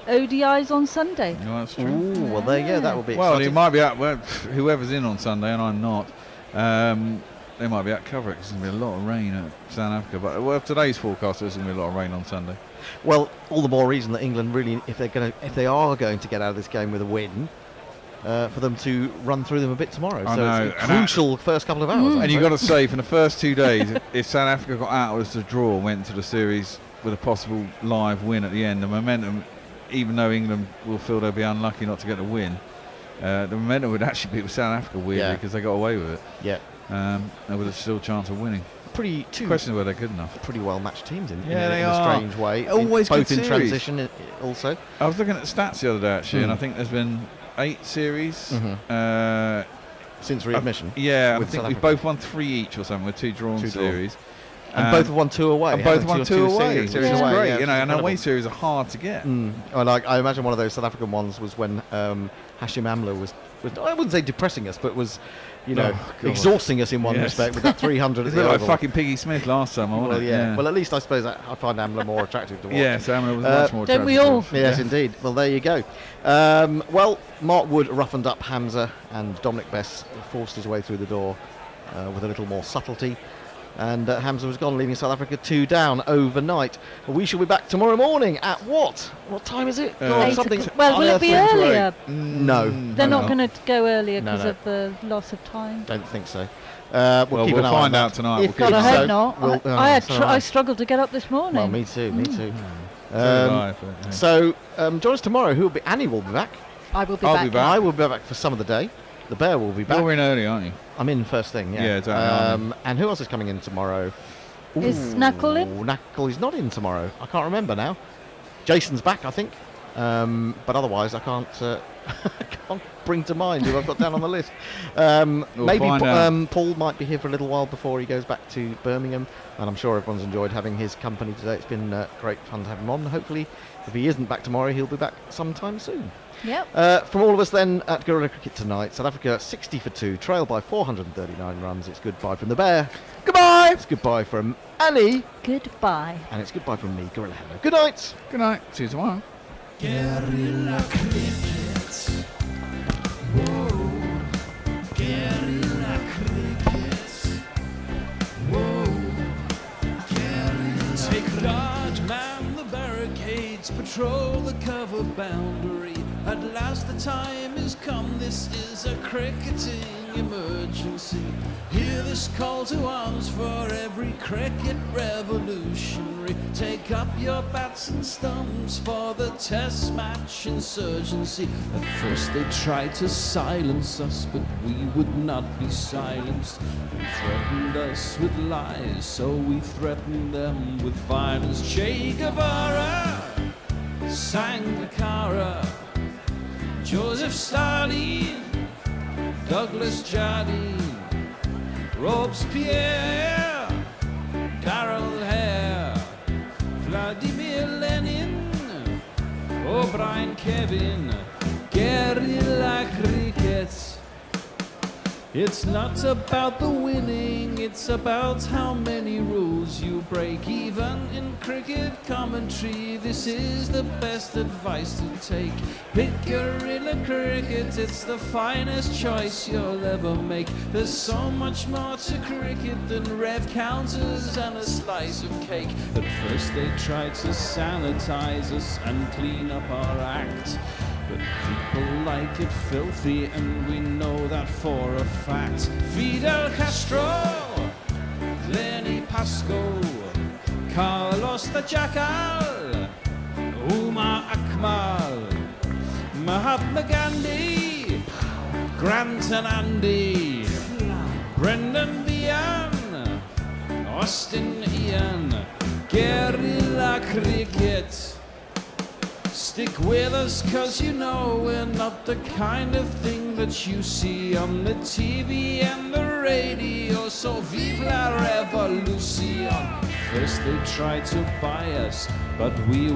ODIs on Sunday. No, that's true. Ooh, well, there you go. That will be well, exciting. he might be out. Well, whoever's in on Sunday, and I'm not. They might be out cover it because there's going to be a lot of rain at South Africa. But today's forecast there's going to be a lot of rain on Sunday. Well, all the more reason that England really, if they are going to get out of this game with a win, for them to run through them a bit tomorrow. It's a crucial first couple of hours. And you've got to say, for the first 2 days, if South Africa got out as a draw and went into the series with a possible live win at the end, the momentum, even though England will feel they'll be unlucky not to get a win, the momentum would actually be with South Africa, weirdly, because they got away with it. Yeah. There was still a chance of winning. Question whether they're good enough. Pretty well matched teams in they a are. strange way. Always both good in series. transition also. I was looking at the stats the other day actually, and I think there's been 8 series since readmission. I think we've both won 3 each or something with 2 drawn series. And both have won 2 away. And both won 2 away, which is great. Yeah, and away series are hard to get. I imagine one of those South African ones was when Hashim Amla was I wouldn't say depressing us, but was exhausting us in one respect with that 300 at the like Oval. fucking Piggy Smith last time, wasn't it? Well, at least I suppose I find Amla more attractive to watch. Yes, Amla was much more attractive. Don't we all? Yes, indeed. Well, there you go. Well, Mark Wood roughened up Hamza, and Dominic Bess forced his way through the door with a little more subtlety. And Hamza was gone, leaving South Africa 2 down overnight. We shall be back tomorrow morning at what? What time is it? Something. Well, will it be earlier? No. They're not going to go earlier because of the loss of time. Don't think so. We'll find out tonight. God, I hope not. I struggled to get up this morning. Well, me too. Me too. So join us tomorrow. Annie will be back. I will be I'll back. be back. I will be back for some of the day. The Bear will be back. You're in early, aren't you? I'm in first thing, yeah. Yeah, exactly. And who else is coming in tomorrow? Is Knuckle in? Knuckle is not in tomorrow. I can't remember now. Jason's back, I think. But otherwise, I can't bring to mind who I've got down on the list. Maybe Paul might be here for a little while before he goes back to Birmingham. And I'm sure everyone's enjoyed having his company today. It's been great fun to have him on. Hopefully, if he isn't back tomorrow, he'll be back sometime soon. Yep. From all of us then at Gorilla Cricket tonight, South Africa 60 for 2, trailed by 439 runs. It's goodbye from the Bear. Goodbye. It's goodbye from Annie. Goodbye. And it's goodbye from me, Gorilla Hello. Good night. Good night. See you tomorrow. Guerrilla cricket. Whoa. Guerrilla cricket. Whoa. Guerrilla. Take control the cover boundary. At last the time is come, this is a cricketing emergency. Hear this call to arms for every cricket revolutionary. Take up your bats and stumps for the test match insurgency. At first they tried to silence us, but we would not be silenced. They threatened us with lies, so we threatened them with violence. Che Guevara, Sangakkara, Joseph Stalin, Douglas Jardine, Robespierre, Darrell Hare, Vladimir Lenin, O'Brien Kevin, guerrilla cricket. It's not about the winning, it's about how many rules you break. Even in cricket commentary, this is the best advice to take. Pick guerrilla cricket, it's the finest choice you'll ever make. There's so much more to cricket than rev counters and a slice of cake. At first they tried to sanitize us and clean up our act, but people like it filthy, and we know that for a fact. Fidel Castro, Lenny Pasco, Carlos the Jackal, Umar Akmal, Mahatma Gandhi, Grant and Andy, Brendan Behan, Austin Ian, guerrilla cricket. Stick with us, cause you know we're not the kind of thing that you see on the TV and the radio. So vive la revolution. First they tried to buy us, but we